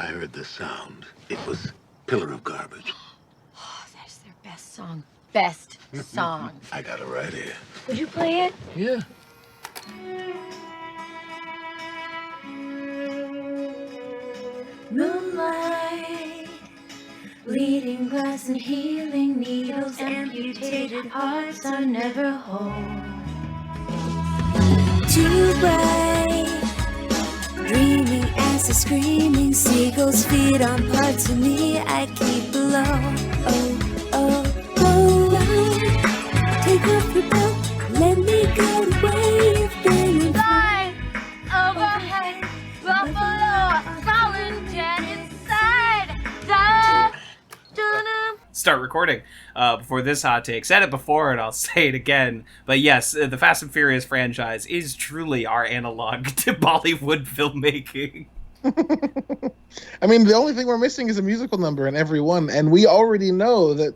I heard the sound. It was Pillar of Garbage. Oh, that's their best song. Best song. I got it right here. Would you play it? Yeah. Moonlight, bleeding glass and healing needles, amputated hearts are never whole. Too bright, dreaming as the screaming seagulls feed on parts of me I keep below. Oh, oh, oh, take off your belt, let me go the way you've been. Fly overhead, buffalo, fallen dead inside. Da, da, da. Start recording before this hot take. Said it before and I'll say it again. But yes, the Fast and Furious franchise is truly our analog to Bollywood filmmaking. I mean, the only thing we're missing is a musical number in every one, and we already know that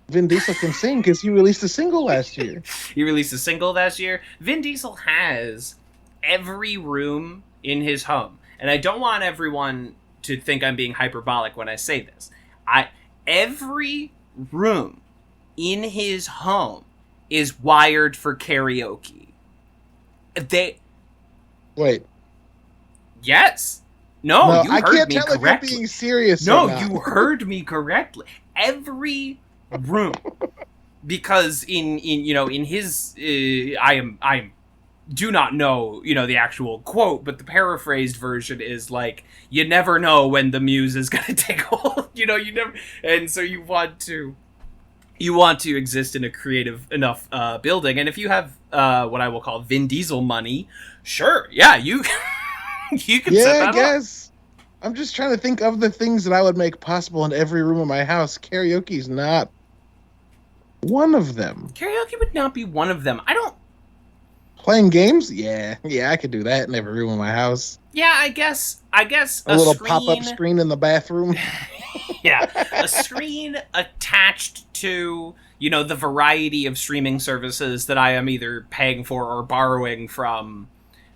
Vin Diesel can sing because he released a single last year. He released a single last year. Vin Diesel has every room in his home. And I don't want everyone to think I'm being hyperbolic when I say this. Every room in his home is wired for karaoke. Wait. Yes. No, you I heard can't me tell correctly. if you're being serious. No, or not. you heard me correctly. Every room, because in his I do not know the actual quote, but the paraphrased version is like, you never know when the muse is gonna take hold. You never, and so you want to exist in a creative enough building, and if you have what I will call Vin Diesel money, sure, yeah, you you can set that I up. guess. I'm just trying to think of the things that I would make possible in every room of my house. Karaoke's not one of them. Karaoke would not be one of them. I don't. Playing games? Yeah, I could do that in every room of my house. Yeah, I guess a little pop-up screen in the bathroom. Yeah, a screen attached to, the variety of streaming services that I am either paying for or borrowing from.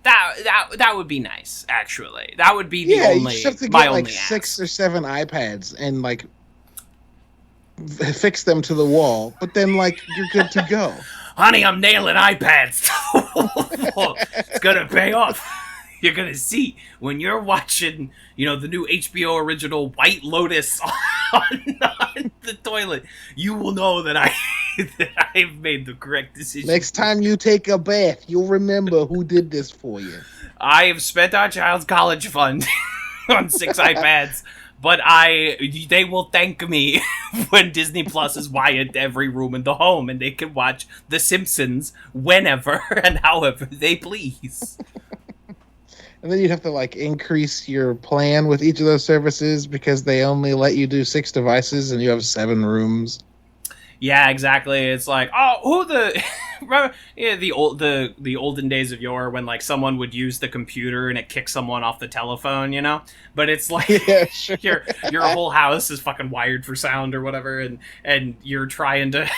That would be nice, actually. That would be the only. You just have to my get like only 6 or 7 iPads and like fix them to the wall, but then like you're good to go. Honey, I'm nailing iPads. It's gonna pay off. You're gonna see when you're watching, the new HBO original White Lotus on the toilet. You will know that I've made the correct decision. Next time you take a bath, you'll remember who did this for you. I have spent our child's college fund on 6 iPads, but they will thank me when Disney Plus is wired to every room in the home and they can watch The Simpsons whenever and however they please. And then you'd have to like increase your plan with each of those services because they only let you do 6 devices and you have 7 rooms. Yeah, exactly. It's like, remember the olden days of yore when like someone would use the computer and it kicked someone off the telephone, But it's like sure. your whole house is fucking wired for sound or whatever, and you're trying to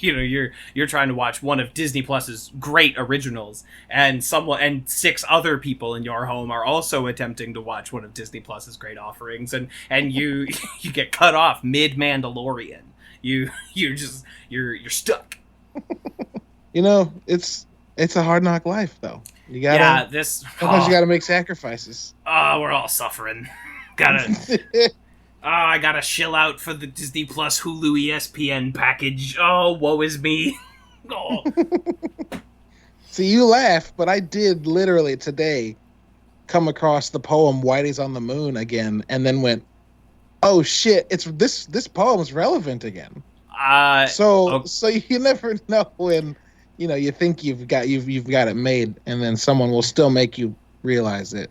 you're trying to watch one of Disney Plus's great originals, and 6 other people in your home are also attempting to watch one of Disney Plus's great offerings, and you you get cut off mid Mandalorian. You're stuck. It's a hard knock life though. You gotta sometimes you gotta make sacrifices. Oh, we're all suffering. I gotta shill out for the Disney Plus Hulu ESPN package. Oh, woe is me. Oh. See, you laugh, but I did literally today come across the poem "Whitey's on the Moon" again, and then went, "Oh shit! It's this poem's relevant again." So you never know when you think you've got it made, and then someone will still make you realize it.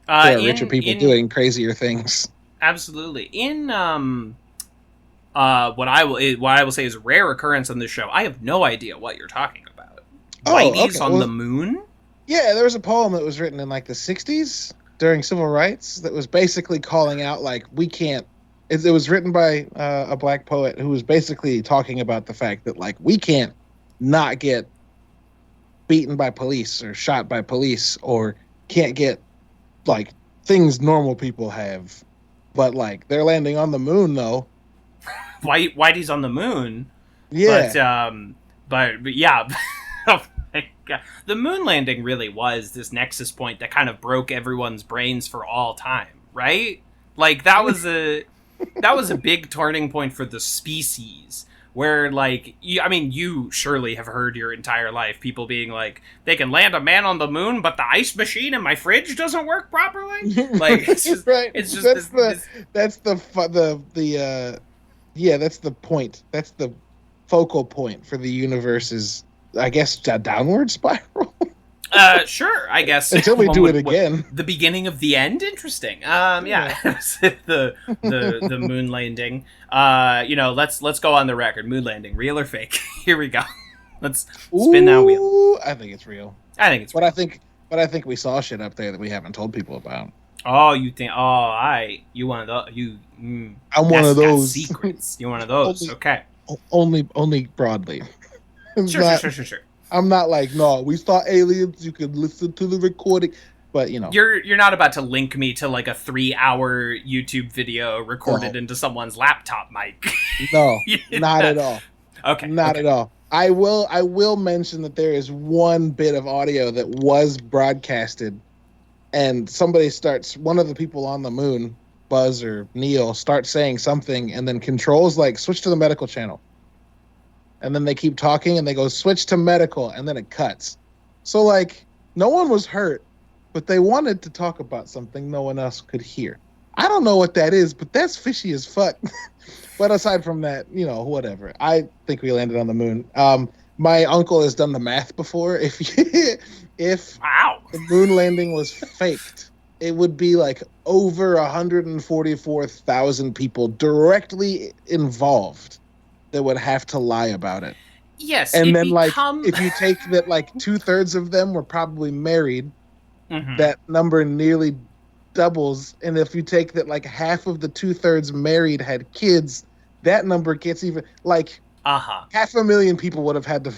There are richer people doing crazier things. Absolutely. In what I will say is a rare occurrence on this show. I have no idea what you're talking about. Whitey's on the moon? Yeah, there was a poem that was written in like the 60s during civil rights that was basically calling out like we can't. It was written by a black poet who was basically talking about the fact that like we can't not get beaten by police or shot by police or can't get like things normal people have But like they're landing on the moon though. Whitey's on the moon. Yeah. But yeah. Oh my God. The moon landing really was this nexus point that kind of broke everyone's brains for all time, right? Like that was a big turning point for the species. Where, like, you surely have heard your entire life people being like, they can land a man on the moon, but the ice machine in my fridge doesn't work properly. Like, it's just, right. It's just that's the point. That's the focal point for the universe's, I guess, downward spiral. Sure, I guess. Until we do it again. The beginning of the end? Interesting. Yeah. the moon landing. Let's go on the record. Moon landing, real or fake? Here we go. Let's spin that wheel. I think it's real. I think it's real. But I think we saw shit up there that we haven't told people about. Oh, you think? Oh, you one of those? I'm one of those secrets. You're one of those. Okay. Only broadly. Sure. I'm not like, no, we saw aliens. You can listen to the recording, but you're not about to link me to like a 3-hour YouTube video recorded into someone's laptop mic. No, not at all. Okay, not at all. I will mention that there is one bit of audio that was broadcasted, and one of the people on the moon, Buzz or Neil, starts saying something, and then controls like switch to the medical channel. And then they keep talking and they go switch to medical and then it cuts. So like no one was hurt, but they wanted to talk about something no one else could hear. I don't know what that is, but that's fishy as fuck. But aside from that, whatever. I think we landed on the moon. My uncle has done the math before. If wow, the moon landing was faked, it would be like over 144,000 people directly involved that would have to lie about it. Yes, and then if you take that, like 2/3 of them were probably married, that number nearly doubles. And if you take that, like half of the 2/3 married had kids, that number gets even like 500,000 people would have had to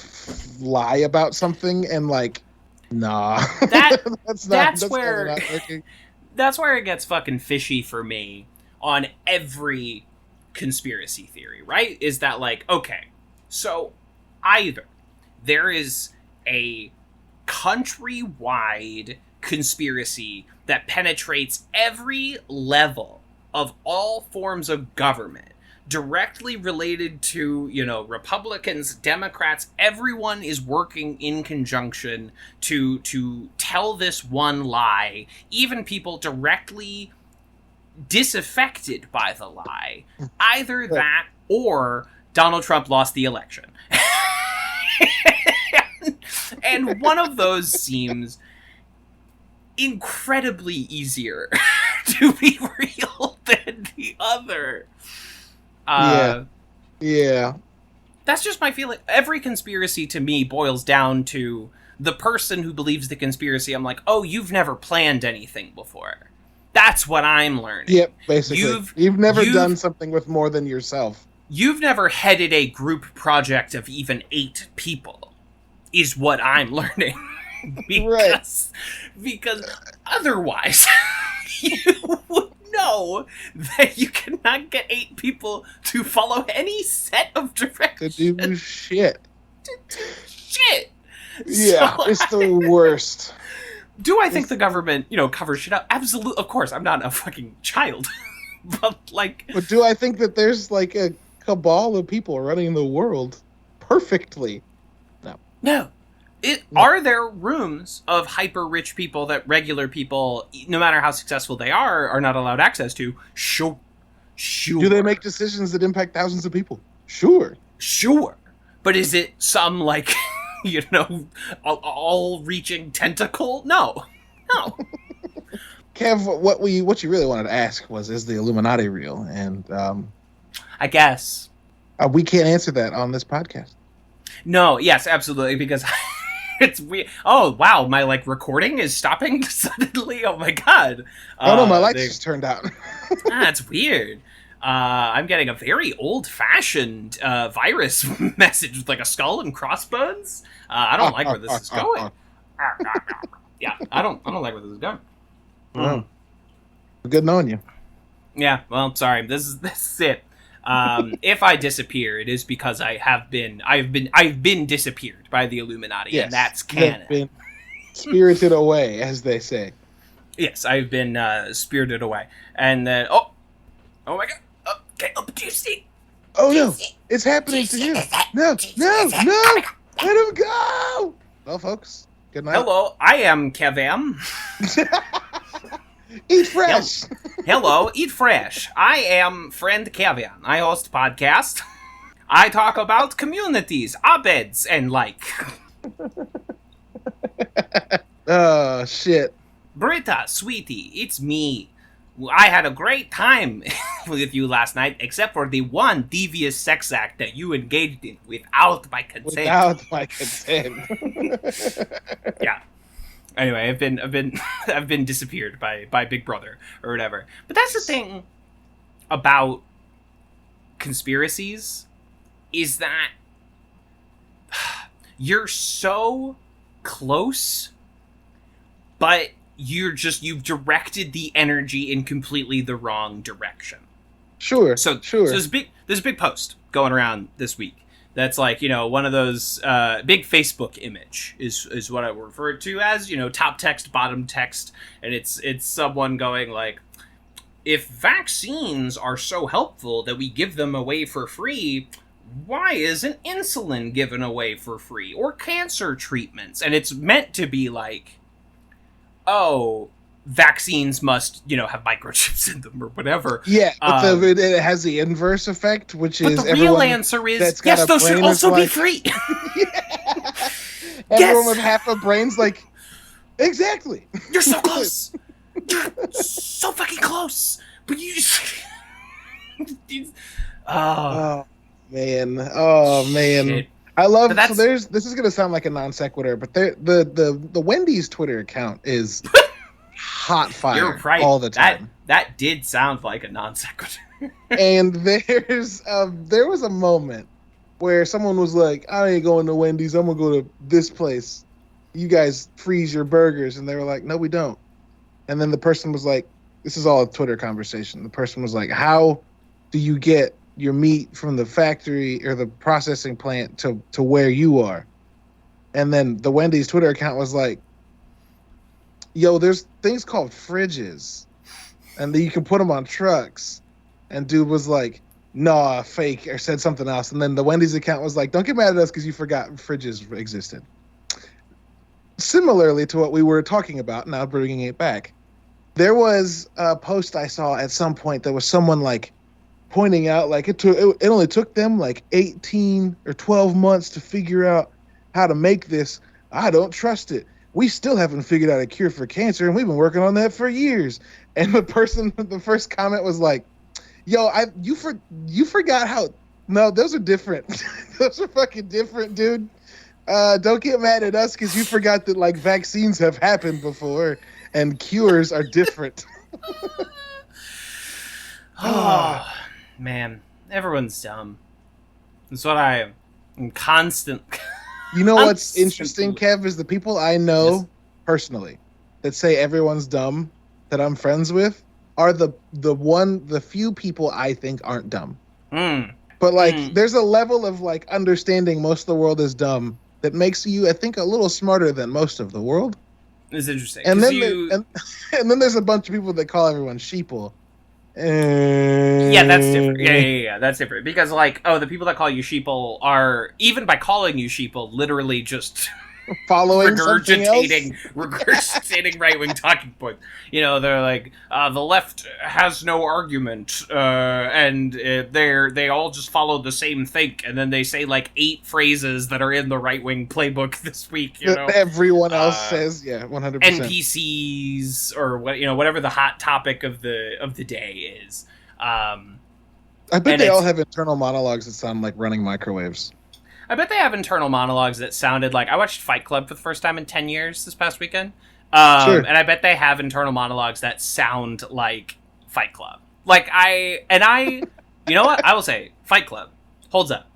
lie about something, and like, nah, that's where it gets fucking fishy for me on every conspiracy theory, right? Is that like, okay, so either there is a countrywide conspiracy that penetrates every level of all forms of government, directly related to, Republicans, Democrats, everyone is working in conjunction to tell this one lie, even people directly disaffected by the lie. Either that or Donald Trump lost the election. And one of those seems incredibly easier to be real than the other. Yeah. That's just my feeling. Every conspiracy to me boils down to the person who believes the conspiracy. I'm like, oh, you've never planned anything before. That's what I'm learning. Yep, basically. You've never done something with more than yourself. You've never headed a group project of even 8 people, is what I'm learning. Because otherwise, you would know that you cannot get 8 people to follow any set of directions. To do shit. So, Yeah, it's the worst. Do I think the government, covers shit up? Absolutely. Of course, I'm not a fucking child. But do I think that there's like a cabal of people running the world perfectly? No. Are there rooms of hyper-rich people that regular people, no matter how successful they are not allowed access to? Sure. Do they make decisions that impact thousands of people? Sure. But is it some, all-reaching tentacle? No. Kev, what you really wanted to ask was, is the Illuminati real? And I guess we can't answer that on this podcast. No, yes, absolutely, because it's weird. Oh wow, my recording is stopping suddenly. Oh my god. Oh no, my lights just turned out. That's weird. I'm getting a very old-fashioned virus message with a skull and crossbones. I don't like where this is going. Yeah, I don't like where this is going. Good knowing you. Yeah, well, sorry. This is it. If I disappear, it is because I've been disappeared by the Illuminati, Yes, and that's you have canon. been spirited away, as they say. Yes, I've been spirited away, and then oh my god, okay, juicy. Oh no, it's happening to him. No, let him go. Well, folks, good night. Hello, I am Kevin. Eat fresh. Hello, eat fresh. I am friend Kevin. I host a podcast. I talk about communities, op-eds, and like. Oh shit. Britta, sweetie, it's me. I had a great time with you last night, except for the one devious sex act that you engaged in without my consent. Without my consent. Yeah. Anyway, I've been disappeared by Big Brother or whatever. But that's the thing about conspiracies is that you're so close, but you've directed the energy in completely the wrong direction. Sure. So sure. there's a big post going around this week that's like, one of those big Facebook image is what I refer to as, top text, bottom text, and it's someone going like, if vaccines are so helpful that we give them away for free, why isn't insulin given away for free, or cancer treatments? And it's meant to be like, oh, vaccines must, have microchips in them or whatever. Yeah, but it has the inverse effect, which is the real answer is, yes, those should also be free. Yeah. Everyone with half a brain's like, exactly. You're so close. You're so fucking close. But you just... Oh, man. Shit. I love. But So this is gonna sound like a non sequitur, but the Wendy's Twitter account is hot fire. You're right. All the time. That did sound like a non sequitur. And there was a moment where someone was like, "I ain't going to Wendy's. I'm gonna go to this place. You guys freeze your burgers," and they were like, "No, we don't." And then the person was like, "This is all a Twitter conversation." The person was like, "How do you get your meat from the factory or the processing plant to where you are?" And then the Wendy's Twitter account was like, "Yo, there's things called fridges, and then you can put them on trucks." And dude was like, "Nah, fake," or said something else. And then the Wendy's account was like, "Don't get mad at us because you forgot fridges existed." Similarly to what we were talking about, now bringing it back, there was a post I saw at some point that was someone like pointing out like it only took them like 18 or 12 months to figure out how to make this. I don't trust it. We still haven't figured out a cure for cancer, and we've been working on that for years. And the first comment was like, "Yo, you forgot how? No, those are different. Those are fucking different, dude. Don't get mad at us because you forgot that like vaccines have happened before and cures are different." Oh, man. Everyone's dumb. That's what I am constant. You know what's interesting, Kev, is the people I know personally that say everyone's dumb that I'm friends with are the few people I think aren't dumb. But like there's a level of like understanding most of the world is dumb that makes you, I think, a little smarter than most of the world. It's interesting. And then and then there's a bunch of people that call everyone sheeple. Yeah, that's different. Yeah, that's different. Because, like, the people that call you sheeple are, even by calling you sheeple, literally just following regurgitating right-wing talking points. They're like, the left has no argument, and they all just follow the same think, and then they say, like, 8 phrases that are in the right-wing playbook this week, Everyone else says, 100%. NPCs, or whatever the hot topic of the day is. I bet they all have internal monologues that sound like running microwaves. I bet they have internal monologues that sounded like... I watched Fight Club for the first time in 10 years this past weekend. Sure. And I bet they have internal monologues that sound like Fight Club. You know what? I will say, Fight Club holds up.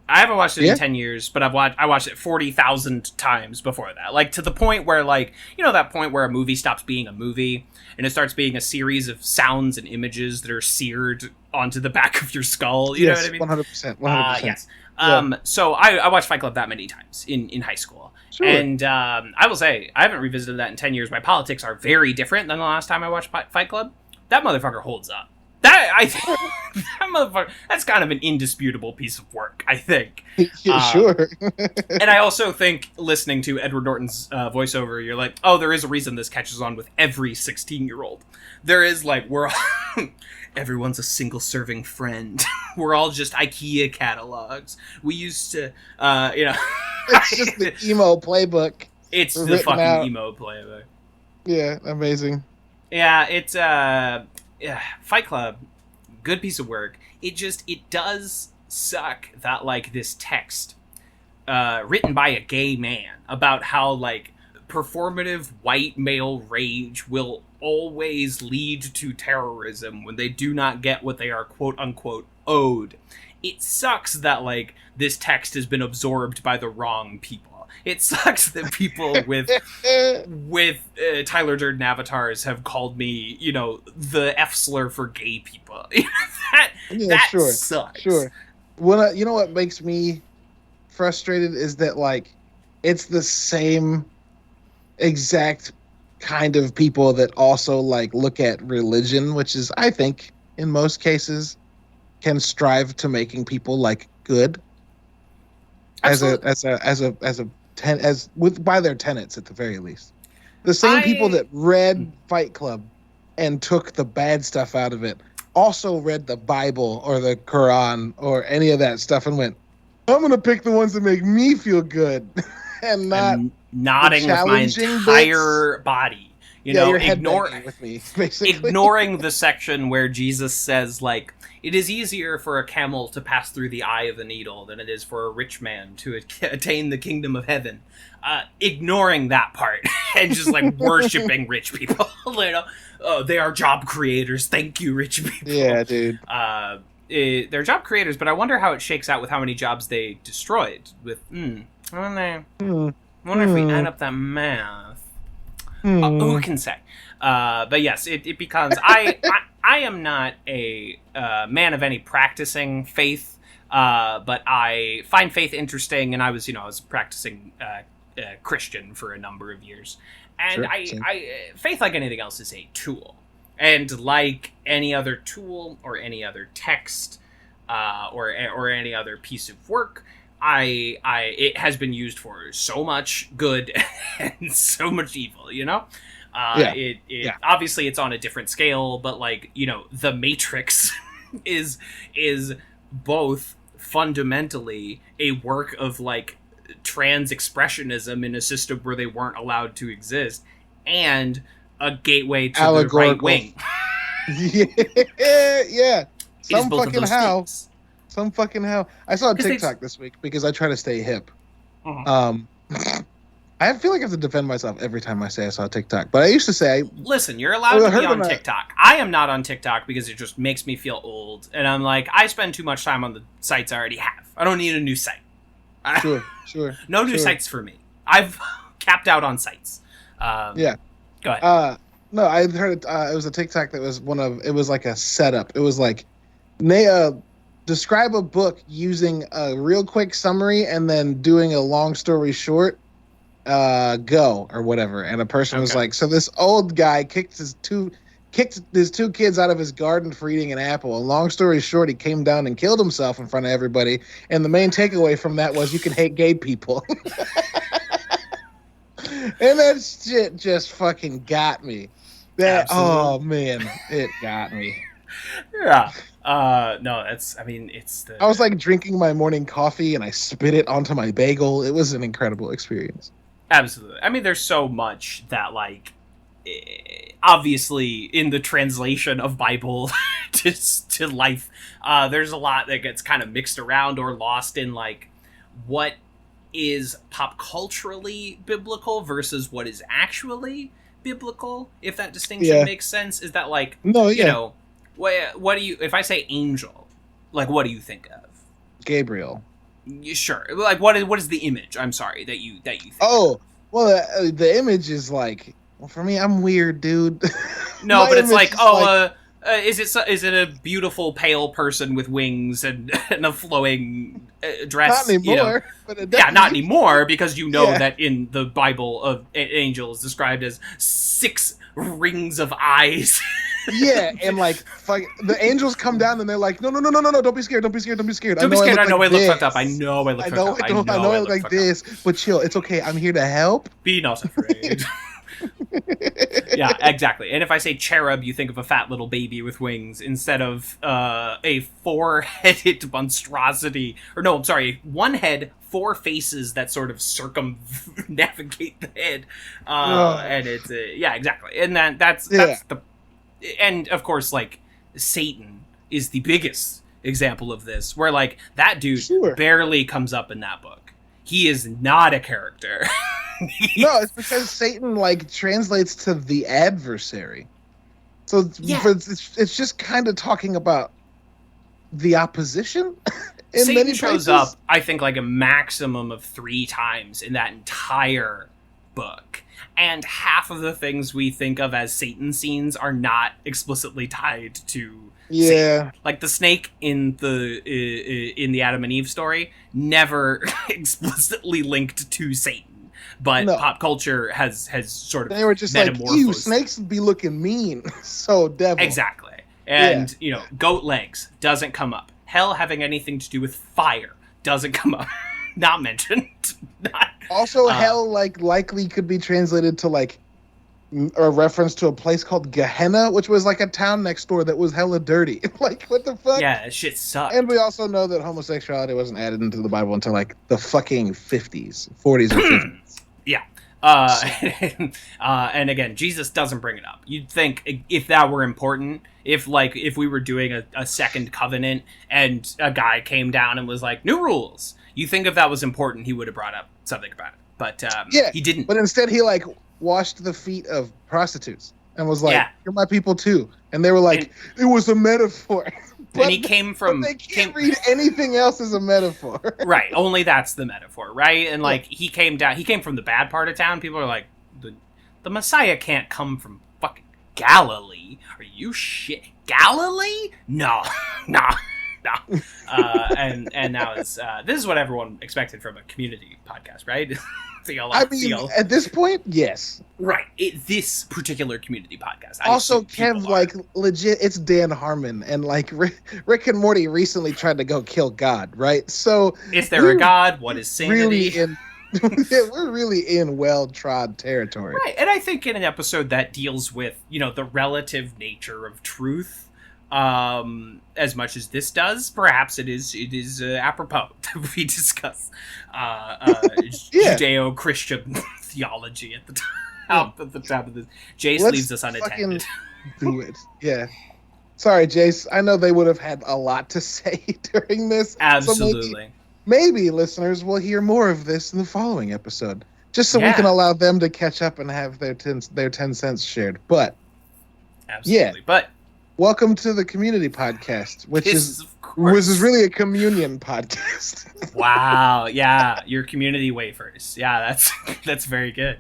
I haven't watched it Yeah. in 10 years, but I watched it 40,000 times before that. Like, to the point where, like, you know that point where a movie stops being a movie and it starts being a series of sounds and images that are seared onto the back of your skull? You know what I mean? 100%. 100%. Yes. Yeah. So I watched Fight Club that many times in high school. Sure. And I will say, I haven't revisited that in 10 years. My politics are very different than the last time I watched Fight Club. That motherfucker holds up. That motherfucker, that's kind of an indisputable piece of work, I think. Yeah, sure. And I also think, listening to Edward Norton's voiceover, you're like, oh, there is a reason this catches on with every 16-year-old. There is, like, everyone's a single-serving friend. We're all just IKEA catalogs. We used to, It's just the emo playbook. It's the written fucking out. emo playbook. Yeah, amazing. Yeah, it's Fight Club, good piece of work. It does suck that, like, this text written by a gay man about how, like, performative white male rage will always lead to terrorism when they do not get what they are quote unquote owed. It sucks that, like, this text has been absorbed by the wrong people. It sucks that people with Tyler Durden avatars have called me, you know, the F slur for gay people. that sure, sucks. Sure. You know what makes me frustrated is that, like, it's the same exact kind of people that also, like, look at religion, which is, I think, in most cases, can strive to making people, like, good. Absolutely. By their tenets at the very least. The same people that read Fight Club and took the bad stuff out of it also read the Bible or the Quran or any of that stuff and went, I'm going to pick the ones that make me feel good and not I'm nodding with my challenging entire body. You know, your head banging with me, basically. ignoring the section where Jesus says, like, it is easier for a camel to pass through the eye of the needle than it is for a rich man to attain the kingdom of heaven. Ignoring that part and just, like, worshiping rich people. You know, oh, they are job creators. Thank you, rich people. Yeah, dude. They're job creators, but I wonder how it shakes out with how many jobs they destroyed. I wonder if we add up that math. Who can say? But yes, it becomes. I am not a man of any practicing faith, but I find faith interesting, and I was a practicing Christian for a number of years, and Sure, faith, like anything else, is a tool, and like any other tool or any other text, or any other piece of work. It has been used for so much good and so much evil, you know? Obviously it's on a different scale, but, like, you know, The Matrix is both fundamentally a work of, like, trans expressionism in a system where they weren't allowed to exist, and a gateway to the right wing. Yeah. Some fucking how. Some fucking hell. I saw a 'Cause TikTok this week because I try to stay hip. Uh-huh. I feel like I have to defend myself every time I say I saw a TikTok. But I used to say... Listen, you're allowed to be on TikTok. I am not on TikTok because it just makes me feel old. And I'm like, I spend too much time on the sites I already have. I don't need a new site. Sure. No new sites for me. I've capped out on sites. Yeah. Go ahead. No, I heard it. It was a TikTok that was it was like a setup. It was like... describe a book using a real quick summary and then doing a long story short, go or whatever. And a person was like, so this old guy kicked his two kids out of his garden for eating an apple. And long story short, he came down and killed himself in front of everybody. And the main takeaway from that was you can hate gay people. And that shit just fucking got me. Oh man, it got me. Yeah. No, it's the... I was like drinking my morning coffee and I spit it onto my bagel. It was an incredible experience. Absolutely. I mean, there's so much that, like, obviously in the translation of Bible to life, there's a lot that gets kind of mixed around or lost in, like, what is pop culturally biblical versus what is actually biblical, if that distinction makes sense. Is that, like, you know, what do you, if I say angel, like, what do you think of? Gabriel. Sure. Like, what is the image? I'm sorry that you think. Oh, well, the image is like, well, for me, I'm weird, dude. No, My but it's image like, is is it a beautiful pale person with wings and, and a flowing dress? not anymore. You know? But it Yeah, definitely not anymore, because you know Yeah. that in the Bible of angels described as 6 rings of eyes. Yeah, and like fuck, the angels come down and they're like, no, don't be scared, don't be scared, don't be scared. Don't be scared. I know I look this. fucked up. I know I look fucked up. I know I look like fucked this, but chill, it's okay. I'm here to help. Be not afraid. Yeah, exactly. And if I say cherub, you think of a fat little baby with wings instead of a 4-headed monstrosity. Or no, I'm sorry, 1 head, 4 faces that sort of circumnavigate the head. And it's yeah, exactly. And that's the, and of course, like, Satan is the biggest example of this, where like that dude barely comes up in that book. He is not a character. No, it's because Satan like translates to the adversary. So it's just kind of talking about the opposition. Satan shows up, I think, like a maximum of 3 times in that entire book. And half of the things we think of as Satan scenes are not explicitly tied to Satan. Like the snake in the Adam and Eve story, never explicitly linked to Satan. But pop culture has sort of they were just like, ew, snakes be looking mean. So devil. Exactly. And, you know, goat legs doesn't come up. Hell having anything to do with fire doesn't come up. Not mentioned. Also, hell likely could be translated to like a reference to a place called Gehenna, which was like a town next door that was hella dirty. Like, what the fuck? Yeah, shit sucked. And we also know that homosexuality wasn't added into the Bible until like the fucking 40s or 50s. Yeah. And again, Jesus doesn't bring it up. You'd think if that were important, if we were doing a second covenant and a guy came down and was like, new rules, you think if that was important, he would have brought up something about it. But he didn't. But instead, he like washed the feet of prostitutes and was like, "You're my people too." And they were like, "It was a metaphor." And he came from. But they can't read anything else as a metaphor. Right. Only that's the metaphor, right? And like he came down. He came from the bad part of town. People are like, the Messiah can't come from fucking Galilee. Are you shit? Galilee? No. And now this is what everyone expected from a community podcast, right? At this point, yes. Right. This particular community podcast. Also, Kev, like, legit, it's Dan Harmon, and like Rick and Morty recently tried to go kill God, right? So is there a God? What is sanity? We're really in well-trod territory. Right. And I think in an episode that deals with, you know, the relative nature of truth, as much as this does, perhaps it is apropos that we discuss Judeo-Christian theology at the top of this. Jace leaves us unattended. Do it, yeah. Sorry, Jace. I know they would have had a lot to say during this. Absolutely. So maybe listeners will hear more of this in the following episode, just so we can allow them to catch up and have their 10 cents shared. But but. Welcome to the community podcast, which is really a communion podcast. Wow, yeah, your community wafers. Yeah, that's very good.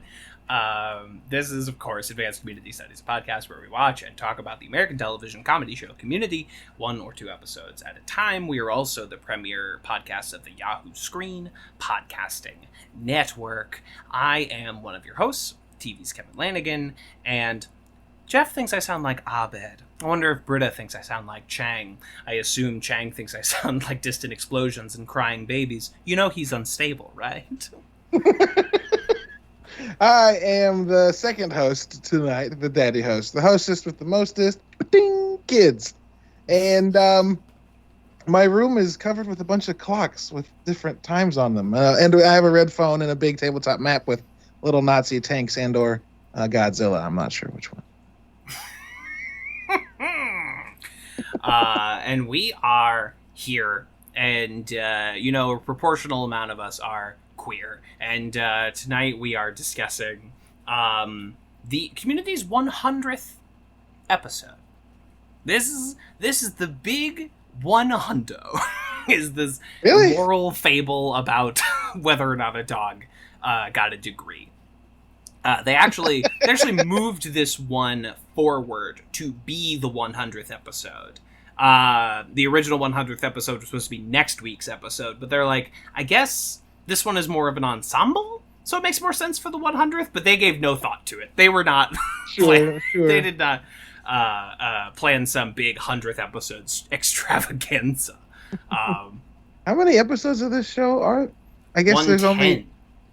This is, of course, Advanced Community Studies, a podcast where we watch and talk about the American television comedy show Community, 1 or 2 episodes at a time. We are also the premier podcast of the Yahoo Screen Podcasting Network. I am one of your hosts, TV's Kevin Lanigan, and Jeff thinks I sound like Abed. I wonder if Britta thinks I sound like Chang. I assume Chang thinks I sound like distant explosions and crying babies. You know he's unstable, right? I am the second host tonight, the daddy host, the hostess with the mostest ding kids. And my room is covered with a bunch of clocks with different times on them. And I have a red phone and a big tabletop map with little Nazi tanks and or Godzilla. I'm not sure which one. And we are here, and a proportional amount of us are queer, and tonight we are discussing the community's 100th episode. This is the big 100. is this Really? moral fable about whether or not a dog got a degree. They actually moved this one forward to be the 100th episode. The original 100th episode was supposed to be next week's episode, but they're like, I guess this one is more of an ensemble, so it makes more sense for the 100th, but they gave no thought to it. They were not... Sure. They did not plan some big 100th episodes extravaganza. How many episodes of this show are? I guess there's only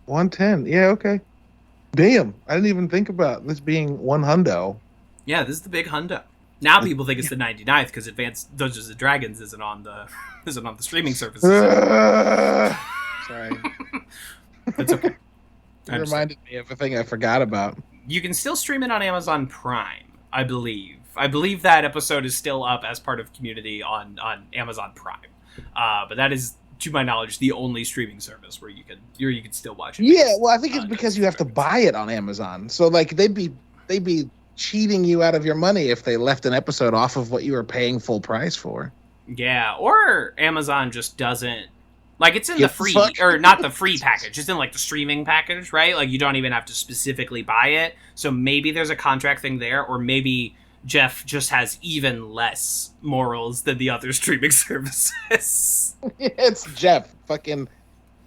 110. Yeah, okay. Damn, I didn't even think about this being one hundo. Yeah, this is the big hundo. Now people think it's the 99th because Advanced Dungeons and Dragons isn't on the streaming services. Sorry. It's okay. It reminded me of a thing I forgot about. You can still stream it on Amazon Prime, I believe. I believe that episode is still up as part of Community on Amazon Prime. But that is, to my knowledge, the only streaming service where you can still watch it. Yeah, well, I think it's because you have to buy it on Amazon. So like they'd be cheating you out of your money if they left an episode off of what you were paying full price for. Yeah, or Amazon just doesn't, like, it's in the free, or not the free package, it's in like the streaming package, right? Like you don't even have to specifically buy it. So maybe there's a contract thing there, or maybe Jeff just has even less morals than the other streaming services. It's Jeff.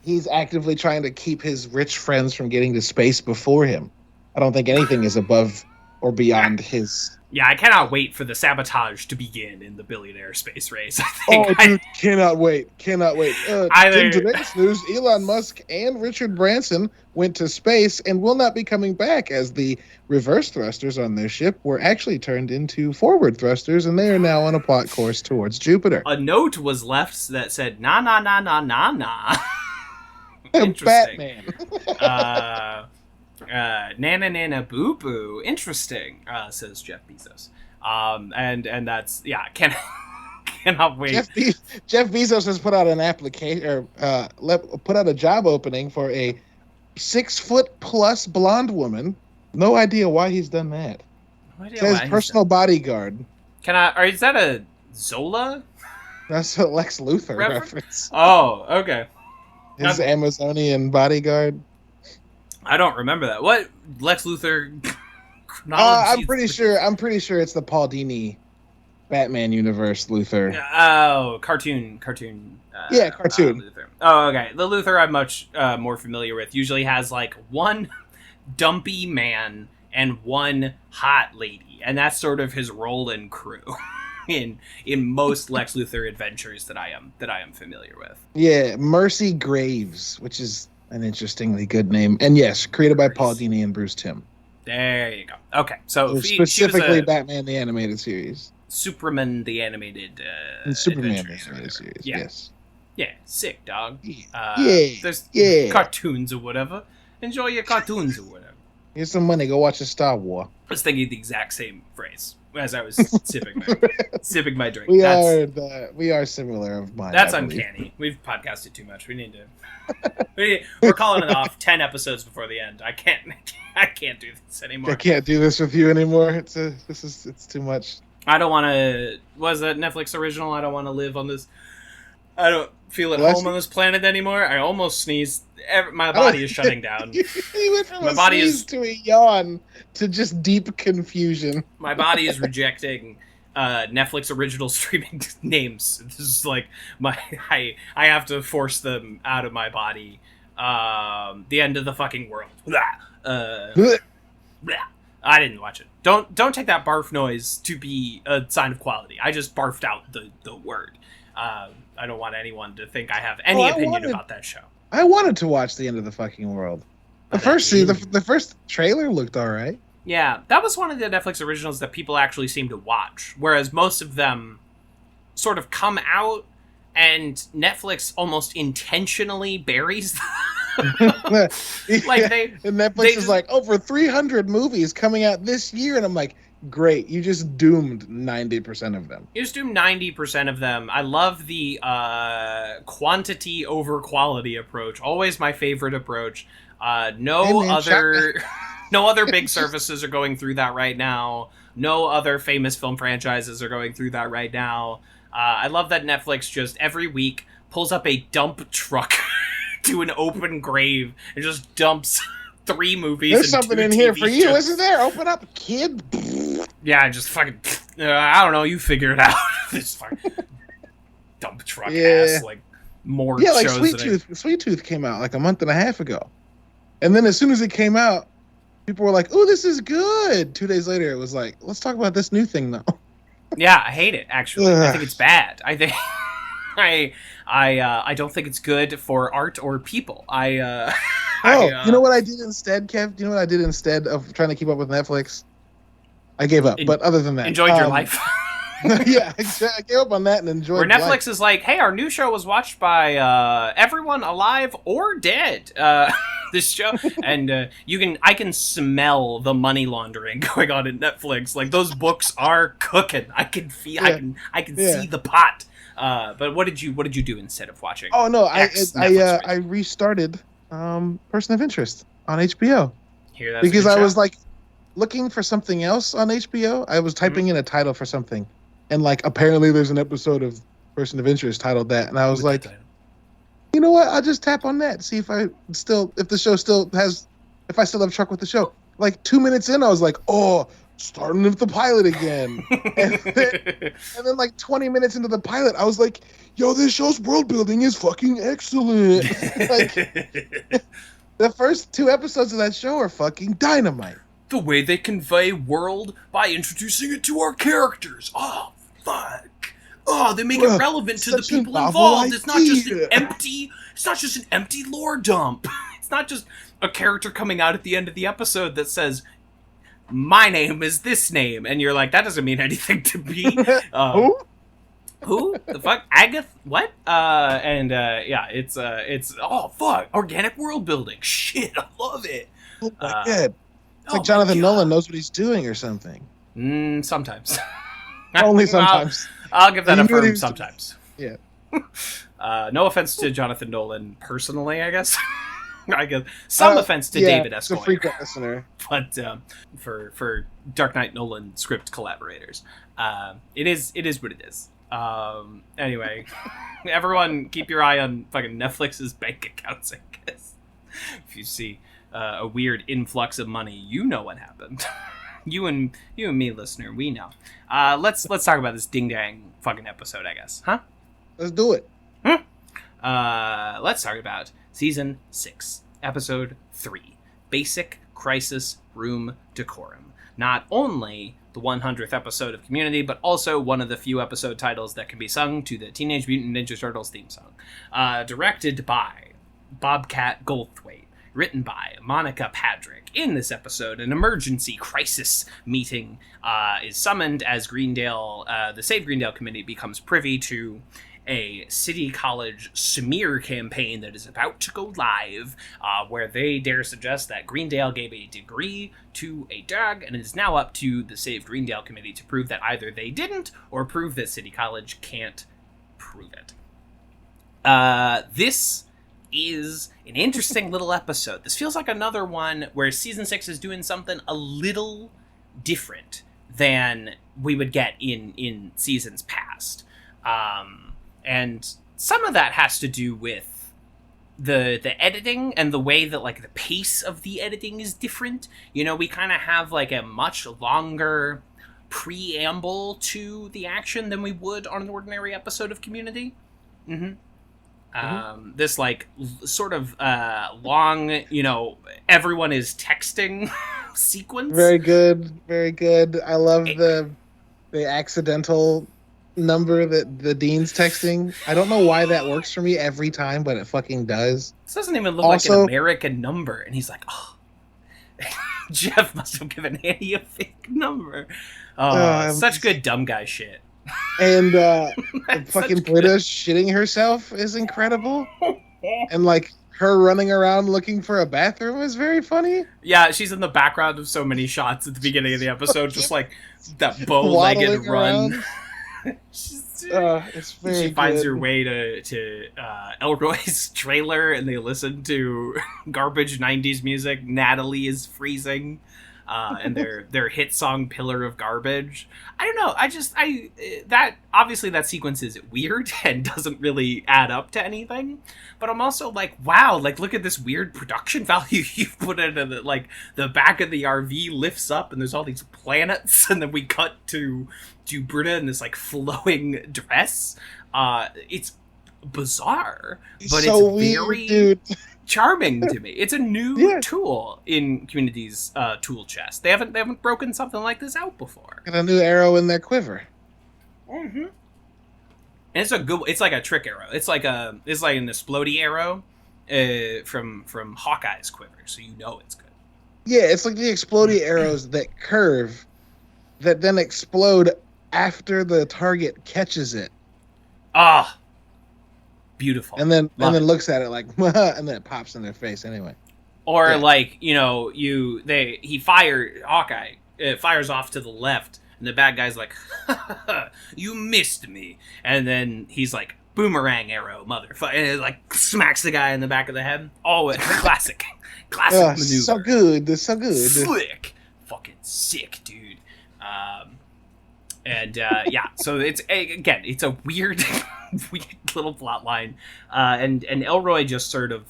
He's actively trying to keep his rich friends from getting to space before him. I don't think anything is above or beyond his... Yeah, I cannot wait for the sabotage to begin in the billionaire space race. I think dude, cannot wait. In today's news, Elon Musk and Richard Branson went to space and will not be coming back, as the reverse thrusters on their ship were actually turned into forward thrusters, and they are now on a plot course towards Jupiter. A note was left that said, nah, nah, nah, nah, nah, nah. Interesting. Batman. Nana nana boo boo. Interesting, says Jeff Bezos. And that's, yeah, cannot wait. Jeff Bezos has put out an application, or put out a job opening for a 6-foot+ blonde woman. No idea why he's done that. No idea Says personal bodyguard. Is that a Zola? That's a Lex Luthor reference. Oh, okay. His Amazonian bodyguard. I don't remember that. What Lex Luthor? I'm pretty sure it's the Paul Dini Batman universe Luthor. Oh, cartoon. Cartoon. Luthor. Oh, okay. The Luthor I'm much more familiar with usually has like one dumpy man and one hot lady, and that's sort of his role and crew in most Lex Luthor adventures that I am familiar with. Yeah, Mercy Graves, which is an interestingly good name, and yes, created by Paul Dini and Bruce Timm. There you go. Okay, so specifically Batman the Animated Series, Superman the Animated, and Superman the Animated Series. Yeah. Yes. Yeah, sick dog. There's cartoons or whatever. Enjoy your cartoons or whatever. Here's some money. Go watch a Star Wars. I was thinking the exact same phrase as I was sipping my drink. We are similar of mind. That's uncanny. We've podcasted too much. We need to. We're calling it off 10 episodes before the end. I can't do this anymore. I can't do this with you anymore. It's too much. I don't want to. Was that Netflix original? I don't want to live on this. I don't feel at home on this planet anymore. I almost sneezed. My body is shutting down. You went from a sneeze to a yawn to just deep confusion. My body is rejecting Netflix original streaming names. This is like I have to force them out of my body. The end of the fucking world. I didn't watch it. Don't take that barf noise to be a sign of quality. I just barfed out the word. I don't want anyone to think I have any opinion about that show. I wanted to watch The End of the Fucking World. The first trailer looked all right. Yeah, that was one of the Netflix originals that people actually seem to watch, whereas most of them sort of come out and Netflix almost intentionally buries them. Netflix is like, over 300 movies coming out this year, and I'm like, great, you just doomed 90% of them. You just doomed 90% of them. I love the quantity over quality approach. Always my favorite approach. No other big services are going through that right now. No other famous film franchises are going through that right now. I love that Netflix just every week pulls up a dump truck to an open grave and just dumps 3 movies. There's and something 2 in here TV for you, shows. isn't there? Open up, kid. Yeah, just fucking. I don't know. You figure it out. This fucking dump truck ass like more Yeah, like shows. Sweet Tooth. Sweet Tooth came out like a month and a half ago, and then as soon as it came out, people were like, "Oh, this is good." 2 days later, it was like, "Let's talk about this new thing now." Yeah, I hate it. Actually, I Ugh. think it's bad. I think I don't think it's good for art or people. You know what I did instead, Kev? Do you know what I did instead of trying to keep up with Netflix? I gave up. But other than that, enjoyed your life. Yeah, I gave up on that and enjoyed. Where Netflix life. is like, hey, our new show was watched by everyone alive or dead. This show, and I can smell the money laundering going on in Netflix. Like those books are cooking. I can feel. Yeah. I can see the pot. But what did you do instead of watching? Oh no, Netflix I restarted Person of Interest on HBO Hear that because I was like looking for something else on HBO. I was typing Mm-hmm. in a title for something, and like apparently there's an episode of Person of Interest titled that, and I was like, you know what? I'll just tap on that, see if I still have truck with the show. Like 2 minutes in, I was like, oh, starting with the pilot again. and then like 20 minutes into the pilot, I was like, yo, this show's world building is fucking excellent. Like the first 2 episodes of that show are fucking dynamite. The way they convey world by introducing it to our characters. Oh, fuck. Oh, they make it relevant to the such a people novel involved. It's not just idea. it's not just an empty lore dump. It's not just a character coming out at the end of the episode that says, my name is this name. And you're like, that doesn't mean anything to me. Who? Who? The fuck? Agath? What? Yeah, it's oh, fuck. Organic world building. Shit, I love it. Oh my God. It's Oh like Jonathan my God. Nolan knows what he's doing or something. Sometimes. Only sometimes. I'll give that You a knew what he firm was- sometimes. Yeah. No offense to Jonathan Nolan personally, I guess. I guess some offense to David It's a Esquire, frequent listener. but for Dark Knight Nolan script collaborators, it is what it is. Anyway, everyone keep your eye on fucking Netflix's bank accounts, I guess. If you see a weird influx of money, you know what happened. You and me, listener, we know. Let's talk about this ding dang fucking episode, I guess, huh? Let's do it. Let's talk about season 6, episode 3, Basic Crisis Room Decorum. Not only the 100th episode of Community, but also one of the few episode titles that can be sung to the Teenage Mutant Ninja Turtles theme song. Directed by Bobcat Goldthwait. Written by Monica Padrick. In this episode, an emergency crisis meeting is summoned as the Save Greendale Committee becomes privy to a city college smear campaign that is about to go live, where they dare suggest that Greendale gave a degree to a dog, and it is now up to the Save Greendale Committee to prove that either they didn't, or prove that City College can't prove it. This is an interesting little episode. This feels like another one where season 6 is doing something a little different than we would get in seasons past. And some of that has to do with the editing and the way that like the pace of the editing is different. You know, we kind of have like a much longer preamble to the action than we would on an ordinary episode of Community. This like sort of long, everyone is texting sequence. Very good. Very good. I love the accidental number that the dean's texting. I don't know why that works for me every time, but it fucking does. This doesn't even look like an American number. And he's like, oh, Jeff must have given Annie a fake number. Oh, such good dumb guy shit. And fucking Britta shitting herself is incredible. And like her running around looking for a bathroom is very funny. Yeah, she's in the background of so many shots at the beginning of the episode, just like that bow-legged run. It's very she finds good. her way to Elroy's trailer, and they listen to garbage 90s music. Natalie is freezing. and their hit song "Pillar of Garbage." I don't know. That obviously that sequence is weird and doesn't really add up to anything. But I'm also like, wow, like look at this weird production value you've put into it. Like the back of the RV lifts up and there's all these planets, and then we cut to Britta in this like flowing dress. It's bizarre, but so it's weird, very dude. charming to me. It's a new Yeah. tool in Community's tool chest. They haven't broken something like this out before. Got a new arrow in their quiver. Mm-hmm. And it's a good. It's like a trick arrow. It's like an explodey arrow from Hawkeye's quiver, so you know it's good. Yeah, it's like the exploding arrows that curve, that then explode after the target catches it, Ah, beautiful. and then Love it. looks at it like, and then it pops in their face anyway. Or Yeah. like Hawkeye fires off to the left, and the bad guy's like, "You missed me," and then he's like, "Boomerang arrow, motherfucker," and it like smacks the guy in the back of the head. Always classic maneuver. So good, they're so good. Slick, fucking sick, dude. So it's it's a weird little plot line, and Elroy just sort of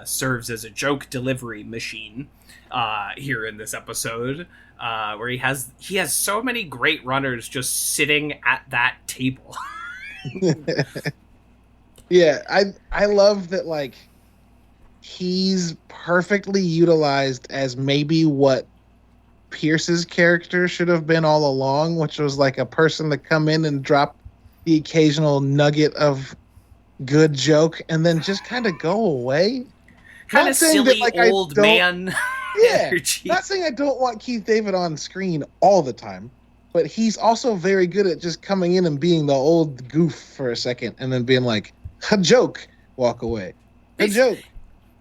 serves as a joke delivery machine here in this episode, where he has so many great runners just sitting at that table. Yeah, I love that, like, he's perfectly utilized as maybe what Pierce's character should have been all along, which was like a person to come in and drop the occasional nugget of good joke and then just kind of go away. Kind Not of saying silly that, like, old I don't- man Yeah, energy. not saying I don't want Keith David on screen all the time, but he's also very good at just coming in and being the old goof for a second and then being like, a joke, walk away. A joke.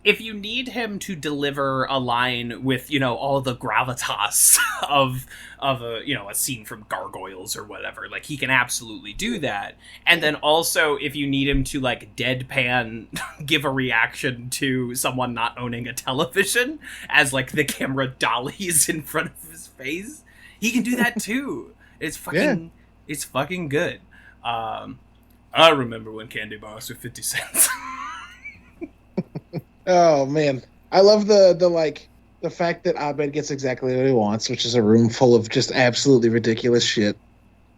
If you need him to deliver a line with, all the gravitas of a scene from Gargoyles or whatever, like he can absolutely do that. And then also if you need him to like deadpan give a reaction to someone not owning a television as like the camera dollies in front of his face, he can do that too. It's fucking good. I remember when candy bars were 50 cents. Oh man, I love the fact that Abed gets exactly what he wants, which is a room full of just absolutely ridiculous shit.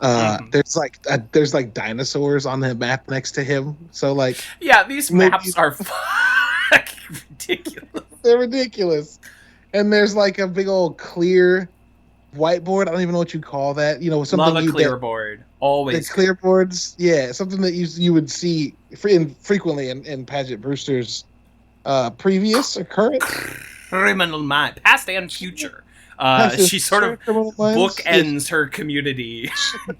There's like dinosaurs on the map next to him, so like Yeah, these maps are fucking ridiculous. they're ridiculous. And there's like a big old clear whiteboard. I don't even know what you call that. Something Love a clear board. Always. The clear boards, yeah, something that you would see frequently in Paget Brewster's previous or current Criminal Minds, past and future. She sort of bookends her community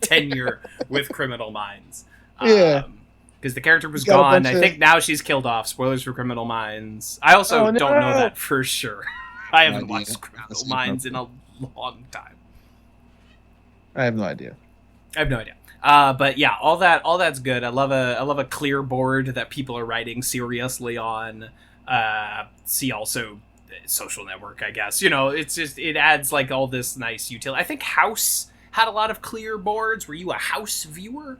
tenure with Criminal Minds. Yeah. Because the character was Got a gone. bunch I of- think now she's killed off. Spoilers for Criminal Minds. I also Oh, don't know no. that for sure. I haven't No idea. watched Criminal That's Minds in a long time. I have no idea. I have no idea. But yeah, all that's good. I love a clear board that people are writing seriously on. See also Social Network, I guess. It's just, it adds like all this nice utility. I think House had a lot of clear boards. Were you a House viewer?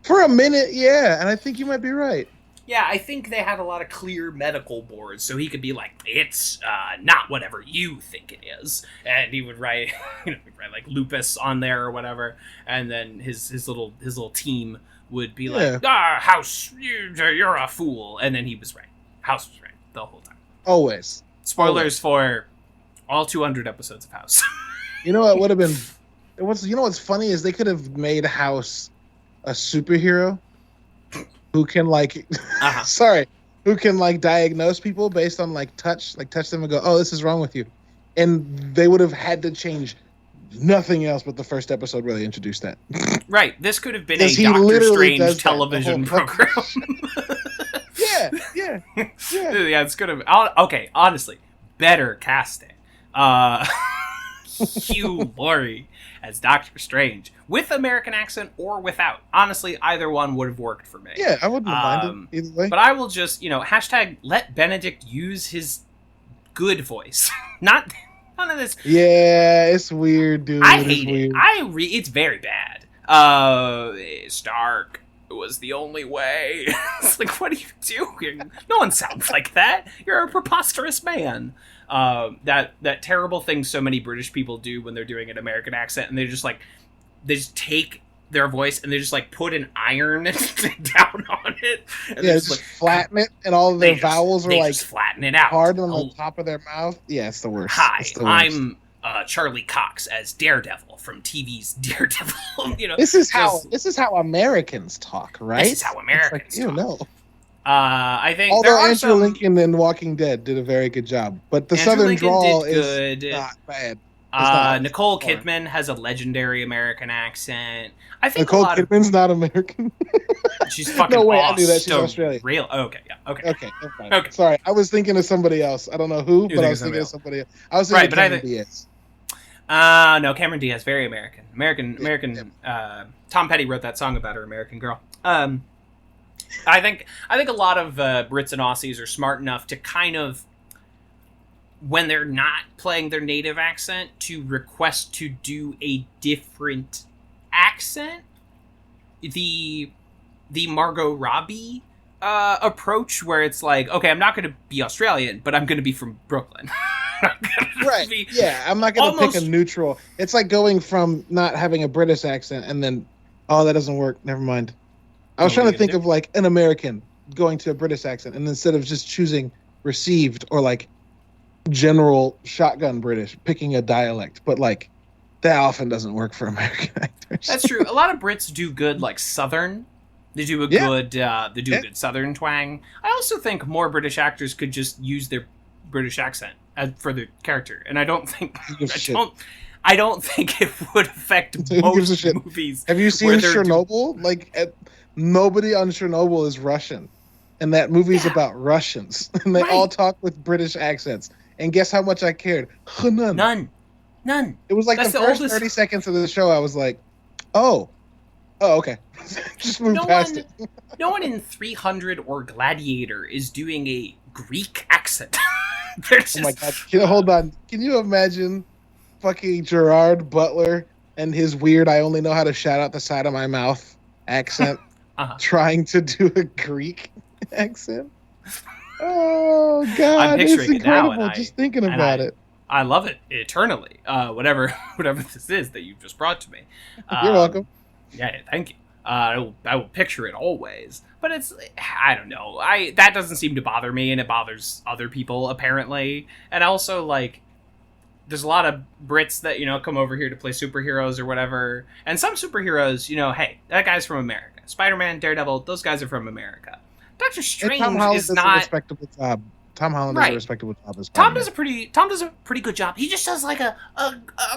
For a minute, yeah, and I think you might be right. Yeah, I think they had a lot of clear medical boards, so he could be like, it's not whatever you think it is, and he would write, like lupus on there or whatever, and then his little team would be like, House, you're a fool, and then he was right. House was right the whole time. Always. Spoilers for all 200 episodes of House. You know what would have been? What's funny is they could have made House a superhero who can who can like diagnose people based on like touch them and go, oh, this is wrong with you, and they would have had to change nothing else but the first episode where they introduced that. Right, this could have been a Because he Doctor literally does Strange that the television whole program. Yeah. Yeah, it's gonna. Okay, honestly, better casting. Hugh Laurie as Doctor Strange with American accent or without. Honestly, either one would have worked for me. Yeah, I wouldn't have minded either way. But I will just, hashtag let Benedict use his good voice, not None of this. Yeah, it's weird, dude. I It's hate it. weird. It's very bad. Stark was the only way. It's like, what are you doing? No one sounds like that. You're a preposterous man. That terrible thing so many British people do when they're doing an American accent, and they just take their voice and they just like put an iron down on it. And Yeah, just flatten it, and all of their vowels are like just flatten it out. hard on the top of their mouth. Yeah, it's the worst. Hi, It's the worst. I'm Charlie Cox as Daredevil from TV's Daredevil. This is how Americans talk, right? This is how Americans talk. talk. No. I think Although there are Andrew Lincoln in Walking Dead did a very good job, but the Andrew Southern Lincoln drawl did is not bad. Nicole Kidman has a legendary American accent. I think Nicole a lot Kidman's not American. She's fucking No way, awesome. I knew that. She's Australian. Real? Oh, okay, yeah, okay. Okay, that's fine. Okay. Sorry, I was thinking of somebody else. I don't know who, but I was thinking of somebody else. I was thinking of Cameron Diaz. No, Cameron Diaz, very American. American. Tom Petty wrote that song about her, American Girl. I think a lot of Brits and Aussies are smart enough to kind of, when they're not playing their native accent, to request to do a different accent. The Margot Robbie approach, where it's like, okay, I'm not going to be Australian, but I'm going to be from Brooklyn. Right. Yeah, I'm not going to pick a neutral. It's like going from not having a British accent and then, oh, that doesn't work. Never mind. I was trying to think of like an American going to a British accent, and instead of just choosing received or like general shotgun British, picking a dialect, but like that often doesn't work for American actors. That's true. A lot of Brits do good like Southern. They do a good a good Southern twang. I also think more British actors could just use their British accent for their character, and I don't think I don't think it would affect most movies. Have you seen Chernobyl? Nobody on Chernobyl is Russian, and that movie's about Russians, and they all talk with British accents. And guess how much I cared? None. It was like the first 30 seconds of the show. I was like, oh, okay. Just move past it. No one in 300 or Gladiator is doing a Greek accent. Oh my god! Hold on. Can you imagine fucking Gerard Butler and his weird "I only know how to shout out the side of my mouth" accent trying to do a Greek accent? Oh god, it's incredible just thinking about it. I love it eternally. Whatever this is that you just brought to me. You're welcome. Yeah, thank you. I will picture it always. But it's, I don't know. That doesn't seem to bother me, and it bothers other people, apparently. And also, like, there's a lot of Brits that, come over here to play superheroes or whatever. And some superheroes, hey, that guy's from America. Spider-Man, Daredevil, those guys are from America. Doctor Strange is not... a respectable job. Tom Holland does a respectable job as Tom does a pretty good job. He just does like a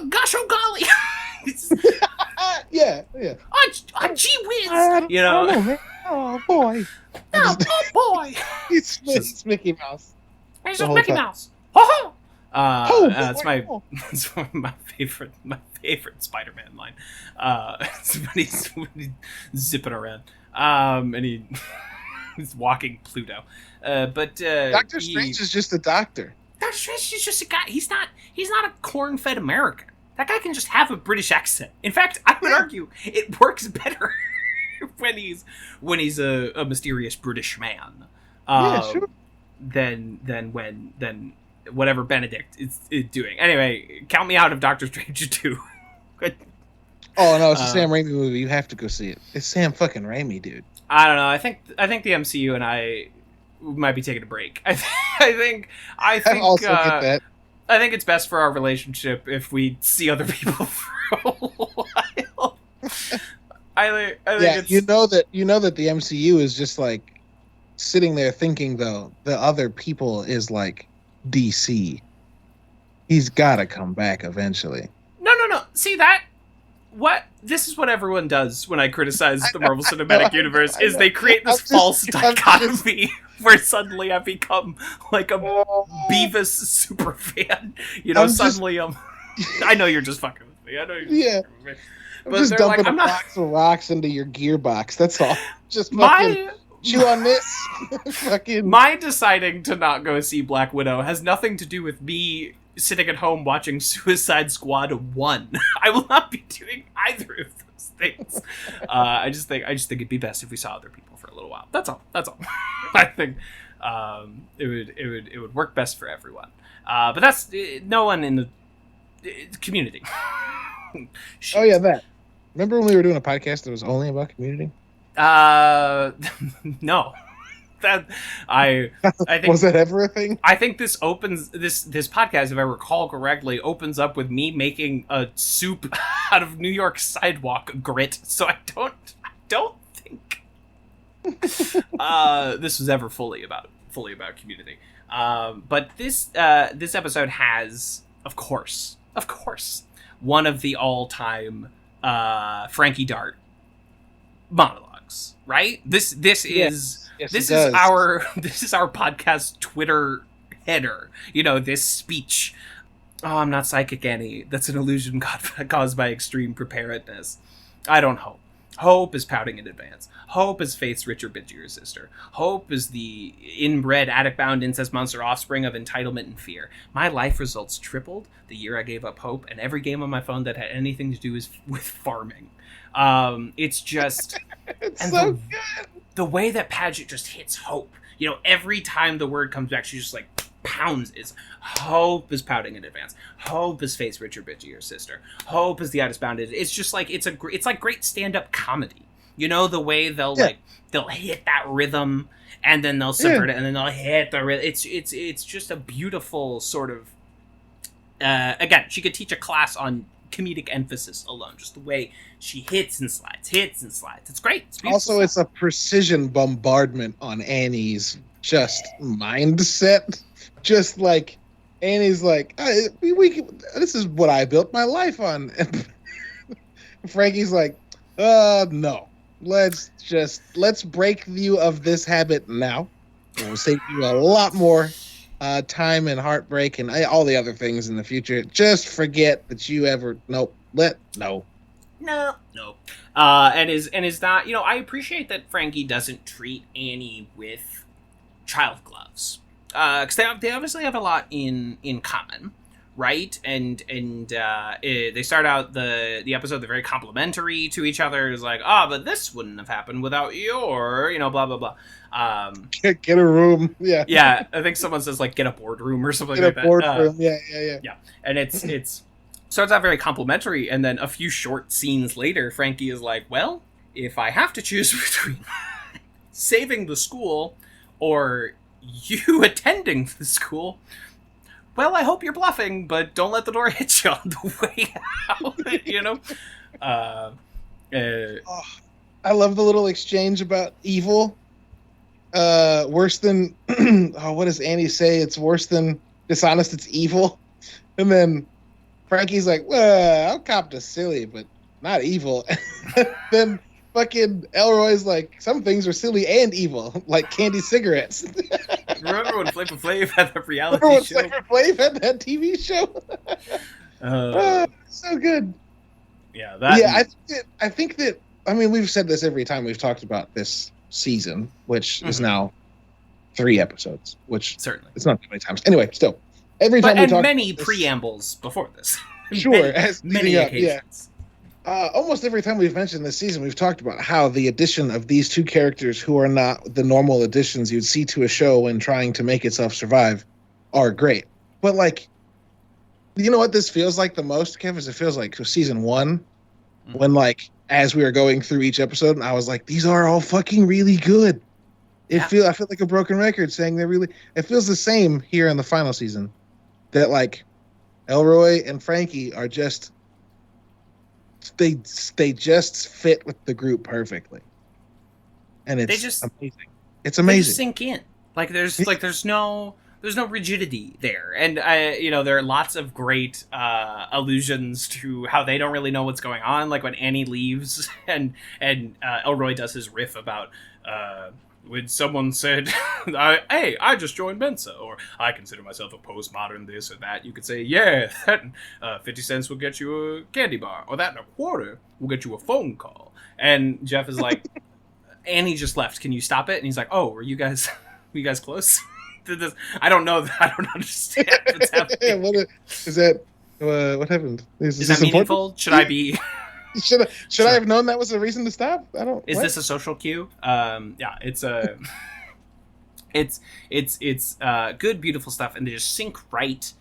gosh oh golly. yeah. Gee whiz. Oh boy. Oh boy. It's Mickey Mouse. It's just Mickey Mouse. Ho ho. That's my favorite Spider-Man line. When he's zipping around. And he's walking Pluto. But Doctor Strange is just a doctor. Doctor Strange is just a guy. He's not a corn-fed American. That guy can just have a British accent. In fact, I would argue it works better when he's a mysterious British man. Sure. Than whatever Benedict is doing. Anyway, count me out of Doctor Strange 2. Oh no, it's a Sam Raimi movie. You have to go see it. It's Sam fucking Raimi, dude. I don't know. I think the MCU and I might be taking a break. I think I also get that. I think it's best for our relationship if we see other people for a while. I think it's... you know that the MCU is just like sitting there thinking though the other people is like DC. He's got to come back eventually. No. See that? This is what everyone does when I criticize the Marvel Cinematic Universe, is they create this false dichotomy where suddenly I become like a Beavis super fan. Suddenly I know you're just fucking with me. I know you're just fucking with me. But just dumping a box of rocks into your gearbox. That's all. Just fucking chew on this. My deciding to not go see Black Widow has nothing to do with me sitting at home watching Suicide Squad 1. I will not be doing either of those things. I just think it'd be best if we saw other people for a little while. That's all. I think it would work best for everyone. But that's no one in the Community. Oh yeah, that. Remember when we were doing a podcast that was only about Community? No. That I think was that ever a thing? I think this podcast, if I recall correctly, opens up with me making a soup out of New York sidewalk grit. So I don't think this was ever fully about Community. But this episode has, of course, one of the all-time Frankie Dart monologues. Right? This is our podcast Twitter header. This speech. Oh, I'm not psychic, Annie. That's an illusion caused by extreme preparedness. I don't hope. Hope is pouting in advance. Hope is Faith's richer, bitchier sister. Hope is the inbred, attic-bound, incest monster offspring of entitlement and fear. My life results tripled the year I gave up hope, and every game on my phone that had anything to do with farming. It's just... It's so good. The way that Paget just hits hope. Every time the word comes back, she just pounds is hope is pouting in advance. Hope is Faith's richer, bitchier sister. Hope is the attic-bound. It's just it's like great stand-up comedy. The way they'll hit that rhythm and then they'll subvert it and then they'll hit the rhythm. It's just a beautiful sort of again, she could teach a class on comedic emphasis alone, just the way she hits and slides. It's great. It's also, it's a precision bombardment on Annie's just mindset. Just like Annie's like, this is what I built my life on. And Frankie's like, no. Let's break you of this habit now. It will save you a lot more time and heartbreak and all the other things in the future. Just forget that you ever no. And is that I appreciate that Frankie doesn't treat Annie with child gloves, because they obviously have a lot in common, right? And they start out the episode, they're very complimentary to each other. It's like, but this wouldn't have happened without your, blah blah blah. Get a room, yeah. Yeah, I think someone says get a boardroom or something like that. Get a boardroom, yeah. And it's starts out very complimentary, and then a few short scenes later, Frankie is like, well, if I have to choose between saving the school or you attending the school, well, I hope you're bluffing, but don't let the door hit you on the way out, I love the little exchange about evil. Worse than, what does Annie say? It's worse than dishonest, it's evil. And then Frankie's like, well, I'll cop to silly, but not evil. Then fucking Elroy's like, some things are silly and evil, like candy cigarettes. Remember when Flavor Flav had that reality show? Flavor Flav had that TV show? So good. Yeah, I think that, we've said this every time we've talked about this season, which is now 3 episodes, which certainly it's not that many times. Anyway, still, every time we talk many preambles before this. Sure, many occasions. Almost every time we've mentioned this season, we've talked about how the addition of these 2 characters who are not the normal additions you'd see to a show when trying to make itself survive are great. But you know what this feels like the most, Kev, is it feels like season 1, when as we were going through each episode, and I was like, these are all fucking really good. I feel like a broken record saying they're really. It feels the same here in the final season, that Elroy and Frankie are just. They just fit with the group perfectly, and it's amazing. It's amazing. They just sink in. There's no rigidity there, and there are lots of great allusions to how they don't really know what's going on. Like when Annie leaves, and Elroy does his riff about when someone said, "Hey, I just joined Mensa," or "I consider myself a postmodern this or that." You could say, "Yeah, that 50 cents will get you a candy bar, or that and a quarter will get you a phone call." And Jeff is like, "Annie just left. Can you stop it?" And he's like, "Oh, were you guys close?" this. I don't know. I don't understand what's happening. Is that? What happened? Is this that meaningful? important? Should I be? Should I have known that was a reason to stop? I don't. Is what? this a social cue? Yeah, it's a. It's good, beautiful stuff, and they just sink right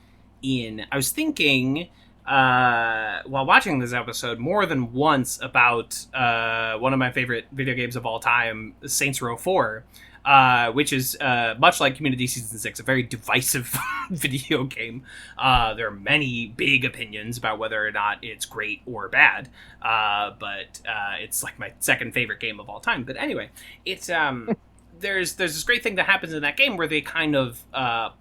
in. I was thinking while watching this episode more than once about one of my favorite video games of all time, Saints Row 4, which is much like Community Season 6, a very divisive video game. There are many big opinions about whether or not it's great or bad, but it's like my second favorite game of all time. But anyway, it's there's this great thing that happens in that game where they kind of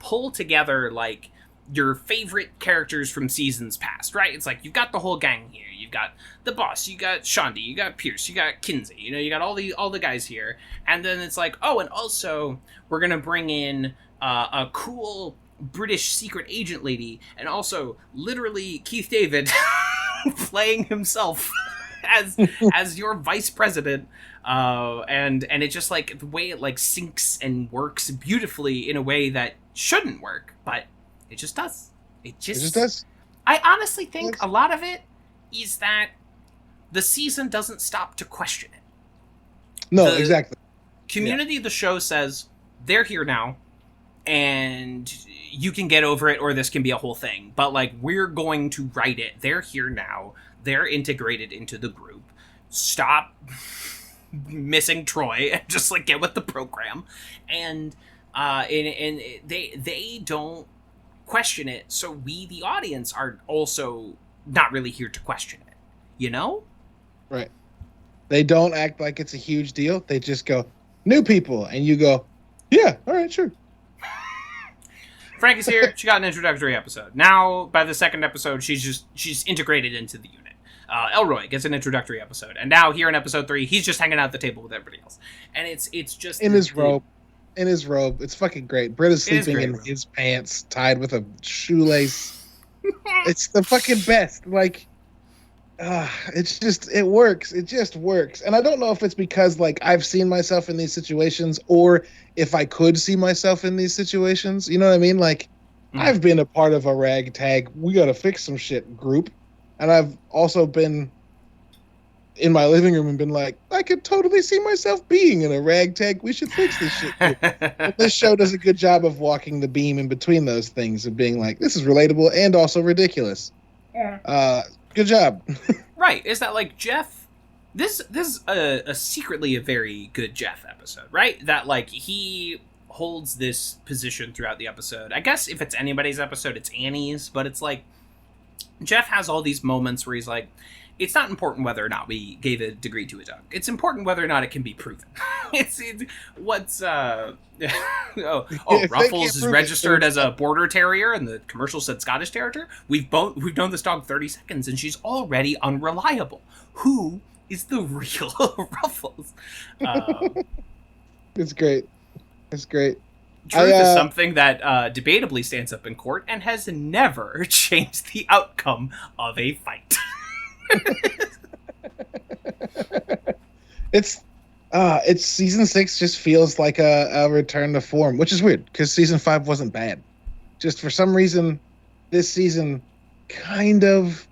pull together like your favorite characters from seasons past, right? It's like you've got the whole gang here. You've got the boss, you got Shondi, you got Pierce, you got Kinsey, you got all the guys here. And then it's like, oh, and also we're gonna bring in a cool British secret agent lady, and also literally Keith David playing himself as your vice president. And it just like the way it like syncs and works beautifully in a way that shouldn't work, but it just does. It just does. I honestly think a lot of it is that the season doesn't stop to question it. No, exactly. Community of the show says they're here now, and you can get over it, or this can be a whole thing. But like, we're going to write it. They're here now. They're integrated into the group. Stop missing Troy and just like get with the program. And they don't question it, so we the audience are also not really here to question it, Right. They don't act like it's a huge deal. They just go, new people, and you go, yeah, all right, sure. Frankie's here. She got an introductory episode. Now by the second episode she's integrated into the unit. Elroy gets an introductory episode, and now here in episode 3 he's just hanging out at the table with everybody else, and it's just in his robe. It's fucking great. Britt is sleeping in his pants, tied with a shoelace. It's the fucking best. Like, it works. It just works. And I don't know if it's because, like, I've seen myself in these situations, or if I could see myself in these situations. You know what I mean? Like, I've been a part of a ragtag, we gotta fix some shit group. And I've also been in my living room and been like, I could totally see myself being in a ragtag. We should fix this shit. But this show does a good job of walking the beam in between those things and being like, this is relatable and also ridiculous. Yeah. Good job. Right. Is that like Jeff? This is a secretly a very good Jeff episode, right? That like he holds this position throughout the episode. I guess if it's anybody's episode, it's Annie's, but it's like Jeff has all these moments where he's like, it's not important whether or not we gave a degree to a dog. It's important whether or not it can be proven. What's Ruffles is registered as a border terrier, and the commercial said Scottish Terrier. We've known this dog 30 seconds, and she's already unreliable. Who is the real Ruffles? It's great. It's great. Truth is something that debatably stands up in court and has never changed the outcome of a fight. It's season 6 just feels like a return to form, which is weird because season 5 wasn't bad. Just for some reason, this season kind of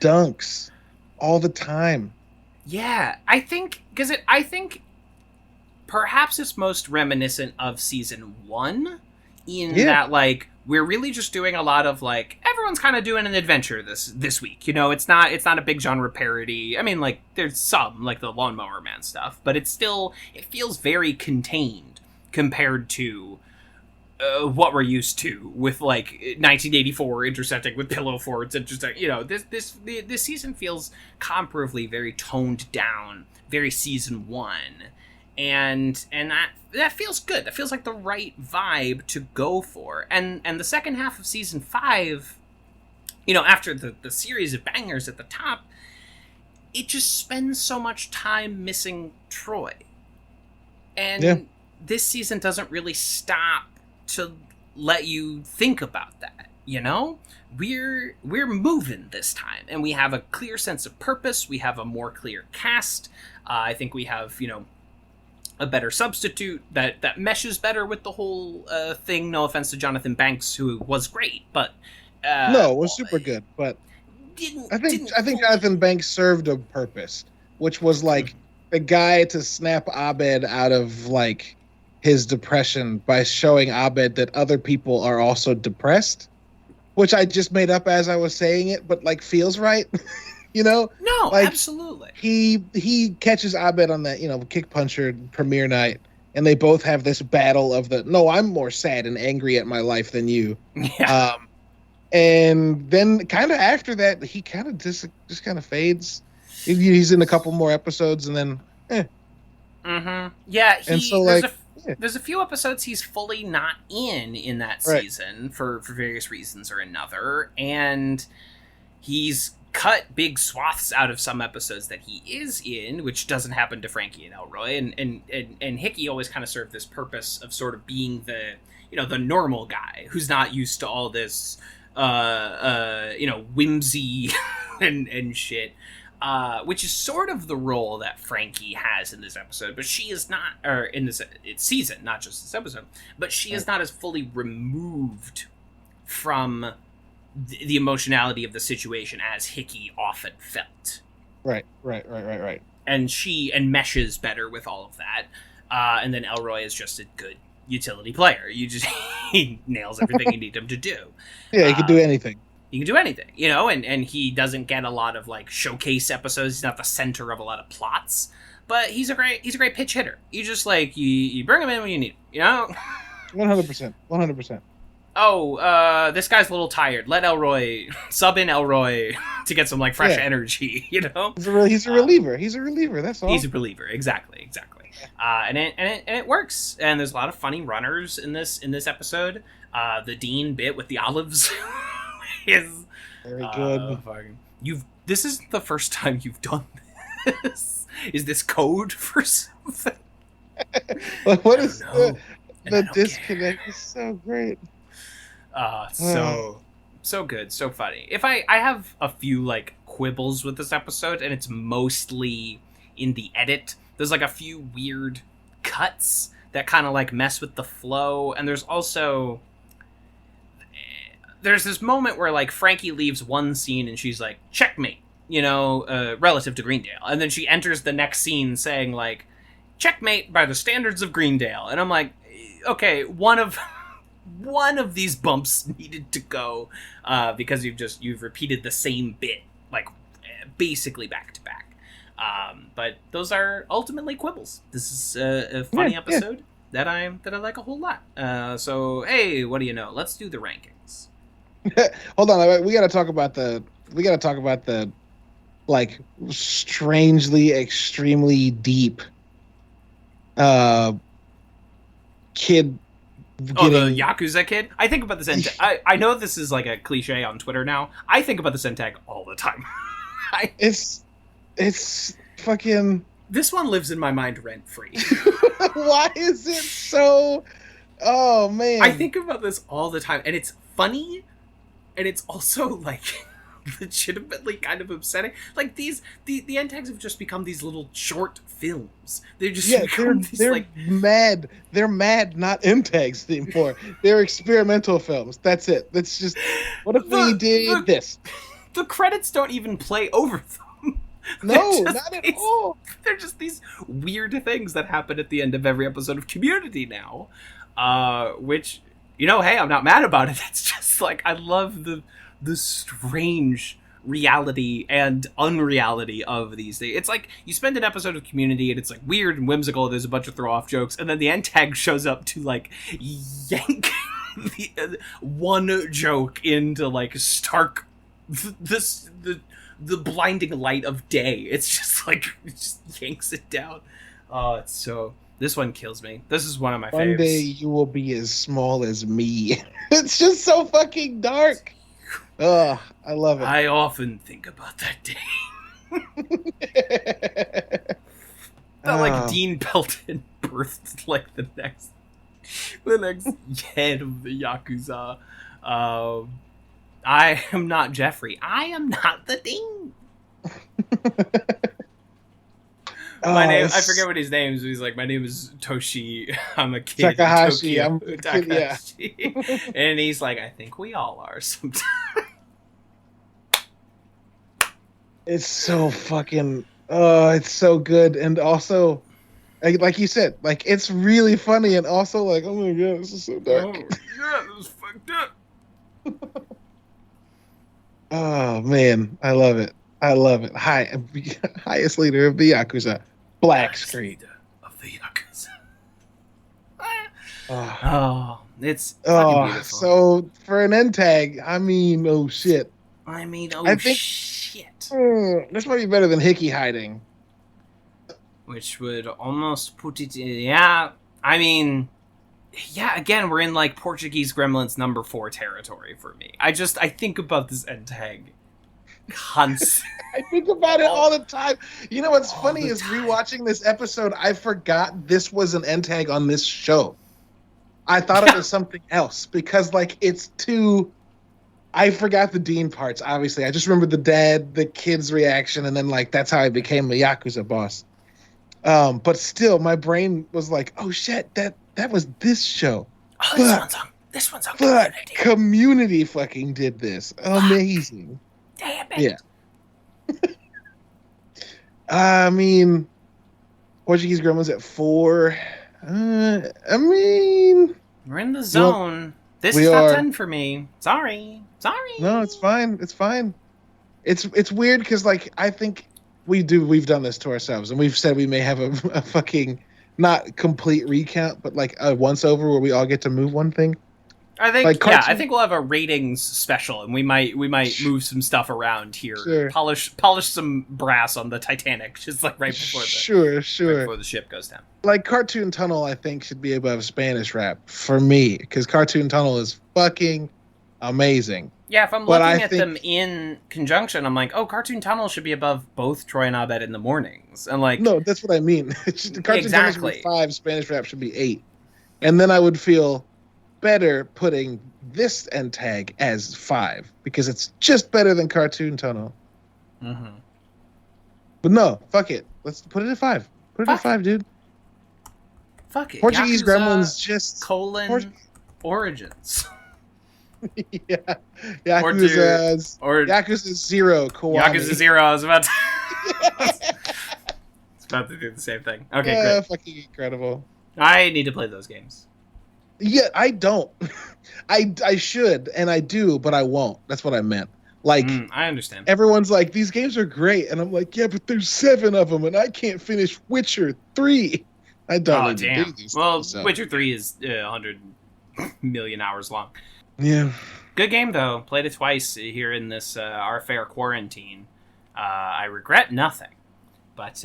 dunks all the time. Yeah, I think perhaps it's most reminiscent of season 1 in that like we're really just doing a lot of like everyone's kind of doing an adventure this week. It's not a big genre parody. I mean, like there's some like the Lawnmower Man stuff, but it feels very contained compared to what we're used to with like 1984 intersecting with Pillow Forts. Interesting, this season feels comparably very toned down, very season 1. And that feels good. That feels like the right vibe to go for. And the second half of season 5, after the series of bangers at the top, it just spends so much time missing Troy. And this season doesn't really stop to let you think about that. We're moving this time, and we have a clear sense of purpose. We have a more clear cast. I think we have, a better substitute that meshes better with the whole thing. No offense to Jonathan Banks, who was great, but no, it was super good. But I think Jonathan Banks served a purpose, which was like the guy to snap Abed out of like his depression by showing Abed that other people are also depressed, which I just made up as I was saying it, but like feels right. No, like, absolutely. He catches Abed on that, kick puncher premiere night, and they both have this battle of no, I'm more sad and angry at my life than you. Yeah. And then kind of after that, he kind of just kind of fades. He's in a couple more episodes, and then yeah. And so there's a few episodes he's fully not in that season for various reasons or another, and he's cut big swaths out of some episodes that he is in, which doesn't happen to Frankie and Elroy, and Hickey always kind of served this purpose of sort of being the the normal guy who's not used to all this whimsy and shit, which is sort of the role that Frankie has in this episode, but she is not, or in this season, not just this episode, but she is not as fully removed from the emotionality of the situation as Hickey often felt. Right. And meshes better with all of that. And then Elroy is just a good utility player. He nails everything you need him to do. Yeah, he can do anything. He can do anything, and he doesn't get a lot of like showcase episodes. He's not the center of a lot of plots, but he's a great pitch hitter. You just like you bring him in when you need him, 100%. Oh, this guy's a little tired. Let Elroy sub in Elroy to get some like fresh energy. He's a reliever. He's a reliever. That's all. He's a reliever. Exactly. And it works. And there's a lot of funny runners in this episode. The Dean bit with the olives is very good. This isn't the first time you've done this. Is this code for something? What is the disconnect? Is so great. So good, so funny. If I have a few like quibbles with this episode, and it's mostly in the edit. There's like a few weird cuts that kind of like mess with the flow, and there's this moment where like Frankie leaves one scene and she's like, checkmate, relative to Greendale, and then she enters the next scene saying like, checkmate by the standards of Greendale, and I'm like, okay, one of these bumps needed to go because you've repeated the same bit like basically back to back. But those are ultimately quibbles. This is a funny episode that I like a whole lot. So hey, what do you know? Let's do the rankings. Hold on, we got to talk about the like strangely extremely deep kid. The Yakuza kid? I think about this I know this is like a cliche on Twitter now. I think about this end tag all the time. It's fucking... This one lives in my mind rent-free. Why is it so... Oh, man. I think about this all the time, and it's funny, and it's also, like, legitimately kind of upsetting. Like, the end tags have just become these little short films. They're just they're mad. They're mad, not end tags anymore. They're experimental films. That's it. That's just... What if we did this? The credits don't even play over them. No, not at all. They're just these weird things that happen at the end of every episode of Community now. Which, hey, I'm not mad about it. It's just like, I love the strange reality and unreality of these things. It's like, you spend an episode of Community and it's like weird and whimsical, there's a bunch of throw-off jokes, and then the end tag shows up to like yank one joke into like stark the blinding light of day. It's just like, it just yanks it down. This one kills me. This is one of my faves. One day you will be as small as me. It's just so fucking dark. I love it. I often think about that day. Like Dean Pelton birthed like the next head of the Yakuza. I am not Jeffrey. I am not the Dean. My name, I it's forget what his name is. He's like, my name is Toshi. I'm a kid Takahashi. in I'm Tokyo. a kid, yeah. Takahashi. And he's like, I think we all are sometimes. It's so fucking. Oh, it's so good, and also, like you said, like it's really funny, and also like, oh my god, this is so dark. Oh, yeah, this is fucked up. Oh man, I love it. I love it. Highest leader of the Yakuza, black screen. Of the Yakuza. Oh, Oh, it's fucking beautiful. so for an end tag, I mean, oh shit. I mean, I think- shit. This might be better than Hickey hiding. Which would almost put it in, yeah, I mean, yeah, again, we're in, like, Portuguese Gremlins number 4 territory for me. I think about this end tag constantly. I think about it all the time. You know what's All funny the is time. rewatching this episode, I forgot this was an end tag on this show. I thought it was something else because, like, it's too. I forgot the Dean parts, obviously. I just remember the dad, the kid's reaction, and then, like, that's how I became a Yakuza boss. But still, my brain was like, oh shit, that was this show. Oh, this one's on But Community. Community fucking did this. Amazing. Damn it. Yeah. I mean, Portuguese Gremlins at 4. I mean, We're in the zone. This we is top are. 10 for me. Sorry. no, it's fine. It's fine. It's weird because, like, I think we've done this to ourselves, and we've said we may have a fucking not complete recount, but like a once over where we all get to move one thing. I think, Like yeah, cartoon- I think we'll have a ratings special, and we might move some stuff around here. Sure. Polish some brass on the Titanic, just like right before Sure. the ship goes down. Like Cartoon Tunnel, I think should be above Spanish Rap for me because Cartoon Tunnel is fucking amazing. Yeah, if I'm But looking I at think- them in conjunction, I'm like, oh, Cartoon Tunnel should be above both Troy and Abed in the mornings, and like, No, that's what I mean. Cartoon Tunnel should Exactly. be 5, Spanish Rap should be 8, and then I would feel better putting this end tag as 5 because it's just better than Cartoon Tunnel. mhm. But no, fuck it. Let's put it at 5. Put it Fuck at 5, dude. Fuck it. Portuguese Yakuza, Gremlins just colon Origins. yeah. Or Yakuza's or Yakuza 0 Kiwami. Yakuza 0. I was about to. It's about to do the same thing. Okay, Yeah, great. fucking incredible. I need to play those games. Yeah, I don't. I should and I do, but I won't. That's what I meant. Like I understand. everyone's like, these games are great, and I'm like, yeah, but there's 7 of them, and I can't finish Witcher 3. I don't Oh need to damn. do these Well, things, so. Witcher 3 is 100 million hours long. Yeah. Good game though. Played it twice here in this our fair quarantine. I regret nothing, but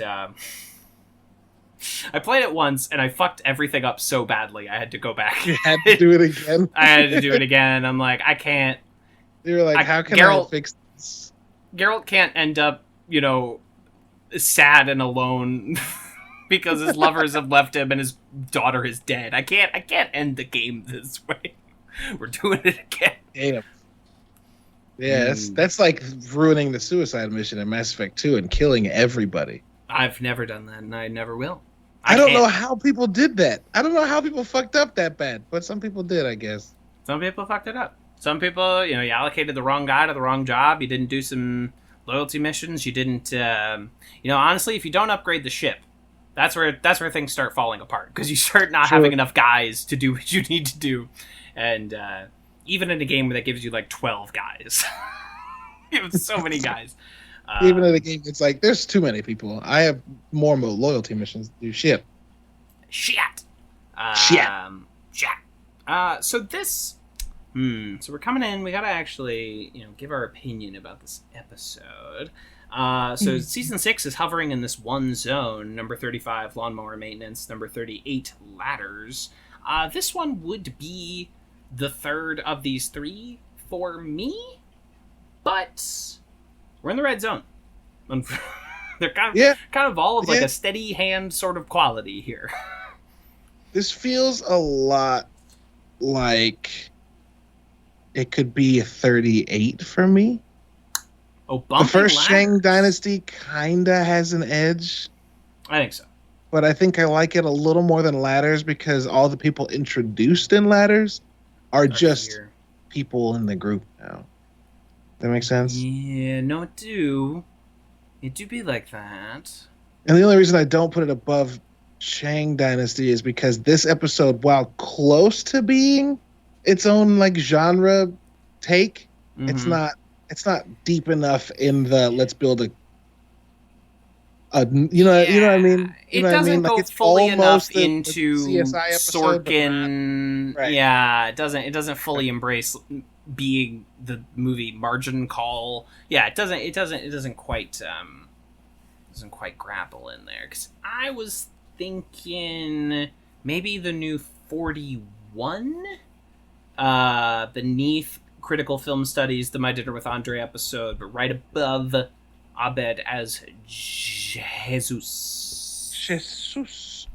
I played it once and I fucked everything up so badly I had to go back. You had to do it again. I had to do it again. I'm like, I can't. You were like, I- how can Geralt- I fix this? Geralt can't end up, sad and alone because his lovers have left him and his daughter is dead. I can't end the game this way. We're doing it again. Damn. Yeah, that's like ruining the suicide mission in Mass Effect 2 and killing everybody. I've never done that, and I never will. I don't can't. know how people did that. I don't know how people fucked up that bad, but some people did, I guess. Some people fucked it up. Some people, you allocated the wrong guy to the wrong job. You didn't do some loyalty missions. You didn't, honestly, if you don't upgrade the ship, that's where things start falling apart because you start not Sure. having enough guys to do what you need to do, and even in a game that gives you like 12 guys, you have so many guys. Even in the game, it's like, there's too many people. I have more loyalty missions to do. Shit. Shit. Shit. So this. So we're coming in. We gotta actually, give our opinion about this episode. So season 6 is hovering in this one zone. Number 35, lawnmower maintenance. Number 38, ladders. This one would be the third of these 3 for me, but we're in the red zone. They're kind of all of like a steady hand sort of quality here. This feels a lot like it could be a 38 for me. Oh, The first Shang Dynasty kinda has an edge. I think so. But I think I like it a little more than Ladders because all the people introduced in Ladders are just Here. people in the group now. That makes sense? Yeah, no, it do. It do be like that. And the only reason I don't put it above Shang Dynasty is because this episode, while close to being its own like genre take, it's Mhm. not deep enough in the let's build a you know what I mean? You It know what I doesn't mean? Like go it's fully enough almost the into CSI episode, but not Sorkin. right. Yeah, it doesn't fully embrace being the movie Margin Call. Yeah, it doesn't quite grapple in there. Because I was thinking maybe the new 41 beneath Critical Film Studies, the My Dinner with Andre episode, but right above Abed as Jesus. Jesus.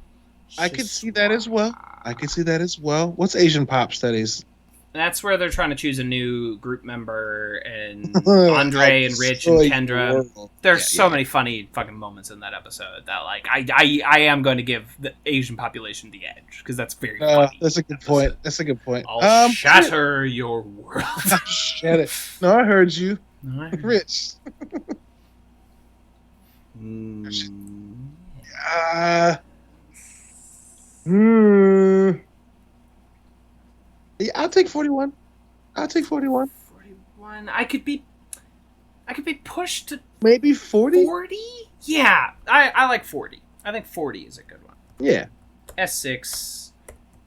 I could see that as well. What's Asian Pop Studies? That's where they're trying to choose a new group member, and Andre and Rich and Kendra. There's so many funny fucking moments in that episode that, like, I am going to give the Asian population the edge because that's very funny. That's a good point. I'll shatter your world. Shatter. No, I heard you, Rich. Yeah, I'll take 41. 41. I could be pushed to maybe 40. 40. Yeah, I like 40. I think 40 is a good one. Yeah. S6,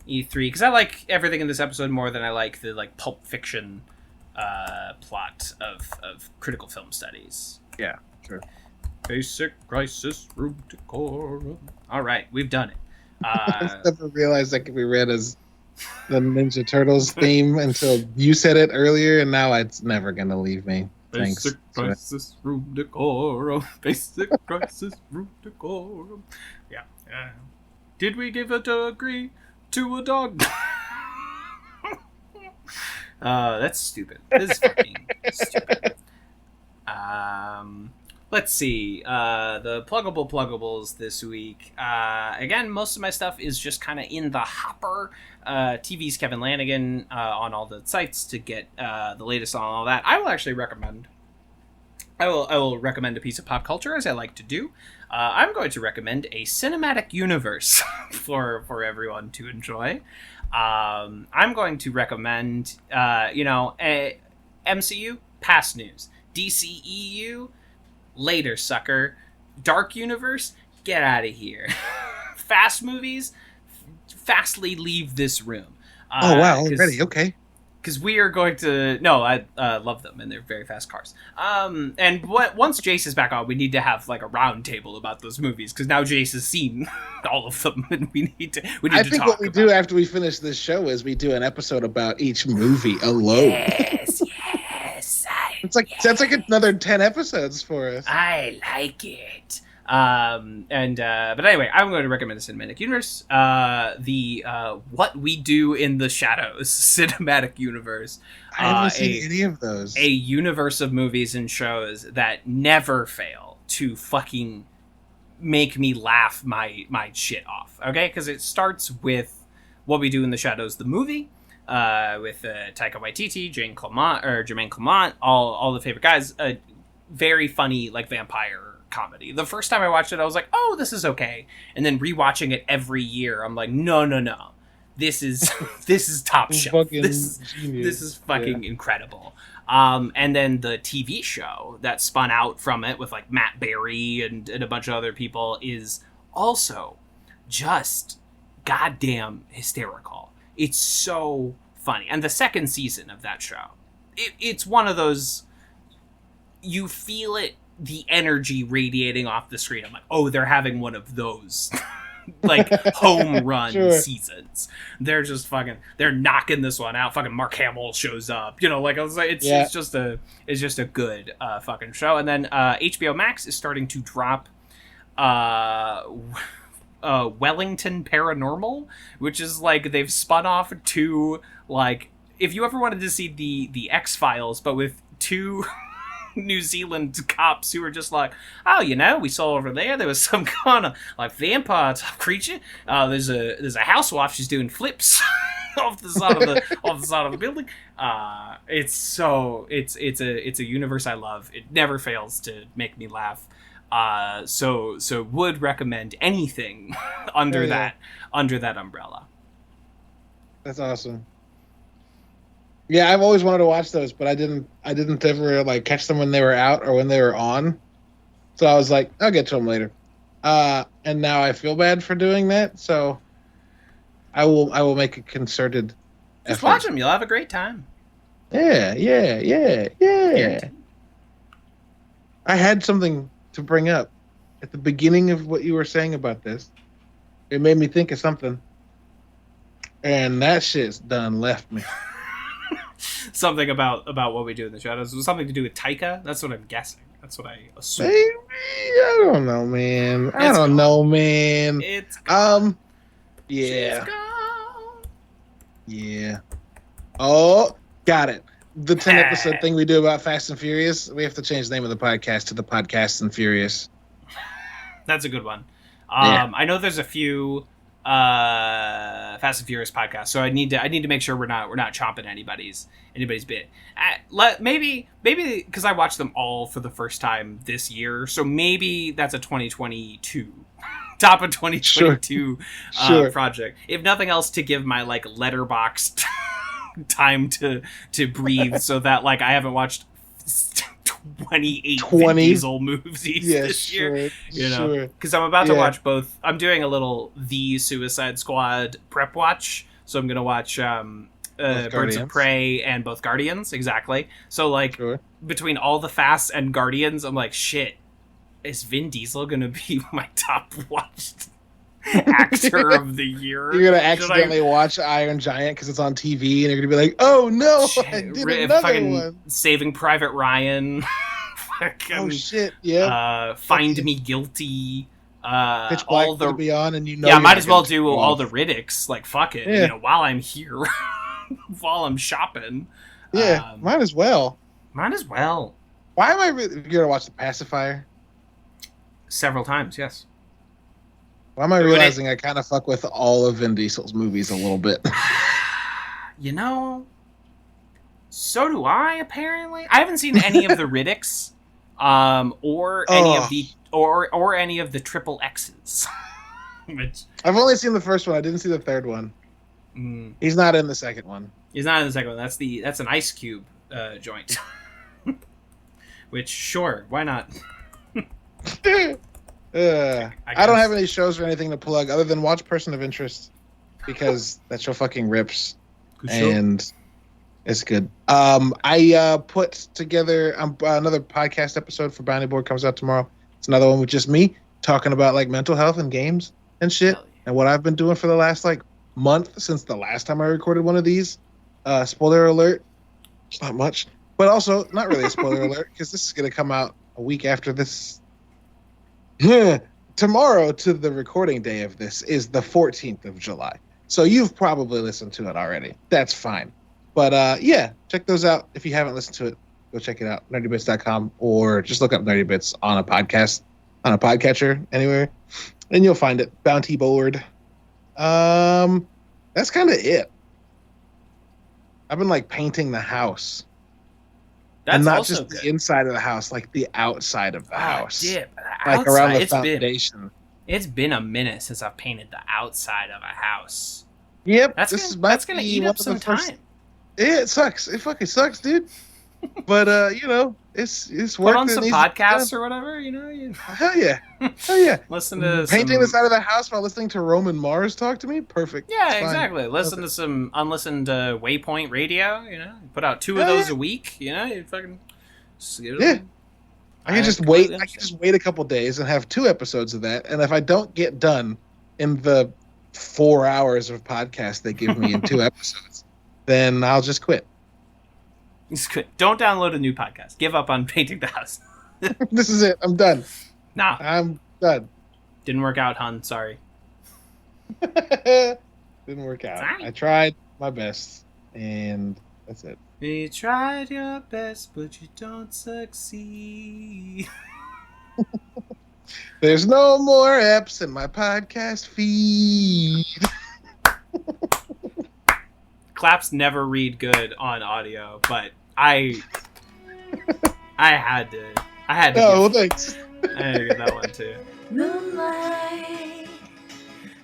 E3, because I like everything in this episode more than I like the like Pulp Fiction plot of Critical Film Studies. Yeah, sure. Basic crisis room decorum. All right, we've done it. I never realized that could be read as the Ninja Turtles theme until you said it earlier, and now it's never gonna leave me. Thanks. Basic crisis room decorum. Basic crisis room decorum. Yeah. Did we give a degree to a dog? That's stupid. This is fucking stupid. Let's see. The pluggables this week. Again, most of my stuff is just kind of in the hopper. TV's Kevin Lanigan on all the sites to get the latest on all that. I will actually recommend. I will recommend a piece of pop culture, as I like to do. I'm going to recommend a cinematic universe for everyone to enjoy. I'm going to recommend, a MCU, past news. DCEU, later, sucker. Dark Universe, get out of here. Fast movies, fastly leave this room. Oh, wow, already? Okay. Because we are going to... No, I love them, and they're very fast cars. And once Jace is back on, we need to have, like, a round table about those movies, because now Jace has seen all of them, and we need to talk about it. I think what we do after we finish this show is we do an episode about each movie alone. Yes. That's like another 10 episodes for us. I like it. But anyway, I'm going to recommend the Cinematic Universe, the What We Do in the Shadows Cinematic Universe. I haven't seen any of those. A universe of movies and shows that never fail to fucking make me laugh my shit off. Okay, because it starts with What We Do in the Shadows, the movie. With Taika Waititi, Jermaine Clement, all the favorite guys. Very funny, like, vampire comedy. The first time I watched it, I was like, oh, this is okay. And then rewatching it every year, I'm like, no. This is top shelf. This is fucking incredible. And then the TV show that spun out from it with, like, Matt Berry and a bunch of other people is also just goddamn hysterical. It's so funny. And the second season of that show, it's one of those, you feel it, the energy radiating off the screen. I'm like, oh, they're having one of those like home run seasons. They're just fucking, they're knocking this one out. Fucking Mark Hamill shows up. Like, I was like, it's just a good fucking show. And then HBO Max is starting to drop Wellington Paranormal, which is like they've spun off to, like, if you ever wanted to see the X-Files but with two New Zealand cops who were just like, oh, we saw over there was some kind of like vampire type creature. There's a housewife, she's doing flips off the side of the building. It's a universe I love. It never fails to make me laugh. So would recommend anything under that umbrella. That's awesome. Yeah, I've always wanted to watch those, but I didn't ever like catch them when they were out or when they were on. So I was like, I'll get to them later. And now I feel bad for doing that, so I will make a concerted Just effort. watch them. You'll have a great time. Yeah. Guaranteed. I had something to bring up at the beginning of what you were saying about this. It made me think of something, and that shit's done left me. Something about what we do in the shadows. It was something to do with Taika. That's what I'm guessing. That's what I assume. Maybe, I don't know, man. I don't know, man. It's gone. Yeah. It's gone. Yeah. Oh, got it. The 10 episode thing we do about Fast and Furious. We have to change the name of the podcast to the Podcast and Furious. That's a good one. Yeah. I know there's a few Fast and Furious podcasts, so I need to make sure we're not chomping anybody's bit. Maybe because I watched them all for the first time this year, so maybe that's a 2022 top of 2022 Sure. project. If nothing else, to give my like letterboxed time to breathe, so that like I haven't watched 28 Vin Diesel movies this year. Because I'm about to watch both. I'm doing a little The Suicide Squad prep watch, so I'm gonna watch Birds of Prey and both Guardians. Exactly. So like between all the Fasts and Guardians, I'm like, shit, is Vin Diesel gonna be my top watched actor of the year? You're gonna accidentally watch Iron Giant because it's on TV, and you're gonna be like, "Oh no, I did another one." Saving Private Ryan. Oh shit! Yeah. Find Me Guilty. Pitch Black all the to be on, and might as well do all the Riddicks. Like fuck it, while I'm here, while I'm shopping. Yeah, might as well. Might as well. Why am I really? You're gonna watch The Pacifier? Several times, yes. Why am I realizing I kind of fuck with all of Vin Diesel's movies a little bit? So do I. Apparently, I haven't seen any of the Riddicks, or any of the or any of the triple X's. I've only seen the first one. I didn't see the third one. He's not in the second one. He's not in the second one. That's an Ice Cube joint. Which, sure, why not? I don't have any shows or anything to plug other than watch Person of Interest, because that show fucking rips. And it's good. I put together another podcast episode for Bounty Board, comes out tomorrow. It's another one with just me talking about like mental health and games and shit, and what I've been doing for the last like month since the last time I recorded one of these. Spoiler alert, it's not much, but also not really a spoiler alert, because this is going to come out a week after this. Tomorrow, to the recording day of this, is the 14th of July. So you've probably listened to it already. That's fine. But yeah, check those out. If you haven't listened to it, go check it out. nerdybits.com, or just look up Nerdy Bits on a podcast, on a podcatcher anywhere, and you'll find it. Bounty Board. That's kind of it. I've been like painting the house. That's and not also just good. The inside of the house, like the outside of the house. Like around the foundation. It's been a minute since I've painted the outside of a house. Yep. That's gonna eat up some time. Yeah, it sucks. It fucking sucks, dude. But it's work. Put on some podcasts or whatever, Hell yeah. Hell yeah. Listen to painting the side of the house while listening to Roman Mars talk to me. Perfect. Yeah, exactly. Listen to some unlistened Waypoint Radio. Put out 2 of those a week. You fucking I can just wait. I can just wait a couple days and have 2 episodes of that. And if I don't get done in the 4 hours of podcast they give me in 2 episodes, then I'll just quit. Just quit. Don't download a new podcast. Give up on painting the house. This is it. I'm done. Nah. I'm done. Didn't work out, hun. Sorry. Didn't work out. Fine. I tried my best, and that's it. You tried your best, but you don't succeed. There's no more apps in my podcast feed. Claps never read good on audio, but I had to. Oh, thanks. I had to get that one too. Moonlight,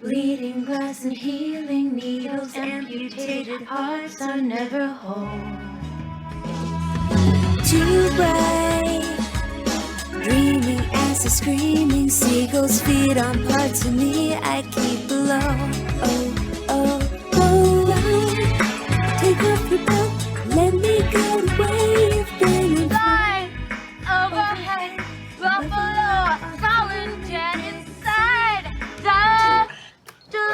bleeding glass and healing needles, amputated hearts are never whole. Too bright, dreaming as a screaming seagulls feed on parts of me I keep below. Oh, oh, oh, take off your coat, let me go the way you've been. Fly overhead, buffalo, fallen dead inside. Da, da,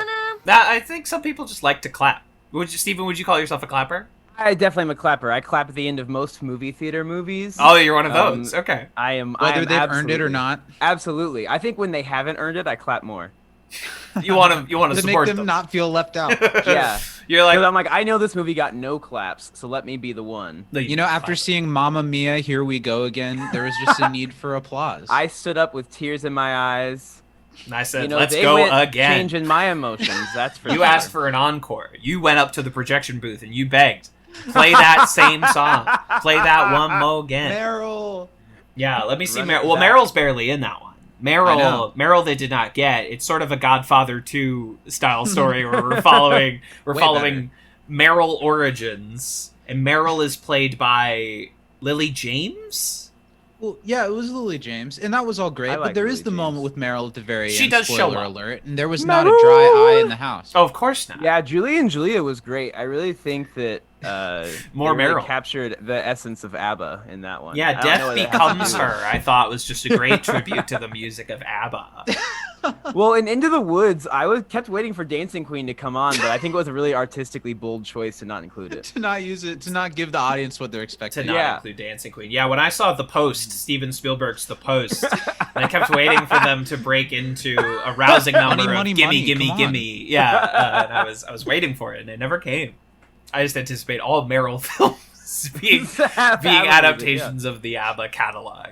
That I think some people just like to clap. Stephen? Would you call yourself a clapper? I definitely am a clapper. I clap at the end of most movie theater movies. Oh, you're one of those. Okay. I am. Whether they've earned it or absolutely- not. Absolutely. I think when they haven't earned it, I clap more. You want to To make support them them. not feel left out. Yeah. You're like, Because I'm like, I know this movie got no claps, so let me be the one. You know, after seeing Mamma Mia, Here We Go Again, there was just a need for applause. I stood up with tears in my eyes. and I said, You know, let's they go went again. changing my emotions. That's for You sure. asked for an encore. You went up to the projection booth and you begged, play that same song, play that one more again. Meryl. Yeah, let me see Run Meryl. it Well, back. Meryl's barely in that one. I know. Meryl, they did not get. It's sort of a Godfather 2 style story where we're following Way Meryl origins, and Meryl is played by Lily James. Well, yeah, it was Lily James, and that was all great. I But like there Lily is the James. moment with Meryl at the very She end. does show Spoiler up. alert, and there was not a dry eye in the house. Oh, of course not. Yeah, Julie and Julia was great. I really think that More they really Meryl. captured the essence of ABBA in that one. Yeah, I don't know Death what that has to Becomes do Her, I thought was just a great tribute to the music of ABBA. with- Well, in Into the Woods, kept waiting for Dancing Queen to come on, but I think it was a really artistically bold choice to not include it. To not use it, to not give the audience what they're To expecting. not Yeah. include Dancing Queen. Yeah, when I saw The Post, Steven Spielberg's The Post, and I kept waiting for them to break into a rousing number of money, gimme, money, gimme, come on. gimme. Yeah, and I was waiting for it, and it never came. I just anticipate all Meryl films being ABBA music, adaptations of the ABBA catalog.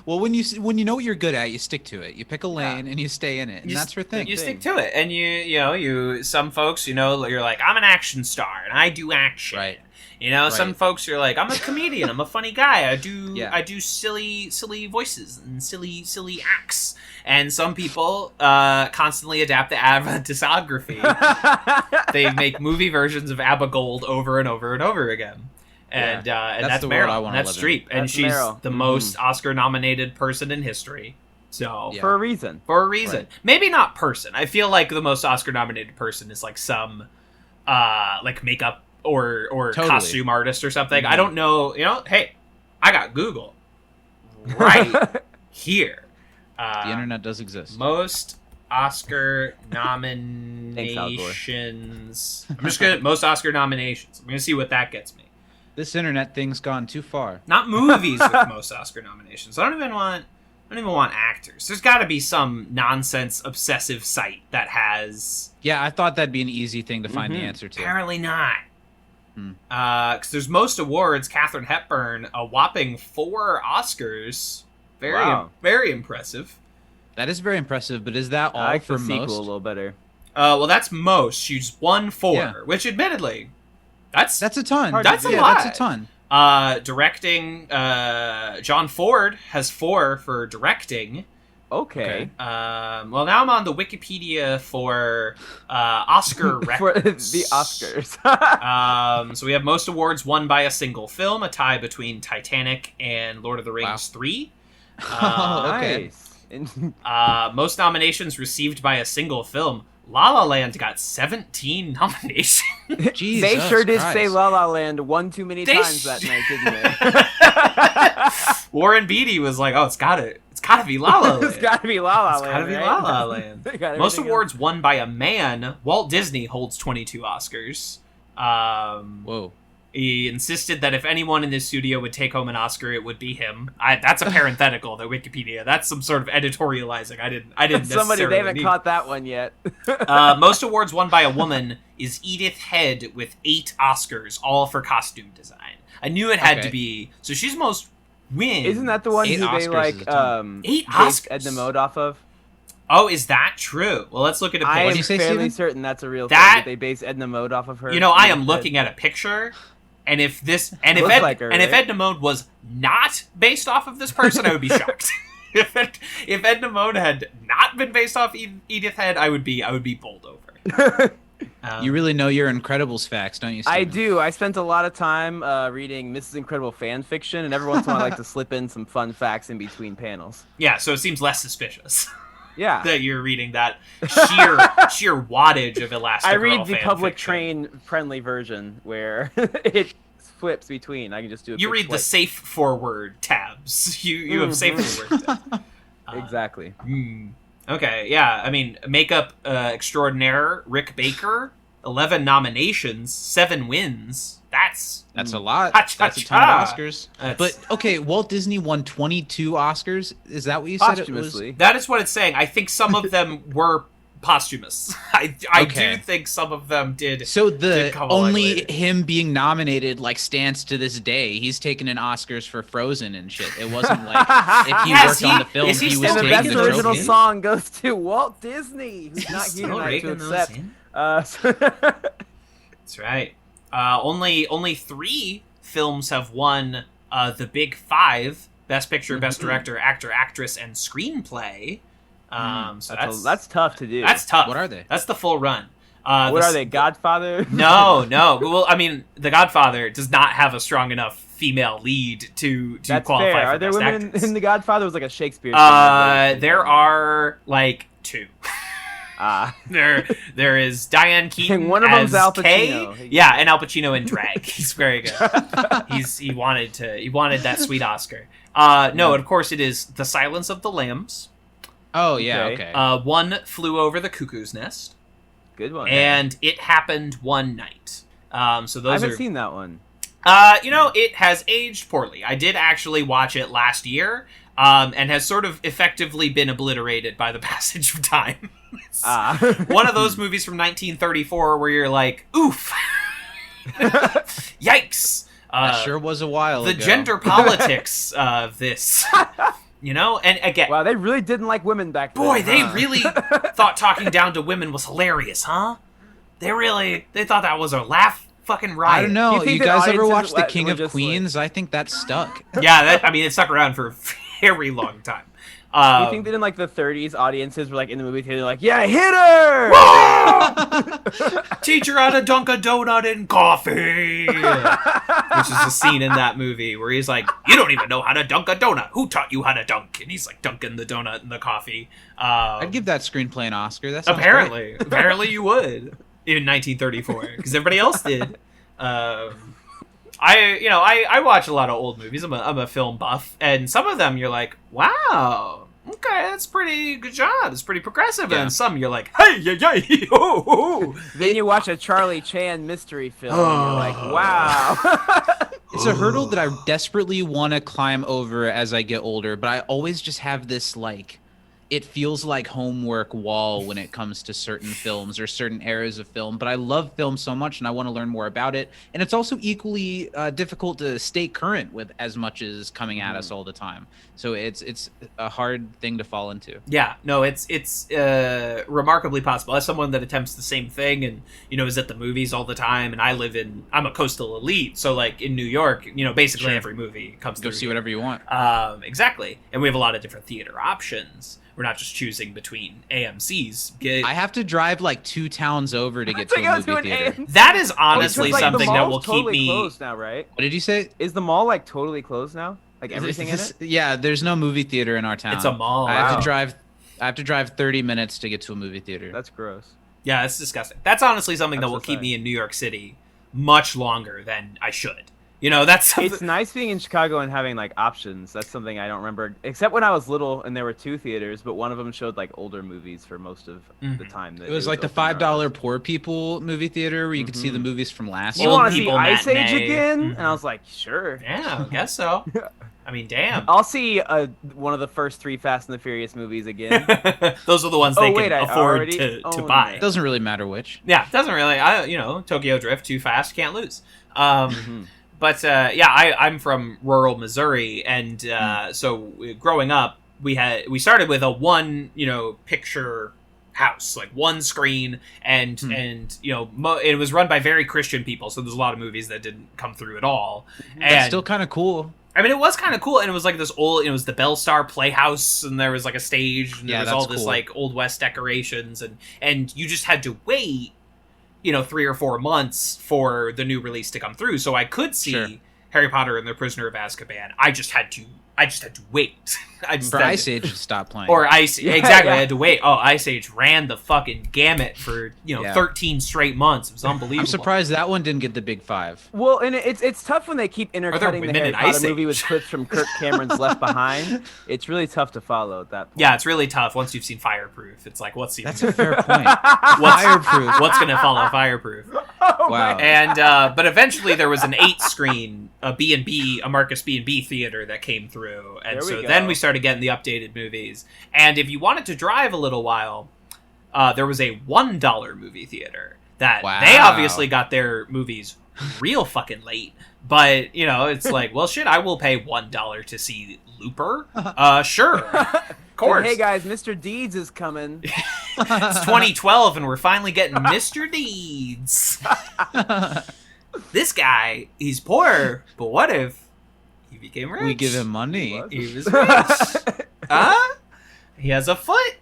Well, when you know what you're good at, you stick to it. You pick a lane and you stay in it, and that's her thing. You stick to it, and you some folks, you're like, I'm an action star and I do action. Right. Some Right. folks are like, I'm a comedian, I'm a funny guy, I do Yeah. I do silly voices and silly acts. And some people constantly adapt the ABBA discography. They make movie versions of ABBA Gold over and over and over again. And That's that's the world I Meryl, wanna and that's live in. Streep, and That's she's Meryl. the Mhm. most Oscar-nominated person in history. So Yeah. For a reason. for a reason. Right. Maybe not person. I feel like the most Oscar nominated person is like some like makeup or Totally. costume artist or something. Mhm. I don't know, hey, I got Google right here. The internet does exist. Most Oscar Thanks, Al Gore. nominations. I'm just gonna most Oscar nominations. I'm gonna see what that gets me. This internet thing's gone too far. Not movies with most Oscar nominations. I don't even want actors. There's got to be some nonsense obsessive site that has. Yeah, I thought that'd be an easy thing to find the Mhm. answer to. Apparently not. Hmm. Because there's most awards. Katharine Hepburn, a whopping 4 Oscars. Wow. Very impressive. That is very impressive, but is that all I like for the sequel most? a little better. Well, that's most. She's won 4, Yeah. which admittedly, that's That's a ton. Hard That's to a do. lot. That's a ton. directing. John Ford has 4 for directing. Okay. Well, now I'm on the Wikipedia for Oscar For records. the Oscars. So we have most awards won by a single film, a tie between Titanic and Lord of the Rings 3. Okay. Nice. And- Most nominations received by a single film. La La Land got 17 nominations. Jesus they sure did Christ. say La La Land one too many They times that night, didn't they? Warren Beatty was like, "Oh, it's gotta be La La Land. It's gotta be La La It's Land. gotta be right? La La Land." They got Most everything awards won by a man. Walt Disney holds 22 Oscars. Whoa. He insisted that if anyone in this studio would take home an Oscar, it would be him. That's a parenthetical. The Wikipedia. That's some sort of editorializing. I didn't else. Somebody, necessarily they haven't need. caught that one yet. Most awards won by a woman is Edith Head with 8 Oscars, all for costume design. I knew it had to Okay. be. So she's most wins. Isn't that the one 8 who they Oscars is like a ton. 8 based Oscars? Edna Mode off of? Oh, is that true? Well, let's look at a I picture. am you say, fairly Steven? certain that's a real That- thing. That they base Edna Mode off of her. You know, I am Ed- looking at a picture, and if Looks like her, if right? Edna Mode was not based off of this person, I would be shocked. if Edna Mode had not been based off Edith Head, I would be bowled over. You really know your Incredibles facts, don't you, Steven? I do. I spent a lot of time reading Mrs. Incredible fan fiction, and every once in a while I like to slip in some fun facts in between panels. Yeah, so it seems less suspicious Yeah. that you're reading that sheer wattage of Elastigirl. I read the fan public fiction. train friendly version where it flips between. I can just do a You quick read the swipe. safe forward tabs. You have safe forward tabs. Exactly. Okay, yeah. I mean, makeup extraordinaire Rick Baker, 11 nominations, 7 wins. That's That's a lot. Ha-cha-cha. That's a ton of Oscars. That's- But okay, Walt Disney won 22 Oscars. Is that what you said it was? Posthumously. that is what it's saying. I think some of them were posthumous. I Okay. do think some of them did. So did the come along only later. him being nominated like stands to this day. He's taken an Oscars for Frozen and shit. It wasn't like if he Yes, worked on the film, is he he still was And the taking best taking the the original trophy. song goes to Walt Disney, who's not here Still tonight to raking those accept. in. So- That's right. Only 3 films have won the Big 5: Best Picture, Best Director, Actor, Actress, and Screenplay. So that's tough to do. That's tough. What are they? That's the full run. What are they? Godfather? No. Well, I mean, The Godfather does not have a strong enough female lead to That's qualify fair. for Are there Best women Actress. in The Godfather? It was like a Shakespeare. thing, right? There are like 2. Ah. There is Diane Keaton. One of them's as Al Kay. Pacino. Yeah, and Al Pacino in drag. He's very good. He wanted that sweet Oscar. No, of course it is The Silence of the Lambs. Oh yeah, Okay. okay. One Flew Over the Cuckoo's Nest, Good one. and It Happened One Night. So I those haven't are. seen that one. It has aged poorly. I did actually watch it last year, and has sort of effectively been obliterated by the passage of time. It's one of those movies from 1934 where you're like, oof, yikes. That sure was a while The ago. gender politics of this, and again, Wow, they really didn't like women back then. boy, they huh? really thought talking down to women was hilarious, huh? They thought that was a laugh fucking riot. I don't know. Do you think You that guys ever audiences watched The were King of just Queens? I think that stuck. Yeah, it stuck around for a very long time. Do you think that in like the 30s, audiences were like in the movie theater, like, yeah, hit her! Teach her how to dunk a donut in coffee. Which is a scene in that movie where he's like, you don't even know how to dunk a donut. Who taught you how to dunk? And he's like dunking the donut in the coffee. I'd give that screenplay an Oscar. That sounds great. Apparently you would in 1934 because everybody else did. I watch a lot of old movies. I'm a film buff, and some of them you're like, wow, okay, that's pretty good job. It's pretty progressive. Yeah. And some you're like, hey, yeah, oh, oh. Then you watch a Charlie Chan mystery film, and you're like, wow. It's a hurdle that I desperately want to climb over as I get older, but I always just have this like, it feels like homework wall when it comes to certain films or certain eras of film. But I love film so much and I want to learn more about it. And it's also equally difficult to stay current with as much as coming at us all the time. So it's a hard thing to fall into. Yeah, no, it's remarkably possible. As someone that attempts the same thing and, is at the movies all the time, and I'm a coastal elite, so like in New York, basically Sure. every movie comes Go through see here. whatever you want. Exactly. And we have a lot of different theater options. We're not just choosing between AMCs. I have to drive like 2 towns over to get to Take a out to movie an theater. AMC. That is Oh, honestly because, like, the something that will mall's keep totally me... closed now, right? What did you say? Is the mall like totally closed now? Like everything in it? Yeah, there's no movie theater in our town. It's a mall. I have Wow. to drive 30 minutes to get to a movie theater. That's gross. Yeah, it's disgusting. That's honestly something that I'm will so keep sorry. me in New York City much longer than I should. That's something... It's nice being in Chicago and having like options. That's something I don't remember, except when I was little and there were 2 theaters, but one of them showed like older movies for most of the time. That It was like the open $5 around. poor people movie theater where you could see the movies from last You Old year. want to see people Ice Age matinee. again? Mhm. And I was like, sure. Yeah, I guess so. I mean, damn. I'll see one of the first 3 Fast and the Furious movies again. Those are the ones Oh, they wait, can I afford already to own buy. them. Doesn't really matter which. Yeah, it doesn't really. Tokyo Drift, too fast, can't lose. But I'm from rural Missouri, and so growing up, we started with a one picture house, like one screen, and it was run by very Christian people, so there's a lot of movies that didn't come through at all. And It's still kind of cool. I mean, it was kind of cool, and it was like this old. It was the Bell Star Playhouse, and there was like a stage, and there was all this cool. like Old West decorations, and you just had to wait, 3 or 4 months for the new release to come through. So I could see Harry Potter and the Prisoner of Azkaban. I just had to wait. For Ice Age to stop playing. Or Ice, exactly. I had to wait. Oh, Ice Age ran the fucking gamut for 13 straight months. It was unbelievable. I'm surprised that one didn't get the big 5. Well, and it's tough when they keep intercutting the women Harry in Potter Ice movie Age? with clips from Kirk Cameron's Left Behind. It's really tough to follow at that point. Yeah, it's really tough once you've seen Fireproof. It's like, what's That's a fair point. Fireproof? What's going to follow Fireproof? Wow. And but eventually there was an 8-screen a Marcus B&B theater that came through, and There we so go. then we started getting the updated movies. And if you wanted to drive a little while, there was a $1 movie theater that they Wow. obviously got their movies real fucking late. But it's like, well, shit, I will pay $1 to see Looper. Sure, of course. Hey guys, Mr. Deeds is coming. It's 2012 and we're finally getting Mr. Deeds. This guy, he's poor, but what if he became rich? We give him money. He was rich. Huh? He has a foot.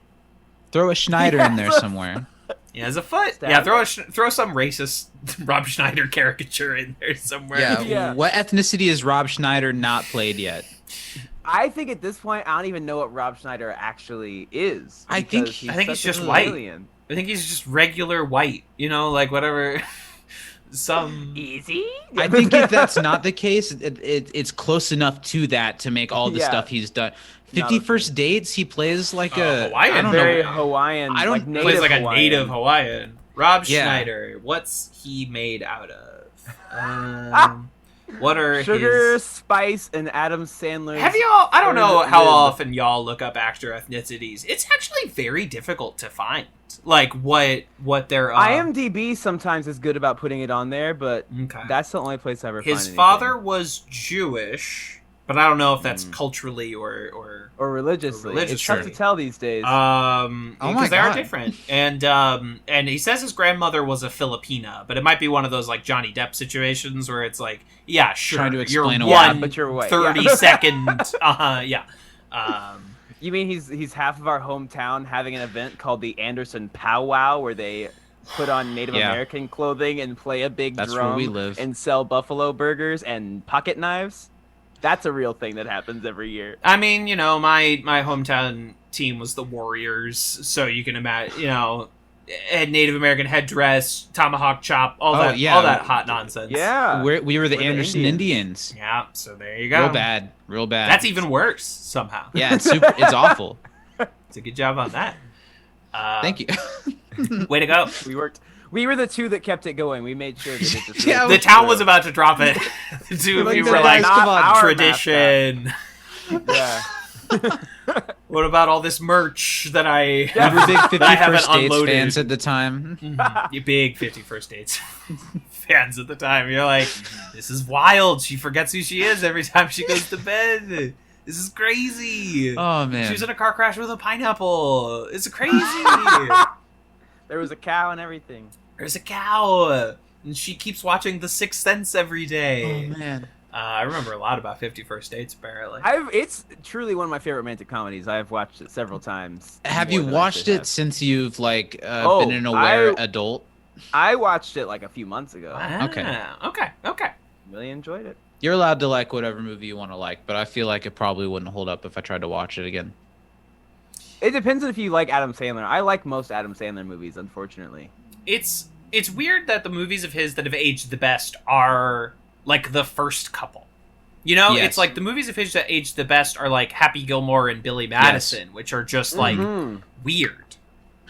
Throw a Schneider in there somewhere. He has a foot. Stab Yeah, throw some racist Rob Schneider caricature in there somewhere. Yeah. What ethnicity has Rob Schneider not played yet? I think at this point, I don't even know what Rob Schneider actually is. I think because I think he's such just an white. alien. I think he's just regular white. Like whatever. Some Easy? I think if that's not the case, it's close enough to that to make all the Yeah. stuff he's done. 50 First Dates, he plays like a Hawaiian. I don't Very know. Hawaiian. I don't- like native plays like Hawaiian. a native Hawaiian. Rob Yeah. Schneider. What's he made out of? What are Sugar, his... Spice, and Adam Sandler. Have y'all? I don't know how Rib. often y'all look up actor ethnicities. It's actually very difficult to find. Like what their IMDb sometimes is good about putting it on there, but Okay. that's the only place I ever find His anything. father was Jewish, but I don't know if that's culturally or or religiously. Or religiously. It's tough to tell these days. Oh because my they are God. different. And he says his grandmother was a Filipina, but it might be one of those like Johnny Depp situations where it's like, yeah, sure, Trying to you're explain one away. but you're white. 30 Yeah. second, yeah. You mean he's half of our hometown having an event called the Anderson Powwow where they put on Native Yeah. American clothing and play a big That's where drum we live. and sell buffalo burgers and pocket knives? That's a real thing that happens every year. I mean, my hometown team was the Warriors, so you can imagine, had Native American headdress, tomahawk chop, all that hot nonsense. Yeah. We were the We're the Anderson Indians. Indians. Yeah, so there you go. Real bad. That's even worse, somehow. Yeah, it's awful. It's a good job on that. Thank you. Way to go. We were the two that kept it going. We made sure that it just Yeah, The town was about to drop it. The two of Like you the were like, Not our tradition. Yeah. What about all this merch that I We were big 50 that I haven't First Dates unloaded? fans at the time. You big 50 First Dates fans at the time. You're like, this is wild. She forgets who she is every time she goes to bed. This is crazy. Oh man. She was in a car crash with a pineapple. It's crazy. There was a cow and everything. There's a cow. And she keeps watching The Sixth Sense every day. Oh man. I remember a lot about 50 First Dates, apparently. It's truly one of my favorite romantic comedies. I've watched it several times. Have more you than I watched should it have. since you've been an I- aware adult? I watched it like a few months ago. Okay. Really enjoyed it. You're allowed to like whatever movie you want to like, but I feel like it probably wouldn't hold up if I tried to watch it again. It depends if you like Adam Sandler. I like most Adam Sandler movies, unfortunately. It's weird that the movies of his that have aged the best are like the first couple. Yes. It's like the movies of his that aged the best are like Happy Gilmore and Billy Madison, which are just like Mhm. weird.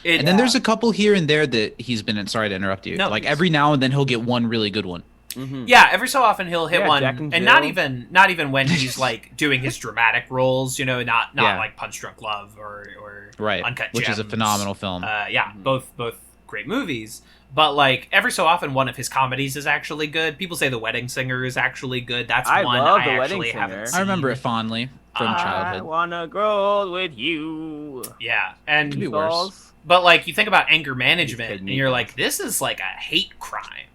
And then there's a couple here and there that he's been in. Sorry to interrupt you. No, like please. every now and then he'll get one really good one. Mhm. yeah, every so often he'll hit Yeah, one, Jack and and Jill. not even when he's like doing his dramatic roles, not Yeah. like Punch Drunk Love or Right. Uncut Which is a Gems. phenomenal film. Yeah, both great movies. But like every so often, one of his comedies is actually good. People say The Wedding Singer is actually good. That's I one love I The actually Wedding haven't Singer. seen. I remember it fondly from I childhood. wanna grow old with you. Yeah, and Could be worse. Balls. but like you think about anger management, These and you're meatballs. like, this is like a hate crime.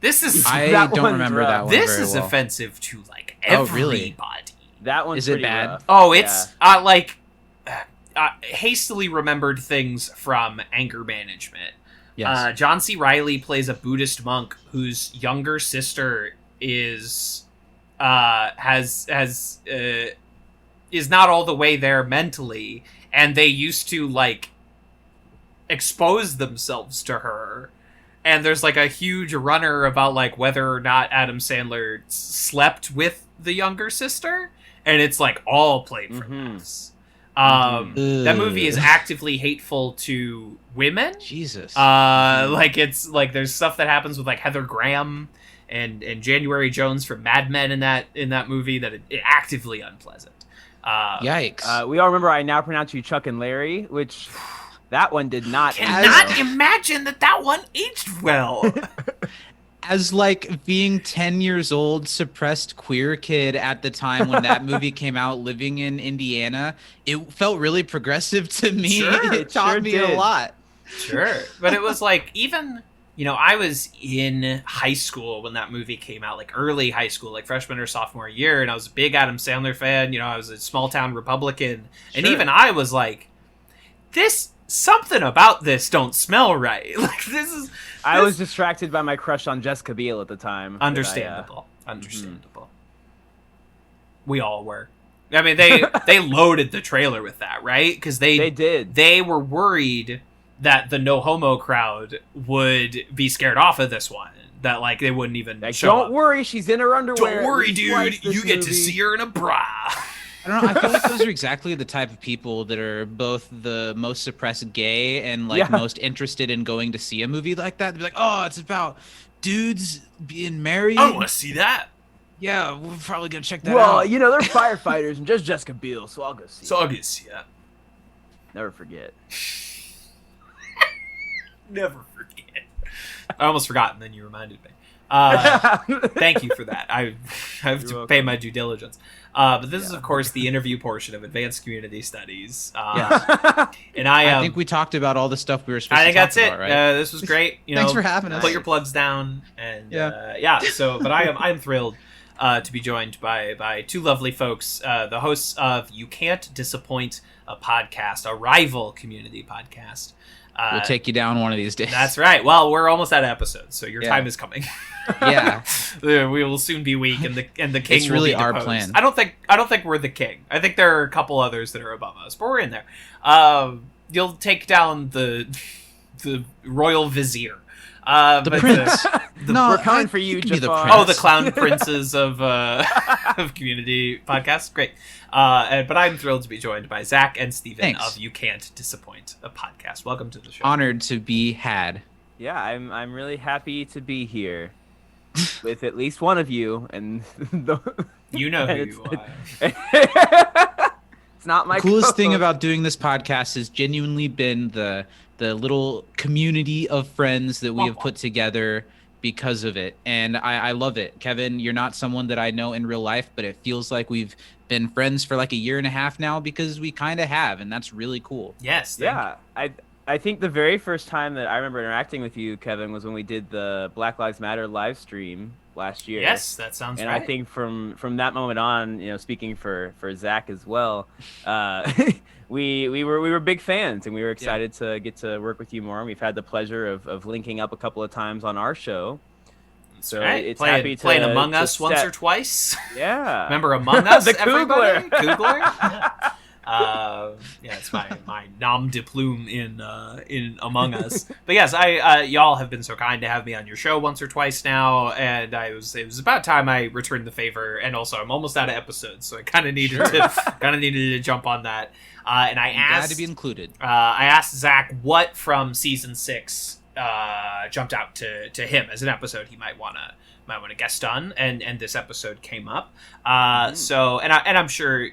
This is I That don't one's remember rough. that one this very is well. offensive to like Oh, everybody. really? That one's Is it pretty bad? rough. Oh, it's like hastily remembered things from anger management. Yes. John C. Reilly plays a Buddhist monk whose younger sister is is not all the way there mentally, and they used to like expose themselves to her. And there's like a huge runner about like whether or not Adam Sandler slept with the younger sister, and it's like all played for Mhm. laughs. That movie is Ugh. actively hateful to women. Jesus. Like it's like there's stuff that happens with like Heather Graham and January Jones from Mad Men in that movie that it actively unpleasant. Yikes. We all remember I Now Pronounce You Chuck and Larry, which that one did not. Cannot age well. imagine that one aged well. As like being 10 years old, suppressed queer kid at the time when that movie came out, living in Indiana, it felt really progressive to me. Sure, it taught sure me did. a lot. Sure, but it was like even I was in high school when that movie came out, like early high school, like freshman or sophomore year, and I was a big Adam Sandler fan. I was a small town Republican, and Sure. even I was like, something about this don't smell right. Like I was distracted by my crush on Jessica Biel at the time. understandable. Understandable. We all were. I mean, they loaded the trailer with that, right? Because They did. They were worried that the no homo crowd would be scared off of this one. That like they wouldn't even Like, show don't up. worry, she's in her underwear. Don't worry, We sliced dude. this You get to movie. see her in a bra. I don't know. I feel like those are exactly the type of people that are both the most suppressed gay and like Yeah. most interested in going to see a movie like that. They'd be like, oh, it's about dudes being married. I want to see that. Yeah, we're probably gonna check that Well, out. they're firefighters and just Jessica Biel, so I'll go see. So it. I'll get to see that. Never forget. Never forget. I almost forgot, and then you reminded me. Thank you for that. I have You're to welcome. pay my due diligence. But this is, Yeah. of course, the interview portion of Advanced Community Studies. Yeah. And I think we talked about all the stuff we were supposed I think to talk that's it. about, right? This was great. Thanks for having us. Put your plugs down, and Yeah. So, but I'm thrilled to be joined by two lovely folks, the hosts of You Can't Disappoint, a podcast, a rival community podcast. We'll take you down one of these days. That's right. Well, we're almost out of episodes, so your Yeah. time is coming. Yeah. We will soon be weak, and the king. It's really will be our deposed. plan. I don't think we're the king. I think there are a couple others that are above us, but we're in there. You'll take down the royal vizier. The but, prince. No, We're coming for you, can be the Jafar. prince. Oh, the clown princes of community podcasts. Great. But I'm thrilled to be joined by Zach and Steven Thanks. of You Can't Disappoint, a podcast. Welcome to the show. Honored to be had. Yeah, I'm really happy to be here with at least one of you, and You know who and you it's- are. It's not my The coolest thing co-host. about doing this podcast has genuinely been the little community of friends that we have put together because of it, and I love it. Kevin, you're not someone that I know in real life, but it feels like we've been friends for like a year and a half now because we kind of have, and that's really cool. Yes. thank Yeah, I think the very first time that I remember interacting with you, Kevin, was when we did the Black Lives Matter live stream last year. Yes, that sounds And right. I think from that moment on, speaking for Zach as well, we were big fans, and we were excited to get to work with you more. And we've had the pleasure of linking up a couple of times on our show. So Right? it's playing, happy to playing Among to Us once step- or twice. Yeah. Remember Among Us? The everybody? Kugler. Kugler? Yeah, it's my nom de plume in Among Us. But yes, y'all have been so kind to have me on your show once or twice now, and it was about time I returned the favor. And also, I'm almost out of episodes, so I kind of needed to jump on that. And I I'm glad asked to be included. I asked Zach what from season 6 jumped out to him as an episode he might want to guest on, and this episode came up. So I'm sure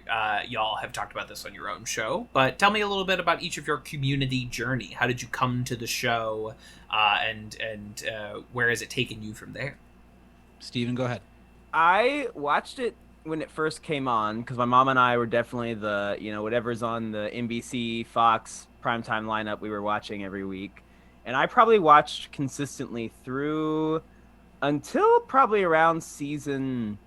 y'all have talked about this on your own show, but tell me a little bit about each of your Community journey. How did you come to the show, and where has it taken you from there? Steven, go ahead. I watched it when it first came on because my mom and I were definitely the, whatever's on the NBC, Fox primetime lineup we were watching every week. And I probably watched consistently through until probably around season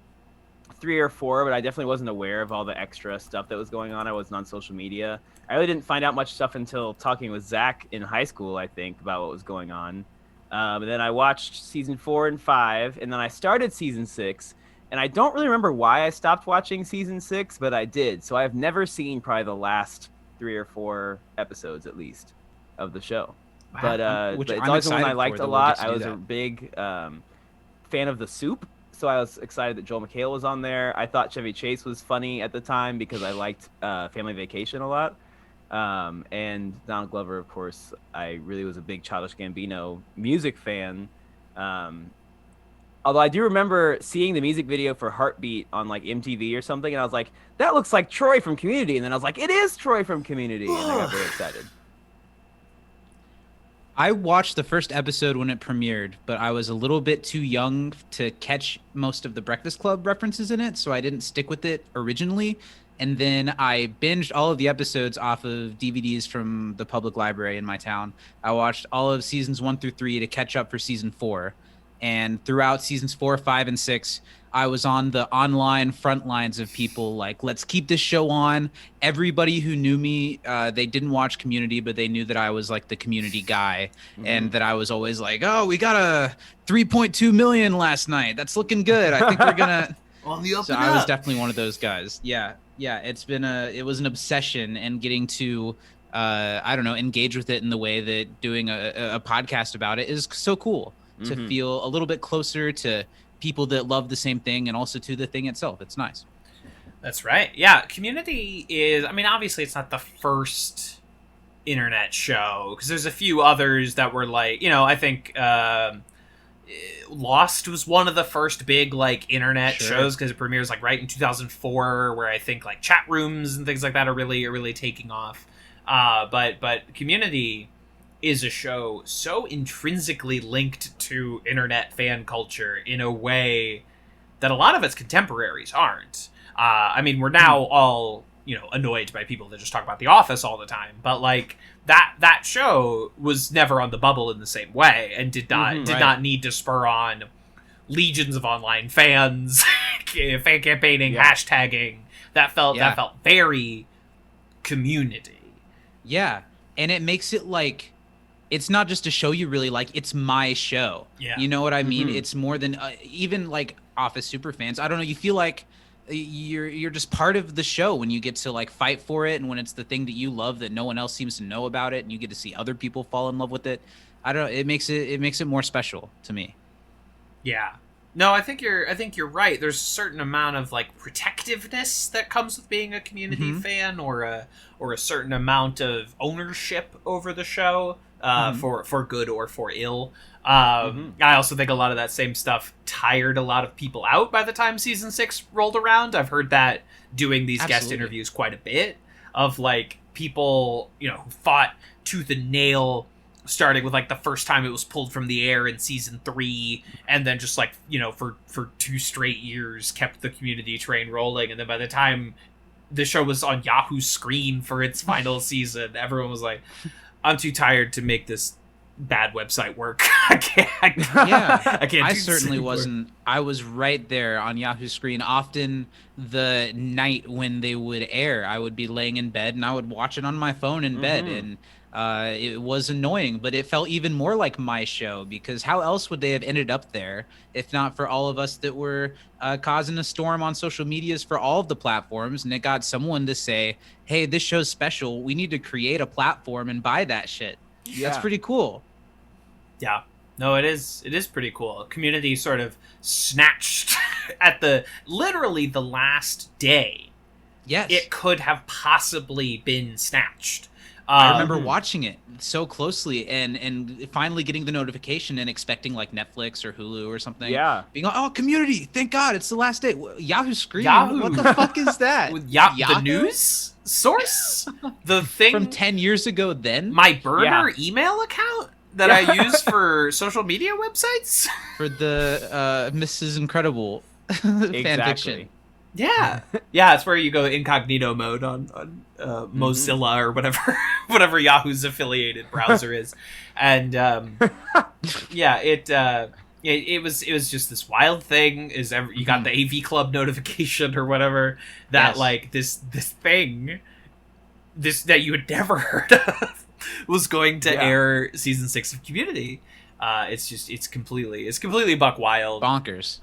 3 or 4, but I definitely wasn't aware of all the extra stuff that was going on. I wasn't on social media. I really didn't find out much stuff until talking with Zach in high school, I think, about what was going on. And then I watched season 4 and 5, and then I started season 6. And I don't really remember why I stopped watching season 6, but I did. So I've never seen probably the last 3 or 4 episodes, at least, of the show. Wow. But it's always one I liked a lot. I was a big fan of The Soup, so I was excited that Joel McHale was on there. I thought Chevy Chase was funny at the time because I liked Family Vacation a lot. And Donald Glover, of course, I really was a big Childish Gambino music fan. Although I do remember seeing the music video for Heartbeat on like MTV or something, and I was like, that looks like Troy from Community. And then I was like, it is Troy from Community. And I got very excited. I watched the first episode when it premiered, but I was a little bit too young to catch most of the Breakfast Club references in it, so I didn't stick with it originally. And then I binged all of the episodes off of DVDs from the public library in my town. I watched all of seasons 1 through 3 to catch up for season 4. And throughout seasons 4, 5, and 6, I was on the online front lines of people like, let's keep this show on. Everybody who knew me, they didn't watch Community, but they knew that I was like the Community guy. And that I was always like, oh, we got a 3.2 million last night. That's looking good. I think we're going to... So I was definitely one of those guys. Yeah. It was an obsession, and getting to, engage with it in the way that doing a podcast about it is so cool. To feel a little bit closer to people that love the same thing and also to the thing itself. It's nice. That's right. Yeah, Community is, obviously it's not the first internet show, because there's a few others that were like, I think Lost was one of the first big like internet shows, because it premieres like right in 2004, where I think like chat rooms and things like that are really taking off. But Community is a show so intrinsically linked to internet fan culture in a way that a lot of its contemporaries aren't. We're now all, annoyed by people that just talk about The Office all the time, but like that show was never on the bubble in the same way, and did not need to spur on legions of online fans, fan campaigning, hashtagging. That felt very Community. Yeah, and it makes it like, it's not just a show you really like, it's my show. Yeah. You know what I mean? It's more than even like Office super fans. I don't know, you feel like you're just part of the show when you get to like fight for it, and when it's the thing that you love that no one else seems to know about it, and you get to see other people fall in love with it. I don't know, it makes it more special to me. Yeah. No, I think you're right. There's a certain amount of like protectiveness that comes with being a Community fan, or a certain amount of ownership over the show, for good or for ill. I also think a lot of that same stuff tired a lot of people out by the time season 6 rolled around. I've heard that doing these guest interviews quite a bit, of like people, who fought tooth and nail, starting with like the first time it was pulled from the air in season 3, and then just like, for 2 straight years kept the Community train rolling. And then by the time the show was on Yahoo's screen for its final season, everyone was like, I'm too tired to make this bad website work. I can't. I certainly wasn't. I was right there on Yahoo screen. Often the night when they would air, I would be laying in bed and I would watch it on my phone in bed, and it was annoying, but it felt even more like my show, because how else would they have ended up there if not for all of us that were causing a storm on social medias for all of the platforms, and it got someone to say, hey, this show's special, we need to create a platform and buy that shit. That's pretty cool. Yeah. No, it is pretty cool. Community sort of snatched at literally the last day. Yes. It could have possibly been snatched. I remember watching it so closely and finally getting the notification and expecting like Netflix or Hulu or something. Yeah. Being like, oh, Community, thank God, it's the last day. Yahoo Screaming, Yahoo. what the fuck is that? With the Yahoo? news source, the thing From 10 years ago then? my burner email account that I use for social media websites. For the Mrs. Incredible fan Exactly. fiction. Yeah, it's where you go incognito mode on Mozilla or whatever Yahoo's affiliated browser is, and it was just this wild thing. You got the AV Club notification or whatever that Yes. like this thing that you had never heard of was going to air season 6 of Community. It's completely buck wild. Bonkers.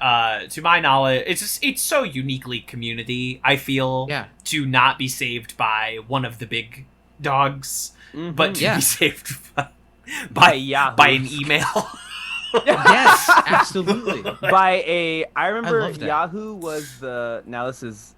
To my knowledge, it's so uniquely Community, I feel, to not be saved by one of the big dogs, but to be saved by Yahoo. by an email. Yes, absolutely. I remember love that. Yahoo was now this is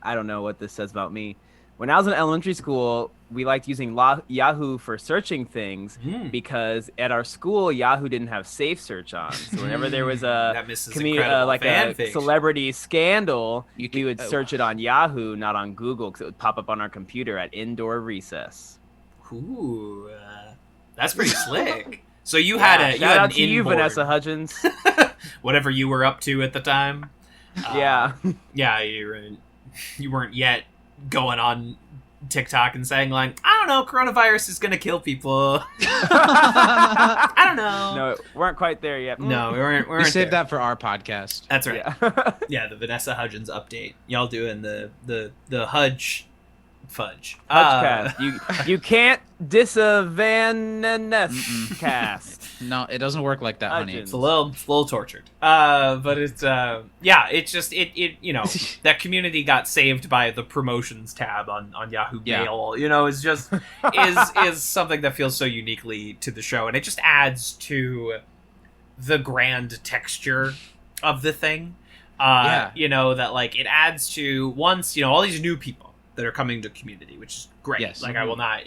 I don't know what this says about me. When I was in elementary school, we liked using Yahoo for searching things because at our school, Yahoo didn't have safe search on. So whenever there was a That Mrs. Incredible like fan a fiction. celebrity scandal, we would oh. search it on Yahoo, not on Google, because it would pop up on our computer at indoor recess. Ooh, that's pretty slick. So you had Shout out an to you, inboard, Vanessa Hudgens. whatever you were up to at the time. Yeah. Yeah, you weren't yet going on TikTok and saying like, I don't know, coronavirus is gonna kill people. I don't know. No, weren't quite there yet. No, we weren't. We saved that for our podcast. That's right. Yeah. Yeah, the Vanessa Hudgens update. Y'all doing the Hudge fudge. Hudgecast. You can't cast. No, it doesn't work like that, honey. Hudgens. It's a little tortured. But it's it's just it that Community got saved by the promotions tab on Yahoo Yeah. Mail. Is just is something that feels so uniquely to the show, and it just adds to the grand texture of the thing. That like it adds to once all these new people that are coming to Community, which is great. Yes. Like I will not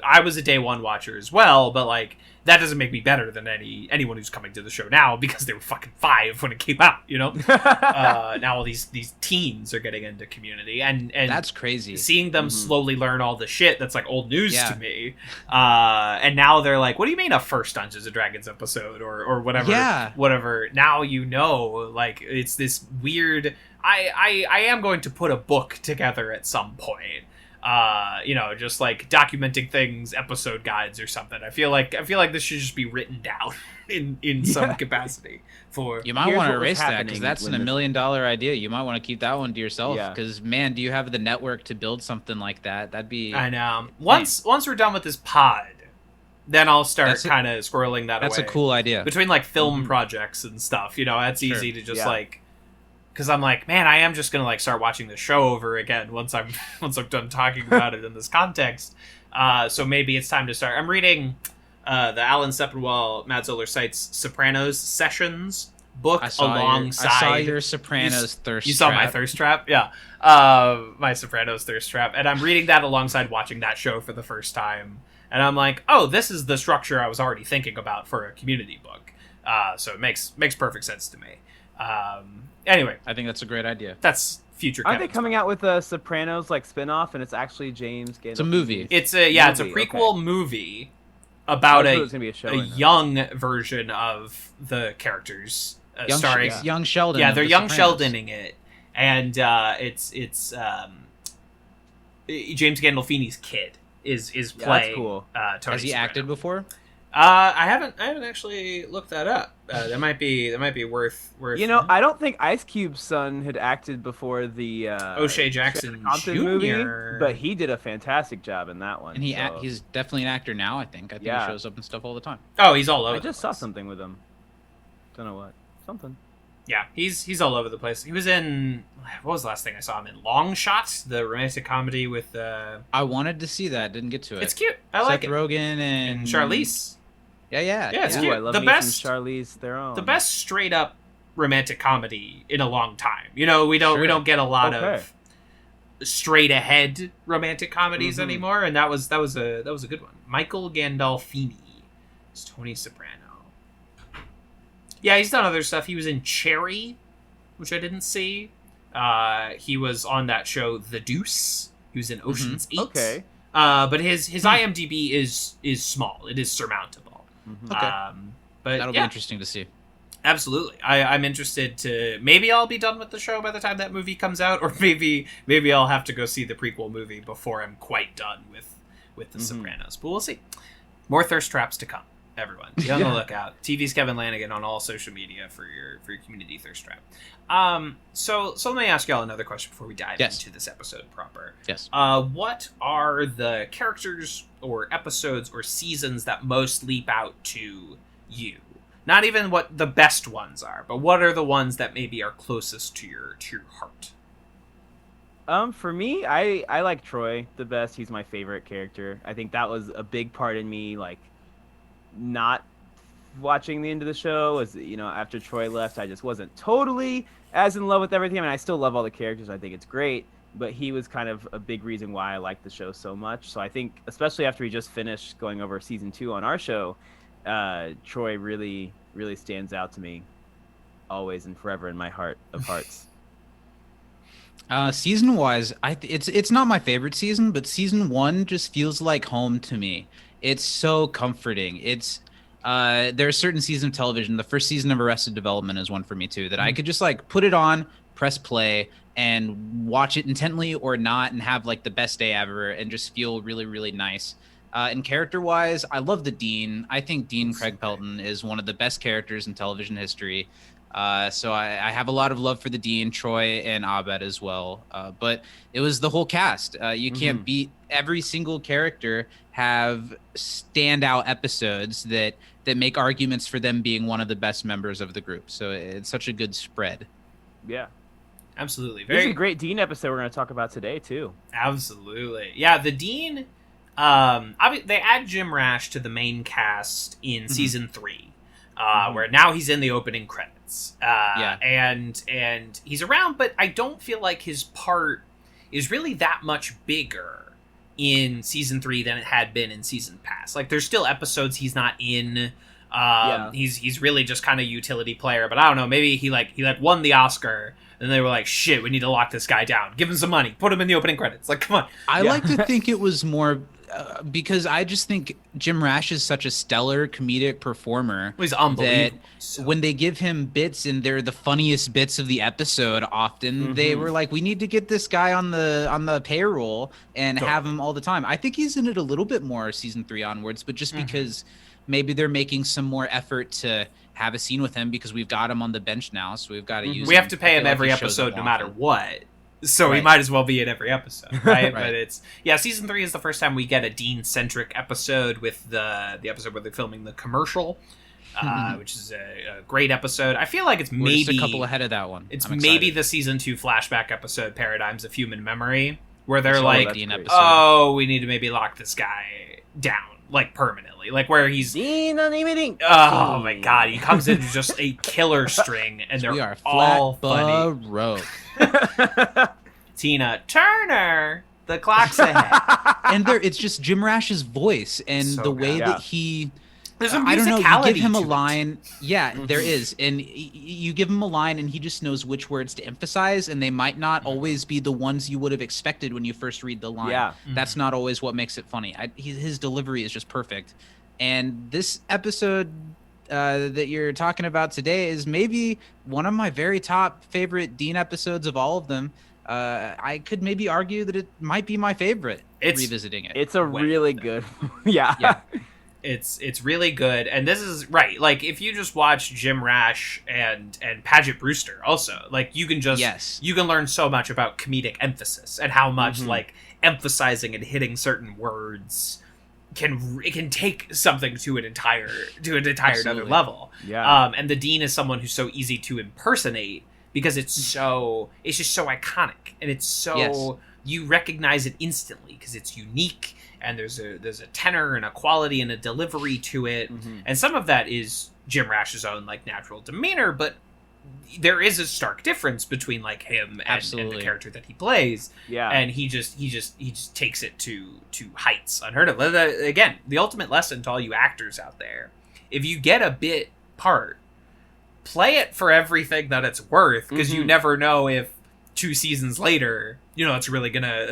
I was a day one watcher as well, but like that doesn't make me better than anyone who's coming to the show now because they were fucking 5 when it came out. Now all these teens are getting into Community, and That's crazy. seeing them slowly learn all the shit that's like old news to me. And now they're like, what do you mean a first Dungeons and Dragons episode or whatever? Yeah. Whatever. Now like it's this weird. I am going to put a book together at some point. Just like documenting things, episode guides or something. I feel like this should just be written down in some capacity. For You might Here's want to what was erase that happening because that's when $1 this- million idea. You might want to keep that one to yourself Yeah. because man, do you have the network to build something like that? That'd be. I know. Once we're done with this pod, then I'll start That's a- kind of squirreling that That's away. a cool idea. Between like film projects and stuff, that's Sure. easy to just Yeah. like. Because I'm like, man, I am just gonna like start watching the show over again once I'm done talking about it in this context. So maybe it's time to start. I'm reading the Alan Sepinwall, Matt Zoller Seitz Sopranos Sessions book alongside. I saw your Sopranos thirst. You saw my trap. thirst trap, yeah. My Sopranos thirst trap, and I'm reading that alongside watching that show for the first time. And I'm like, oh, this is the structure I was already thinking about for a Community book. So it makes perfect sense to me. Anyway, I think that's a great idea. that's future. Aren't they Kevin's coming book. out with a Sopranos like spin-off and it's actually James Gandolfini? It's a movie. It's a Movie, prequel movie about I thought it was gonna be a show a right now. young version of the characters, starring. Young Sheldon. Yeah, of they're The young Sopranos. Sheldoning it, and it's James Gandolfini's kid is playing. cool. Tony Has he Soprano. acted before? I haven't actually looked that up. That might be worth. I don't think Ice Cube's son had acted before the O'Shea Jackson Compton Jr. movie, but he did a fantastic job in that one. And so- he's definitely an actor now. I think Yeah. he shows up and stuff all the time. Oh, he's all over. I the just saw place. something with him. Don't know what. Something. Yeah, he's all over the place. He was in what was the last thing I saw him in? Long Shot, the romantic comedy with. I wanted to see that, didn't get to it. It's cute. I like Seth it. Rogen And and Charlize. Yeah, Yeah, it's Ooh, cute. I love The me best- some Charlize Theron. The best straight up romantic comedy in a long time. We don't Sure. get a lot Okay. of straight ahead romantic comedies anymore, and that was a good one. Michael Gandolfini is Tony Soprano. Yeah, he's done other stuff. He was in Cherry, which I didn't see. He was on that show The Deuce. He was in Ocean's 8. Okay. But his IMDb is small. It is surmountable. Okay. But That'll be interesting to see. Absolutely. I'm interested to... Maybe I'll be done with the show by the time that movie comes out, or maybe I'll have to go see the prequel movie before I'm quite done with The Sopranos. But we'll see. More thirst traps to come, everyone. Be on the lookout. TV's Kevin Lanigan on all social media for your community thirst trap. So let me ask y'all another question before we dive into this episode proper. Yes. What are the characters or episodes or seasons that most leap out to you? Not even what the best ones are, but what are the ones that maybe are closest to your heart? For me, I like Troy the best. He's my favorite character. I think that was a big part in me, like, not watching the end of the show. Was, after Troy left, I just wasn't totally as in love with everything. I mean, I still love all the characters. I think it's great, but he was kind of a big reason why I liked the show so much. So I think, especially after we just finished going over season 2 on our show, Troy really stands out to me, always and forever in my heart of hearts. Season wise, it's not my favorite season, but season 1 just feels like home to me. It's so comforting. It's there are certain seasons of television. The first season of Arrested Development is one for me too, that I could just like put it on, press play, and watch it intently or not, and have like the best day ever, and just feel really, really nice. And character-wise, I love the Dean. I think Dean Craig Pelton is one of the best characters in television history. So I have a lot of love for the Dean, Troy, and Abed as well. But it was the whole cast. You can't beat every single character have standout episodes that make arguments for them being one of the best members of the group. So it's such a good spread. Yeah. Absolutely. There's a great Dean episode we're going to talk about today, too. Absolutely. Yeah, the Dean... they add Jim Rash to the main cast in season 3, where now he's in the opening credits. And he's around, but I don't feel like his part is really that much bigger in season 3 than it had been in season past. Like, there's still episodes he's not in. He's really just kind of utility player, but I don't know, maybe he won the Oscar. And they were like, shit, we need to lock this guy down. Give him some money. Put him in the opening credits. Like, come on. I like to think it was more because I just think Jim Rash is such a stellar comedic performer. He's unbelievable. That when they give him bits and they're the funniest bits of the episode, often they were like, we need to get this guy on the payroll and have him all the time. I think he's in it a little bit more season 3 onwards, but just because maybe they're making some more effort to have a scene with him because we've got him on the bench now, so we've got to use him. We have to pay him every episode no matter what. So he might as well be in every episode, right? But it's season 3 is the first time we get a Dean-centric episode with the episode where they're filming the commercial, which is a great episode. I feel like it's maybe just a couple ahead of that one. It's maybe the season 2 flashback episode, Paradigms of Human Memory, where they're like, oh, we need to maybe lock this guy down, like permanently, like where he's oh my god, he comes in just a killer string, and they're all funny. Tina Turner, the clock's ahead, and it's just Jim Rash's voice and the way that he. There's a I don't know. You give him a to line, there is, and you give him a line, and he just knows which words to emphasize, and they might not always be the ones you would have expected when you first read the line. Yeah, that's not always what makes it funny. His delivery is just perfect, and this episode that you're talking about today is maybe one of my very top favorite Dean episodes of all of them. I could maybe argue that it might be my favorite. Revisiting it, it's a really good. It's really good, and this is right. Like, if you just watch Jim Rash and Paget Brewster, also, like, you can just you can learn so much about comedic emphasis and how much like emphasizing and hitting certain words can take something to an entire other level. And the Dean is someone who's so easy to impersonate because it's just so iconic, and it's so you recognize it instantly because it's unique. And there's a tenor and a quality and a delivery to it, and some of that is Jim Rash's own like natural demeanor. But there is a stark difference between like him and the Absolutely. character that he plays. Yeah. And he just takes it to heights unheard of. Again, the ultimate lesson to all you actors out there: if you get a bit part, play it for everything that it's worth, because you never know if 2 seasons later, it's really gonna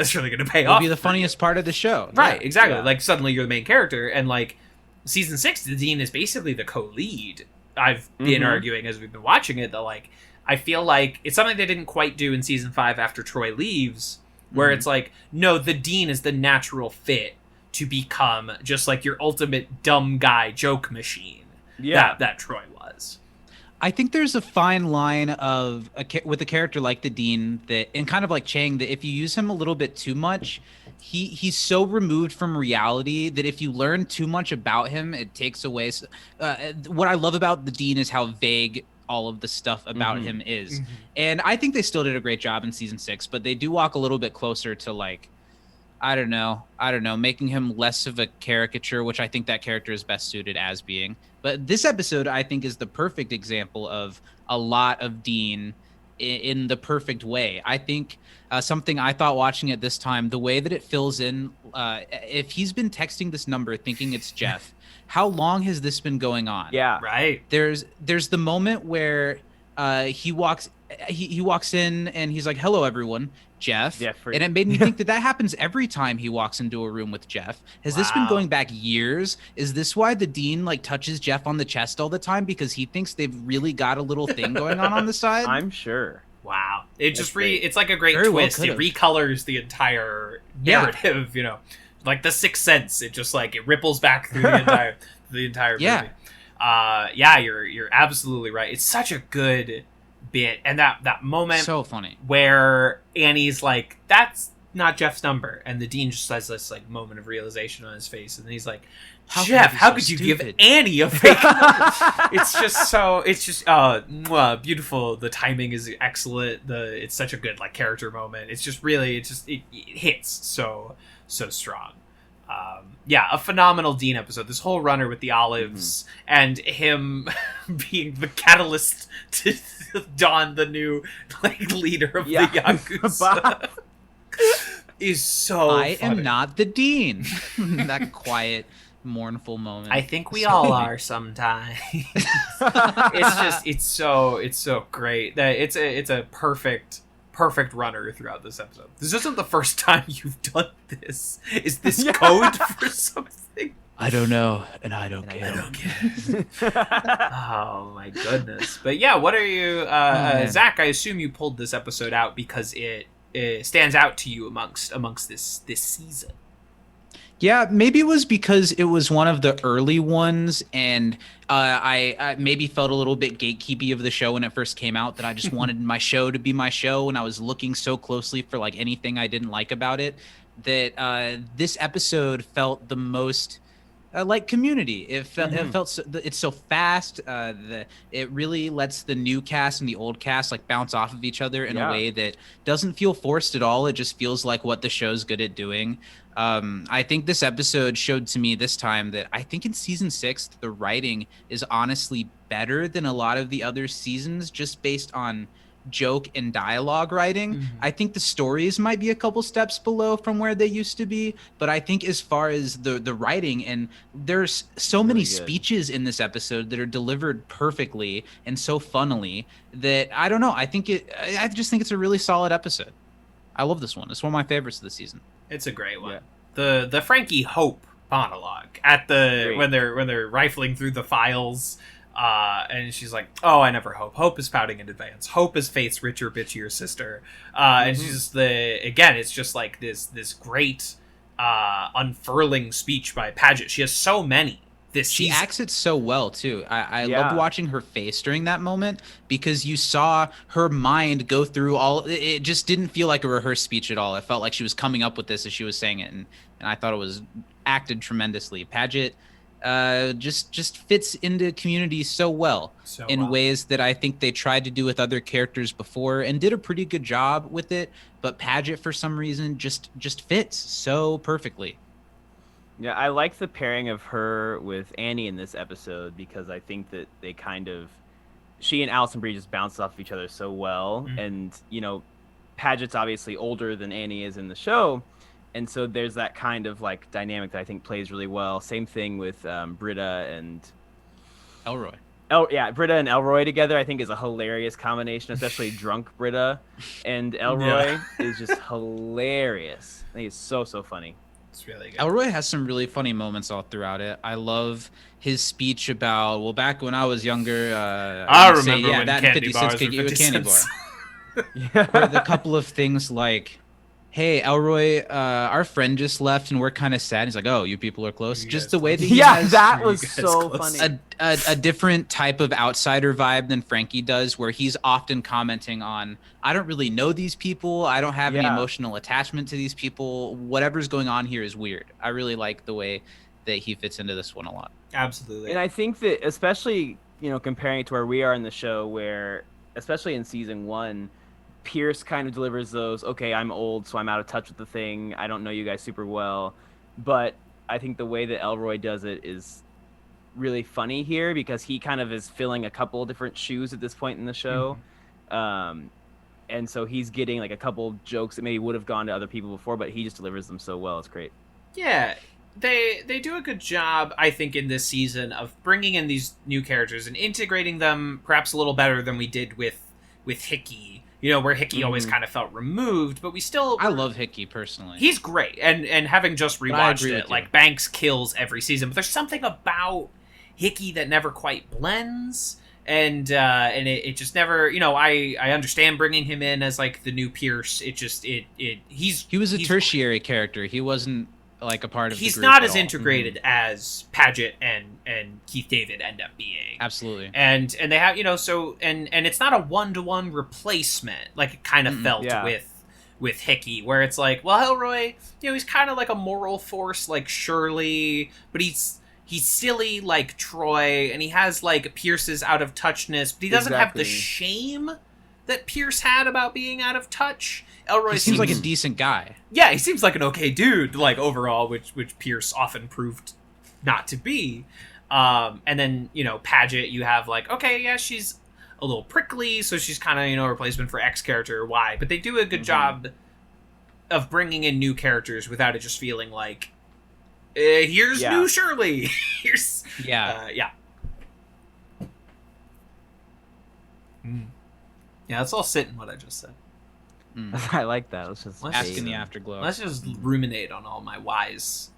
pay It'll off. be the for funniest part of the show. Right, exactly. Yeah. Like, suddenly you're the main character, and like season 6, the Dean is basically the co-lead. I've been arguing as we've been watching it that, like, I feel like it's something they didn't quite do in season 5 after Troy leaves, where it's like, no, the Dean is the natural fit to become just like your ultimate dumb guy joke machine. Yeah. That Troy was. I think there's a fine line of with a character like the Dean that, and kind of like Chang, that if you use him a little bit too much, he's so removed from reality that if you learn too much about him, it takes away. What I love about the Dean is how vague all of the stuff about him is, and I think they still did a great job in season 6, but they do walk a little bit closer to, like, I don't know, making him less of a caricature, which I think that character is best suited as being. But this episode, I think, is the perfect example of a lot of Dean in the perfect way. I think something I thought watching it this time, the way that it fills in, if he's been texting this number thinking it's Jeff, how long has this been going on? Yeah. Right. There's the moment where he walks in and he's like, "Hello, everyone, Jeff." Jeffrey. And it made me think that happens every time he walks into a room with Jeff. Has this been Wow. going back years? Is this why the Dean like touches Jeff on the chest all the time, because he thinks they've really got a little thing going on the side? I'm sure. Wow. It That's just great. it's like a great Very well twist. It could've. recolors the entire Yeah. narrative, Like the Sixth Sense. It just like it ripples back through the entire Yeah. movie. You're absolutely right. It's such a good bit, and that moment So funny. where Annie's like, "That's not Jeff's number," and the Dean just has this like moment of realization on his face, and then he's like, How could "Jeff, I be how so could you give stupid?" Annie a fake number?" It's just beautiful. The timing is excellent. It's such a good like character moment. It's just really it hits so strong. A phenomenal Dean episode. This whole runner with the olives and him being the catalyst to don the new like leader of the Yakuza is so I funny. am not the Dean. That quiet, mournful moment. I think we all are sometimes. It's so great that it's a perfect runner throughout this episode. This isn't the first time you've done this. Is this code for something? I don't know, and I don't care. Oh my goodness. But yeah, what are you man. Zach, I assume you pulled this episode out because it stands out to you amongst this season. Yeah, maybe it was because it was one of the early ones, and I maybe felt a little bit gatekeepy of the show when it first came out, that I just wanted my show to be my show, and I was looking so closely for like anything I didn't like about it, that this episode felt the most like Community. It felt so, it's so fast. It really lets the new cast and the old cast like bounce off of each other in a way that doesn't feel forced at all. It just feels like what the show's good at doing. I think this episode showed to me this time that I think in season 6, the writing is honestly better than a lot of the other seasons, just based on joke and dialogue writing. I think the stories might be a couple steps below from where they used to be, but I think as far as the writing, and there's so many speeches in this episode that are delivered perfectly and so funnily that I don't know. I just think it's a really solid episode. I love this one. It's one of my favorites of the season. It's a great one. The Frankie Hope monologue at when they're rifling through the files, and she's like, "Oh, I never hope. Hope is pouting in advance. Hope is Faith's richer, bitchier sister." And she's just it's just like this great unfurling speech by Paget. She has so many. She acts it so well too. I loved watching her face during that moment, because you saw her mind go through all. It just didn't feel like a rehearsed speech at all. It felt like she was coming up with this as she was saying it, and I thought it was acted tremendously. Paget just fits into Community so well in ways that I think they tried to do with other characters before and did a pretty good job with it. But Paget, for some reason, just fits so perfectly. Yeah, I like the pairing of her with Annie in this episode, because I think that they kind of she and Alison Brie just bounce off of each other so well. Mhm. And, you know, Paget's obviously older than Annie is in the show. And so there's that kind of like dynamic that I think plays really well. Same thing with Britta and Elroy. Britta and Elroy together, I think, is a hilarious combination, especially drunk Britta and Elroy is just hilarious. I think it's so funny. It's really good. Elroy has some really funny moments all throughout it. I love his speech about, well, back when I was younger, I I'd say, remember when that candy 50 bars cents could were give you a 50 candy bar. cents. Or the couple of things like, hey, Elroy, our friend just left and we're kind of sad. He's like, oh, you people are close. You Just guys the way that close? he Yeah, has that you was guys so close? funny. a different type of outsider vibe than Frankie does, where he's often commenting on, I don't really know these people. I don't have any Yeah. emotional attachment to these people. Whatever's going on here is weird. I really like the way that he fits into this one a lot. Absolutely. And I think that, especially, you know, comparing it to where we are in the show, where, especially in season 1, Pierce kind of delivers those, okay, I'm old, so I'm out of touch with the thing. I don't know you guys super well. But I think the way that Elroy does it is really funny here, because he kind of is filling a couple different shoes at this point in the show. And so he's getting like a couple jokes that maybe would have gone to other people before, but he just delivers them so well. It's great. Yeah, they do a good job, I think, in this season of bringing in these new characters and integrating them perhaps a little better than we did with Hickey. You know, where Hickey always kind of felt removed, but we still... I love Hickey personally. He's great, and having just I rewatched agree with it, you. like, Banks kills every season, but there's something about Hickey that never quite blends, and it just never, you know, I understand bringing him in as, like, the new Pierce. It just, he was a he's- tertiary character. He wasn't like a part of the He's group not at as all. integrated as Paget and Keith David end up being. Absolutely. And they have, you know, so and it's not a 1-to-1 replacement like it kind of felt yeah. with Hickey, where it's like, well, Elroy, you know, he's kind of like a moral force like Shirley, but he's silly like Troy, and he has like Pierce's out of touchness, but he doesn't have the Exactly. shame that Pierce had about being out of touch. Elroy He seems like a decent guy. yeah, he seems like an okay dude, like overall, which Pierce often proved not to be. And then, you know, Paget, you have like, okay, yeah, she's a little prickly, so she's kind of, you know, a replacement for X character Y. But they do a good job of bringing in new characters without it just feeling like, here's Yeah. new Shirley. Here's Yeah. yeah. Yeah, let's all sit in what I just said. I like that. Let's just Let's Ask say in the that. afterglow. Let's just ruminate on all my wise.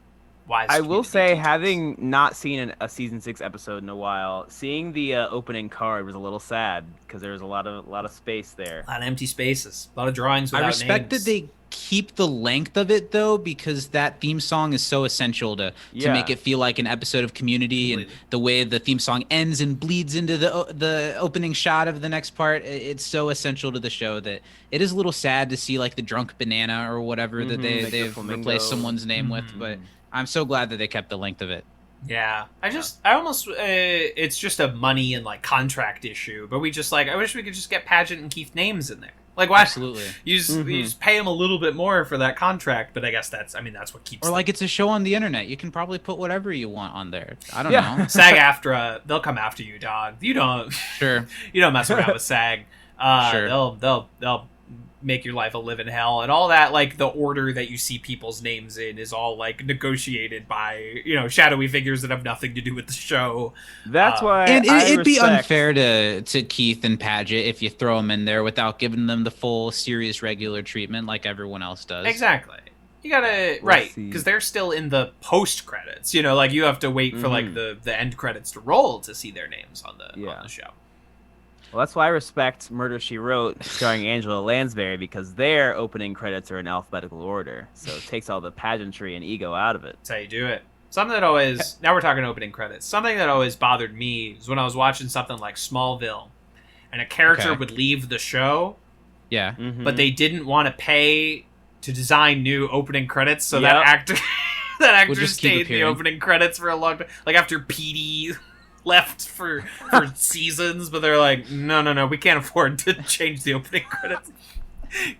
I will community say, details. having not seen a season 6 episode in a while, seeing the opening card was a little sad because there was a lot of space there. A lot of empty spaces, a lot of drawings without I respect names. that they keep the length of it though, because that theme song is so essential to Yeah. make it feel like an episode of Community. And Completely. the way the theme song ends and bleeds into the opening shot of the next part, it's so essential to the show that it is a little sad to see like the drunk banana or whatever that Like the they've flamingo. replaced someone's name with, but I'm so glad that they kept the length of it. Yeah, I almost, it's just a money and like contract issue, but we just like, I wish we could just get Paget and Keith names in there. Like, why? Absolutely. You just pay them a little bit more for that contract, but I guess that's what keeps. Or like it's a show on the internet. You can probably put whatever you want on there. I don't Yeah. know. SAG-AFTRA, they'll come after you, dog. You don't Sure. mess around with SAG. Sure. They'll make your life a living hell, and all that. Like the order that you see people's names in is all like negotiated by, you know, shadowy figures that have nothing to do with the show. That's why And it'd be respect- unfair to Keith and Paget if you throw them in there without giving them the full serious regular treatment like everyone else does. Exactly. You gotta We'll right see. because they're still in the post credits. You know, like you have to wait for like the end credits to roll to see their names on the show. Well, that's why I respect Murder, She Wrote, starring Angela Lansbury, because their opening credits are in alphabetical order, so it takes all the pageantry and ego out of it. That's how you do it. Something that always, now we're talking opening credits. Something that always bothered me is when I was watching something like Smallville, and a character Okay. would leave the show, Yeah. but they didn't want to pay to design new opening credits, so Yep. that actor Would just keep stayed in the appearing. opening credits for a long time. Like after PD left for seasons, but they're like, no, we can't afford to change the opening credits.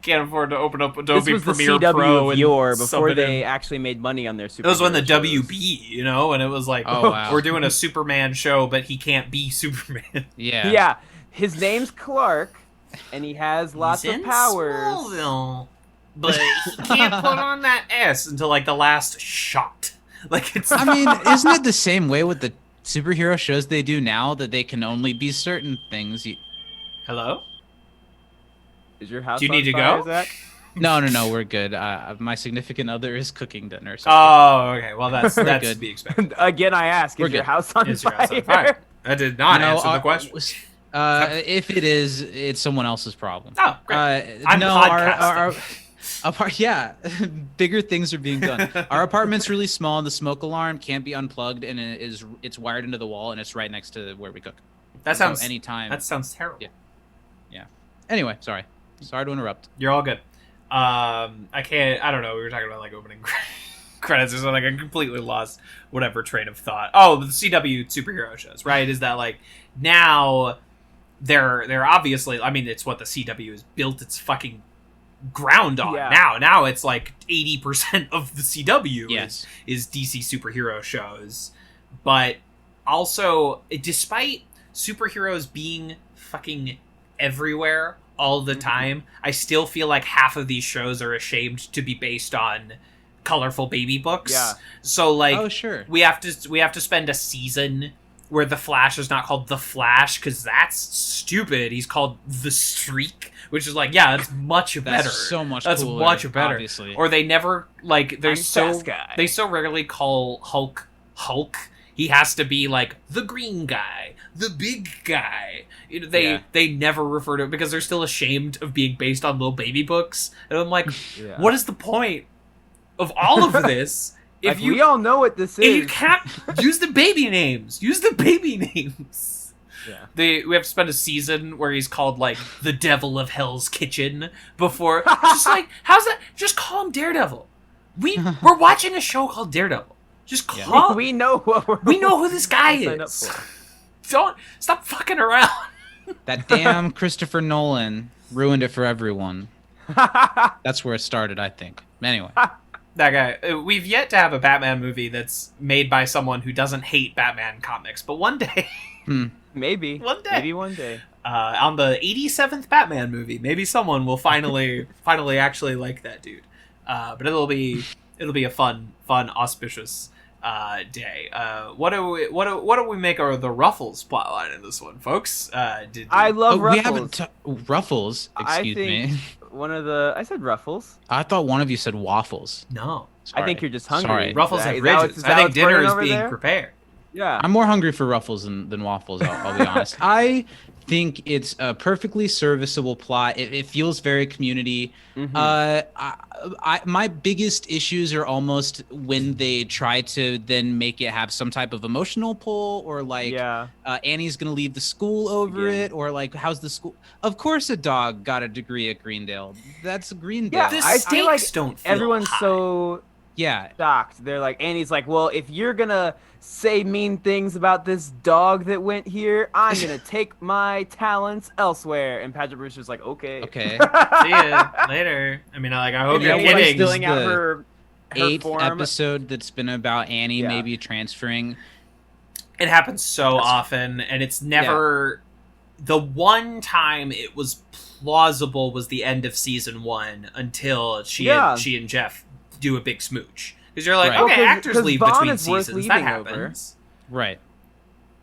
Can't afford to open up Adobe This was the Premiere CW Pro of and yore sub before it they in. actually made money on their It was when the superhero shows. WB, you know, and it was like, Oh, wow. we're doing a Superman show, but he can't be Superman. Yeah. Yeah, his name's Clark, and he has lots He's of in powers. Smallville, but he can't put on that S until like the last shot. Like it's. I mean, isn't it the same way with the superhero shows they do now that they can only be certain things? Hello? Is your house Do you on need to fire, go? Zach? No, we're good. My significant other is cooking dinner. So Oh, okay. Well, that's good. to be expected. Again, I ask, We're is your good. house on Is fire? your house on fire? That did not answer the question. If it is, it's someone else's problem. Oh, great. I'm no, podcasting. yeah, bigger things are being done. Our apartment's really small, and the smoke alarm can't be unplugged, and it's wired into the wall, and it's right next to where we cook. That sounds. So anytime. That sounds terrible. Yeah. Anyway, sorry to interrupt. You're all good. I can't. I don't know. We were talking about like opening credits or something. I completely lost whatever train of thought. Oh, the CW superhero shows, right? Is that like now they're obviously. I mean, it's what the CW has built its fucking ground on. Yeah. Now it's like 80% of the CW Yes. is DC superhero shows, but also despite superheroes being fucking everywhere all the time, I still feel like half of these shows are ashamed to be based on colorful baby books. Yeah. So like, Oh, sure. we have to spend a season where the Flash is not called the Flash because that's stupid. He's called the Streak, which is like, yeah, that's much better. That's so much That's cooler, much better. obviously. Or they never like I'm Fast Guy. they so rarely call Hulk. He has to be like the green guy, the big guy. You know, they never refer to it because they're still ashamed of being based on little baby books. And I'm like, Yeah. what is the point of all of this? Like, we all know what this if you is. can't use the baby names. Use the baby names. Yeah. We have to spend a season where he's called like the Devil of Hell's Kitchen before. Just like, how's that? Just call him Daredevil. We're watching a show called Daredevil. Just call. We know what We know who this guy signed up is. for. Don't stop fucking around. That damn Christopher Nolan ruined it for everyone. That's where it started, I think. Anyway. That guy. We've yet to have a Batman movie that's made by someone who doesn't hate Batman comics. But one day, Maybe. One day. Maybe one day. on the 87th Batman movie, maybe someone will finally actually like that dude. But it'll be a fun, auspicious day. What do we make of the Ruffles plotline in this one, folks? I love we Ruffles. haven't Ruffles. Excuse me. I said Ruffles. I thought one of you said waffles. No. I think you're just hungry. Sorry. Ruffles Is have that ridges. is I that think what's dinner burning is over being there? prepared. Yeah. I'm more hungry for Ruffles than waffles. I'll be honest. I think it's a perfectly serviceable plot. It feels very community. My biggest issues are almost when they try to then make it have some type of emotional pull, or like Annie's gonna leave the school over it, or like how's the school? Of course, a dog got a degree at Greendale. That's Greendale. Yeah, The I feel like stakes don't feel everyone's high. so Yeah. shocked. They're like, Annie's like, well, if you're gonna say mean things about this dog that went here, I'm gonna take my talents elsewhere. And Patrick Brewster's like, okay. Okay. See ya later. I mean, I hope you're Annie's kidding. filling out The her Eighth form. episode that's been about Annie Yeah. maybe transferring. It happens so often, and it's never the one time it was plausible was the end of season 1 until she and Jeff do a big smooch. Because you're like, Right. okay, Well, 'cause- actors 'cause leave Vaughn between is worth seasons. That leaving over. happens. Right.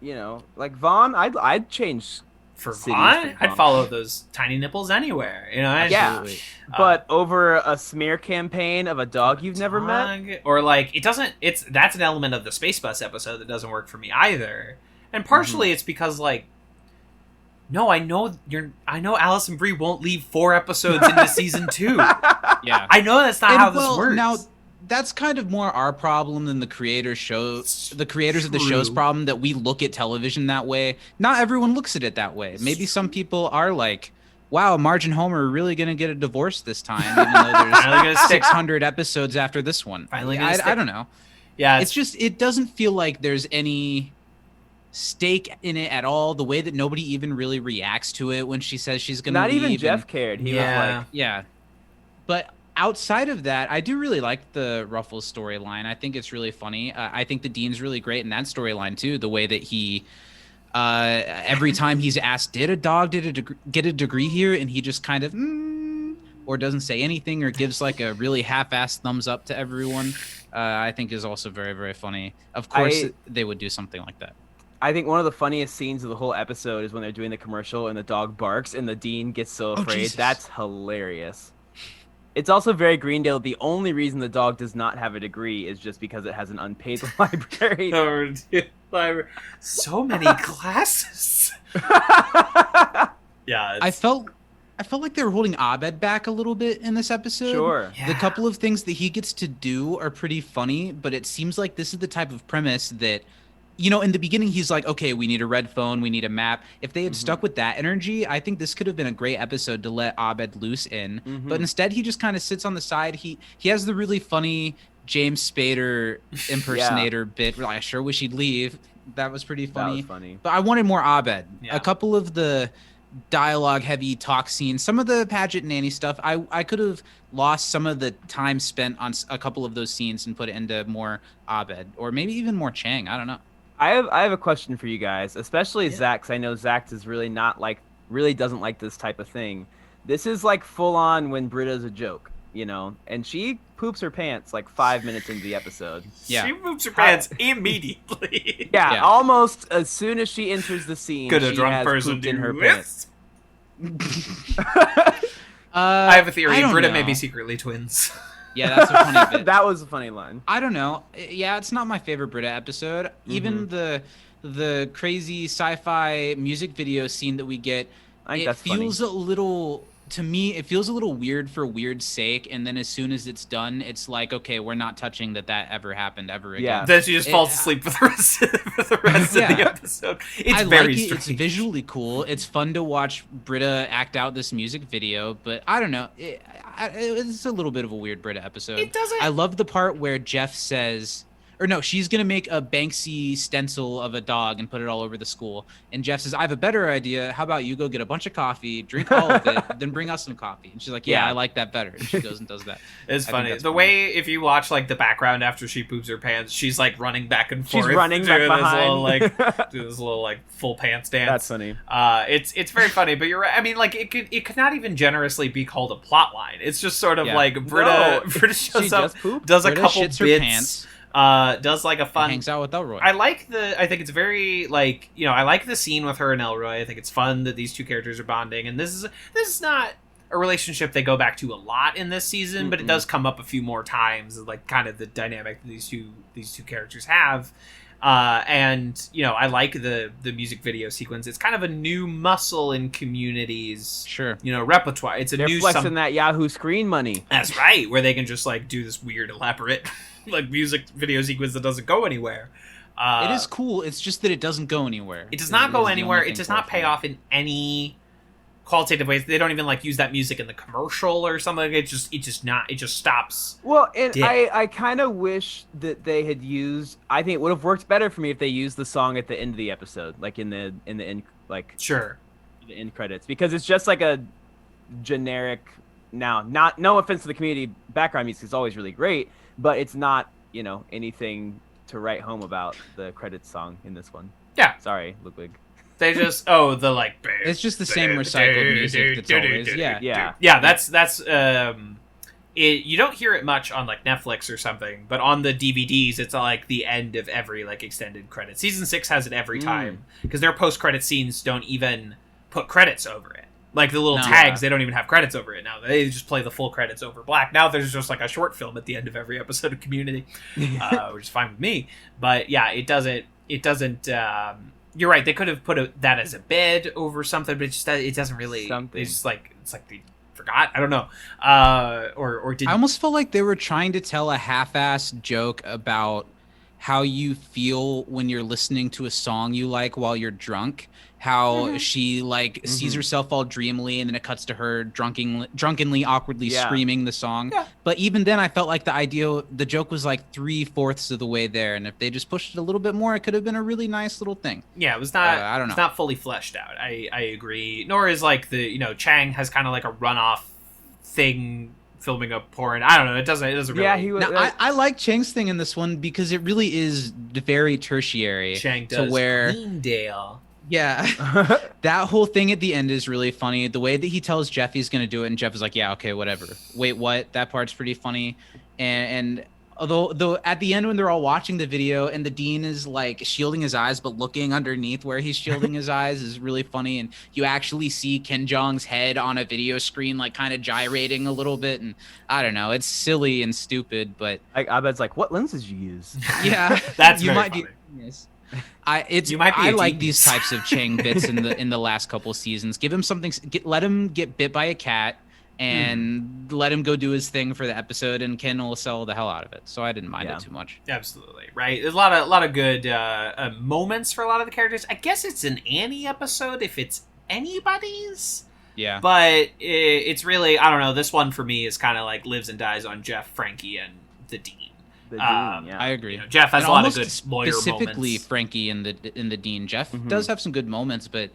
You know, like Vaughn, I'd change. For Cities Vaughn, for I'd Vaughn. follow those tiny nipples anywhere. You know, Absolutely. But over a smear campaign of a dog you've never met. or like it doesn't. That's an element of the Space Bus episode that doesn't work for me either. And partially it's because like, no, I know Allison Brie won't leave 4 episodes into season 2. Yeah. I know that's not how this works. Now, that's kind of more our problem than the creators of the show's True. problem, that we look at television that way. Not everyone looks at it that way. Maybe some people are like, wow, Marge and Homer are really going to get a divorce this time, even though Finally there's gonna stick. 600 episodes after this one. Finally gonna stick. I don't know. Yeah, It's just, it doesn't feel like there's any stake in it at all. The way that nobody even really reacts to it when she says she's going to leave. Not even and- Jeff cared. He was like, Yeah. But outside of that, I do really like the Ruffles storyline. I think it's really funny. I think the Dean's really great in that storyline too. The way that he Every time he's asked, did a dog get a degree here? And he just kind of, or doesn't say anything or gives like a really half-assed thumbs up to everyone, I think is also very, very funny. Of course, they would do something like that. I think one of the funniest scenes of the whole episode is when they're doing the commercial and the dog barks and the dean gets so afraid. Jesus. That's hilarious. It's also very Greendale. The only reason the dog does not have a degree is just because it has an unpaid library. So many classes. Yeah, I felt like they were holding Abed back a little bit in this episode. Sure. Yeah. The couple of things that he gets to do are pretty funny, but it seems like this is the type of premise that, you know, in the beginning he's like, okay, we need a red phone, we need a map. If they had stuck with that energy, I think this could have been a great episode to let Abed loose in. But instead he just kind of sits on the side. He has the really funny James Spader impersonator bit. I sure wish he'd leave. That was pretty funny. That was funny. But I wanted more Abed. Yeah. A couple of the dialogue heavy talk scenes, some of the Paget nanny stuff, I could have lost some of the time spent on a couple of those scenes and put it into more Abed, or maybe even more Chang. I don't know. I have a question for you guys, especially Zach, 'cause I know Zach is really doesn't like this type of thing. This is like full on when Britta's a joke, you know, and she poops her pants like 5 minutes into the episode. Yeah. She moves her pants immediately. Yeah, almost as soon as she enters the scene, Could a she drunk has person pooped in do her this? pants. I have a theory. I don't Britta know. may be secretly twins. Yeah, that's a funny bit. That was a funny line. I don't know. Yeah, it's not my favorite Britta episode. Even the crazy sci-fi music video scene that we get, I think it that's feels a little, to me, it feels a little weird for weird's sake. And then as soon as it's done, it's like, okay, we're not touching that ever happened ever again. Yeah. Then she just falls asleep for the rest of the episode. It's I very like it. strange. It's visually cool. It's fun to watch Britta act out this music video, but I don't know. It's a little bit of a weird Britta episode. It doesn't- I love the part where Jeff says, or no, she's gonna make a Banksy stencil of a dog and put it all over the school. And Jeff says, I have a better idea. How about you go get a bunch of coffee, drink all of it, then bring us some coffee? And she's like, yeah, Yeah. I like that better. And she goes and does that. It's I think funny. that's The funny. way, if you watch like the background after she poops her pants, she's like running back and forth. She's running back doing this behind. do this little like full pants dance. That's funny. It's very funny, but you're right. I mean, like it could not even generously be called a plot line. It's just sort of Yeah. like Britta No. shows She up, just pooped. does a Britta couple shits her bits, pants. does like a And fun. hangs out with Elroy. I think it's very like, you know, I like the scene with her and Elroy. I think it's fun that these two characters are bonding, and this is not a relationship they go back to a lot in this season, but it does come up a few more times, like kind of the dynamic that these two characters have. And you know, I like the music video sequence. It's kind of a new muscle in Community's Sure. you know repertoire. It's a They're new flexing that Yahoo screen money. That's right, where they can just like do this weird elaborate like music video sequence that doesn't go anywhere. It is cool. It's just that it doesn't go anywhere. It does not go is the anywhere. only It thing does for not it pay for me. off in any qualitative ways. They don't even like use that music in the commercial or something. It just stops. Well, and Yeah. I kind of wish that they had used. I think it would have worked better for me if they used the song at the end of the episode, like in the end, like Sure. the end credits, because it's just like a generic. Now, no offense to the Community background music, is always really great, but it's not, you know, anything to write home about. The credits song in this one. Yeah. Sorry, Ludwig. They just the like. It's just the same recycled music that's always, yeah. Yeah. That's you don't hear it much on like Netflix or something, but on the DVDs it's like the end of every like extended credit. Season 6 has it every time because their post-credit scenes don't even put credits over it. Like the little No. tags, they don't even have credits over it now. They just play the full credits over black. Now there's just like a short film at the end of every episode of Community, which is fine with me. But yeah, it doesn't. You're right. They could have put that as a bed over something, but it doesn't really. Something. It's like they forgot. I don't know. Or did I almost felt like they were trying to tell a half-assed joke about how you feel when you're listening to a song you like while you're drunk. How she like sees herself all dreamily, and then it cuts to her drunkenly, awkwardly screaming the song. Yeah. But even then, I felt like the joke was like 3/4 of the way there, and if they just pushed it a little bit more, it could have been a really nice little thing. Yeah, it was not. I don't know. It's not fully fleshed out. I agree. Nor is like Chang has kind of like a runoff thing filming a porn. I don't know. It doesn't really. Yeah, he was. Now, I like Chang's thing in this one because it really is very tertiary. Chang does to where Greendale. Yeah. That whole thing at the end is really funny. The way that he tells Jeff he's going to do it, and Jeff is like, yeah, okay, whatever. Wait, what? That part's pretty funny. And although at the end when they're all watching the video and the dean is like shielding his eyes but looking underneath where he's shielding his eyes is really funny, and you actually see Ken Jeong's head on a video screen like kind of gyrating a little bit, and I don't know, it's silly and stupid, but Abed's like, what lenses you use? yeah, That's you very might funny. yes. I might be a like genius. these types of Chang bits in the last couple seasons. Give him something, let him get bit by a cat, and let him go do his thing for the episode, and Ken will sell the hell out of it. So I didn't mind it too much. Absolutely, right. There's a lot of good moments for a lot of the characters. I guess it's an Annie episode if it's anybody's. Yeah, But it's really, I don't know. This one for me is kind of like lives and dies on Jeff, Frankie, and the Dean. The Um, Dean, yeah. I agree. You know, Jeff has And a lot of almost good lawyer specifically moments. Frankie in the Dean. Jeff does have some good moments, but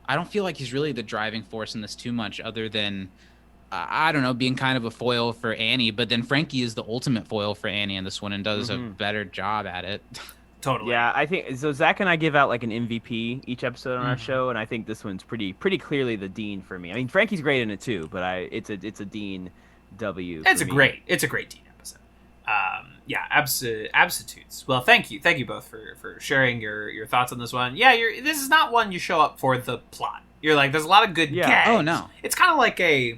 I don't feel like he's really the driving force in this too much, other than I don't know, being kind of a foil for Annie. But then Frankie is the ultimate foil for Annie in this one and does a better job at it. Totally. Yeah, I think so. Zach and I give out like an MVP each episode on our show, and I think this one's pretty clearly the Dean for me. I mean, Frankie's great in it too, but it's a Dean W. It's a me. great Dean episode. Yeah, absolutes. Well, thank you both for sharing your thoughts on this one. Yeah, this is not one you show up for the plot. You're like, there's a lot of good gags. Oh, no. It's kind of like a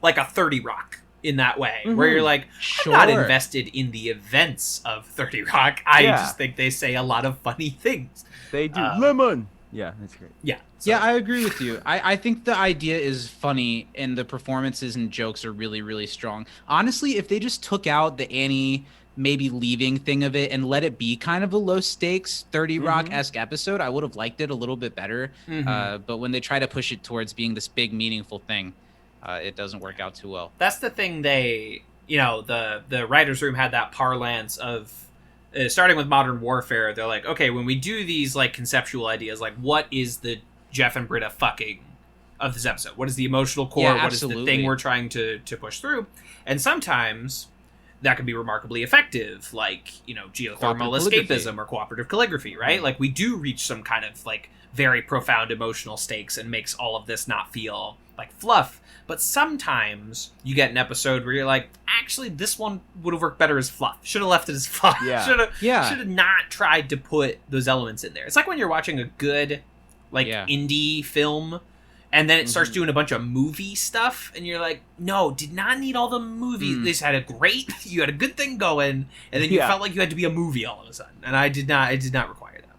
30 Rock in that way, where you're like, Sure. I'm not invested in the events of 30 Rock. I just think they say a lot of funny things. They do lemon. Yeah, that's great. Yeah. So, Yeah, I agree with you. I think the idea is funny, and the performances and jokes are really, really strong. Honestly, if they just took out the Annie maybe leaving thing of it and let it be kind of a low stakes 30 Rock-esque episode, I would have liked it a little bit better. But when they try to push it towards being this big, meaningful thing, it doesn't work out too well. that's the thing. The writer's room had that parlance of starting with Modern Warfare. They're like, okay, when we do these like conceptual ideas, like what is the Jeff and Britta fucking of this episode? What is the emotional core? Yeah, what is the thing absolutely. we're trying to push through? And sometimes that can be remarkably effective, like, geothermal Cooperative calligraphy. escapism or cooperative calligraphy, right? Like, we do reach some kind of like very profound emotional stakes and makes all of this not feel like fluff. But sometimes you get an episode where you're like, actually, this one would have worked better as fluff. Should have left it as fluff. Yeah. Should have not tried to put those elements in there. It's like when you're watching a good, indie film, and then it starts doing a bunch of movie stuff, and you're like, no, did not need all the movie. This had you had a good thing going, and then you felt like you had to be a movie all of a sudden. And I did not require that.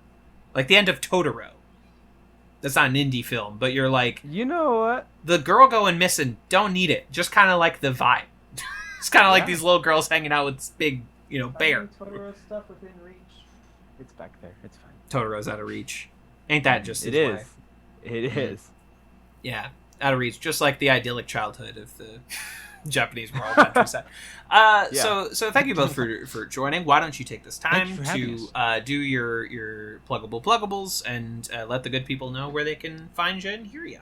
Like the end of Totoro. That's not an indie film, but you're like, You know what? the girl going missing, don't need it. Just kind of like the vibe. It's kind of like these little girls hanging out with this big, bear. Totoro stuff within reach. It's back there. It's fine. Totoro's out of reach. Ain't that just It his is. way? It is. Yeah, out of reach. Just like the idyllic childhood of the Japanese rural countryside. So thank you both for joining. Why don't you take this Thank time you for having to do your pluggables and let the good people know where they can find you and hear you.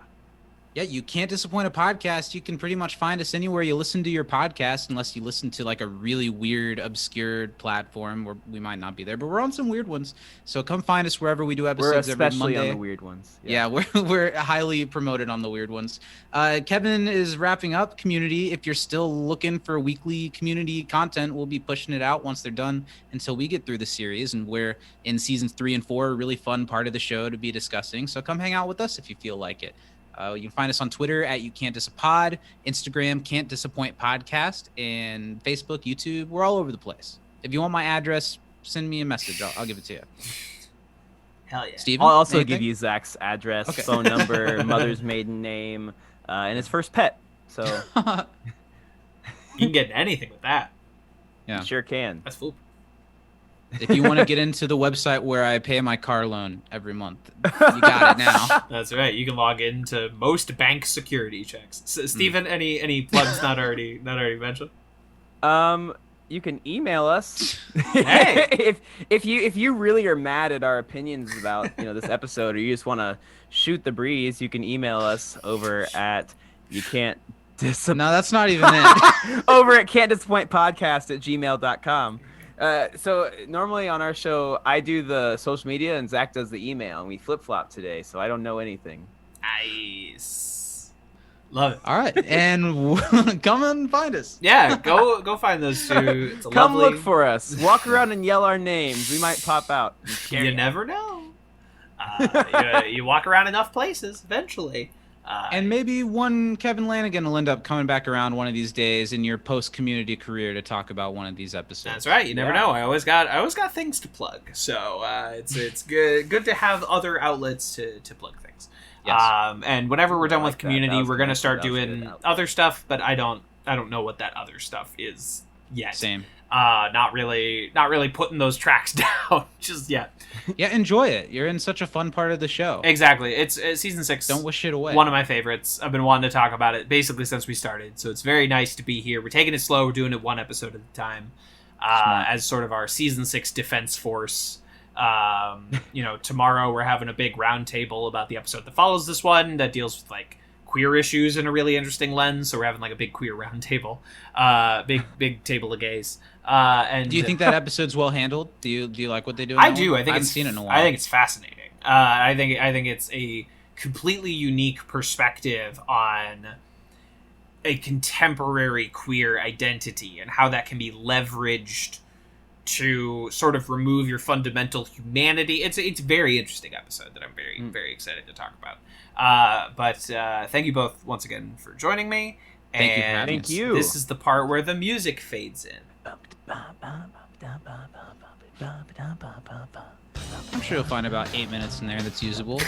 Yeah, you can't disappoint a podcast. You can pretty much find us anywhere you listen to your podcast, unless you listen to like a really weird, obscure platform where we might not be there, but we're on some weird ones. So come find us wherever we do We're episodes every especially Monday. on the weird ones. Yeah, we're highly promoted on the weird ones. Kevin is wrapping up Community. If you're still looking for weekly Community content, we'll be pushing it out once they're done until we get through the series. And we're in seasons 3 and 4, a really fun part of the show to be discussing. So come hang out with us if you feel like it. You can find us on Twitter at You Can't Disappod, Instagram Can't Disappoint Podcast, and Facebook, YouTube. We're all over the place. If you want my address, send me a message. I'll give it to you. Hell yeah. Steven? I'll also anything? give you Zach's address, Okay. phone number, mother's maiden name, and his first pet. So You can get anything with that. Yeah. you sure can. That's foolproof. If you want to get into the website where I pay my car loan every month, you got it now. That's right. You can log into most bank security checks. Steven, any plugs not already mentioned? You can email us. Hey! if you really are mad at our opinions about this episode, or you just want to shoot the breeze, you can email us over at you can't No, that's not even it. over at can'tdisappointpodcast@gmail.com. So normally on our show, I do the social media and Zach does the email, and we flip-flop today, so I don't know anything. Nice. Love it. All right, and come and find us. Yeah, go find those two. It's a Come lovely... look for us. Walk around and yell our names. We might pop out. You never know. You walk around enough places, eventually. And maybe one Kevin Lanigan will end up coming back around one of these days in your post-community career to talk about one of these episodes. That's right. You never know. I always got things to plug. So it's good to have other outlets to plug things. Yes. And whenever we're done I like with community, that. we're gonna start That was doing good. other stuff. But I don't know what that other stuff is yet. Same. Not really putting those tracks down just yet. Yeah, enjoy it. You're in such a fun part of the show. Exactly. It's season 6. Don't wish it away. One of my favorites. I've been wanting to talk about it basically since we started. So it's very nice to be here. We're taking it slow. We're doing it one episode at a time, as sort of our season 6 defense force. Tomorrow we're having a big round table about the episode that follows this one that deals with like queer issues in a really interesting lens. So we're having like a big queer round table, big table of gays. And do you think that episode's well handled? Do you like what they do? In I that do. one? I think haven't it's seen it in a while. I think it's fascinating. I think it's a completely unique perspective on a contemporary queer identity and how that can be leveraged to sort of remove your fundamental humanity. It's a very interesting episode that I'm very excited to talk about. But thank you both once again for joining me. Thank you for And having us. Thank you. This is the part where the music fades in. I'm sure you'll find about 8 minutes in there that's usable.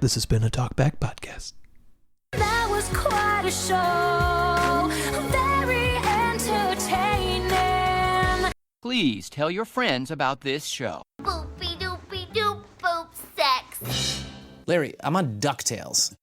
This has been a Talkback Podcast. That was quite a show, very entertaining. Please tell your friends about this show. Boopy doopy doop boop sex. Larry, I'm on DuckTales.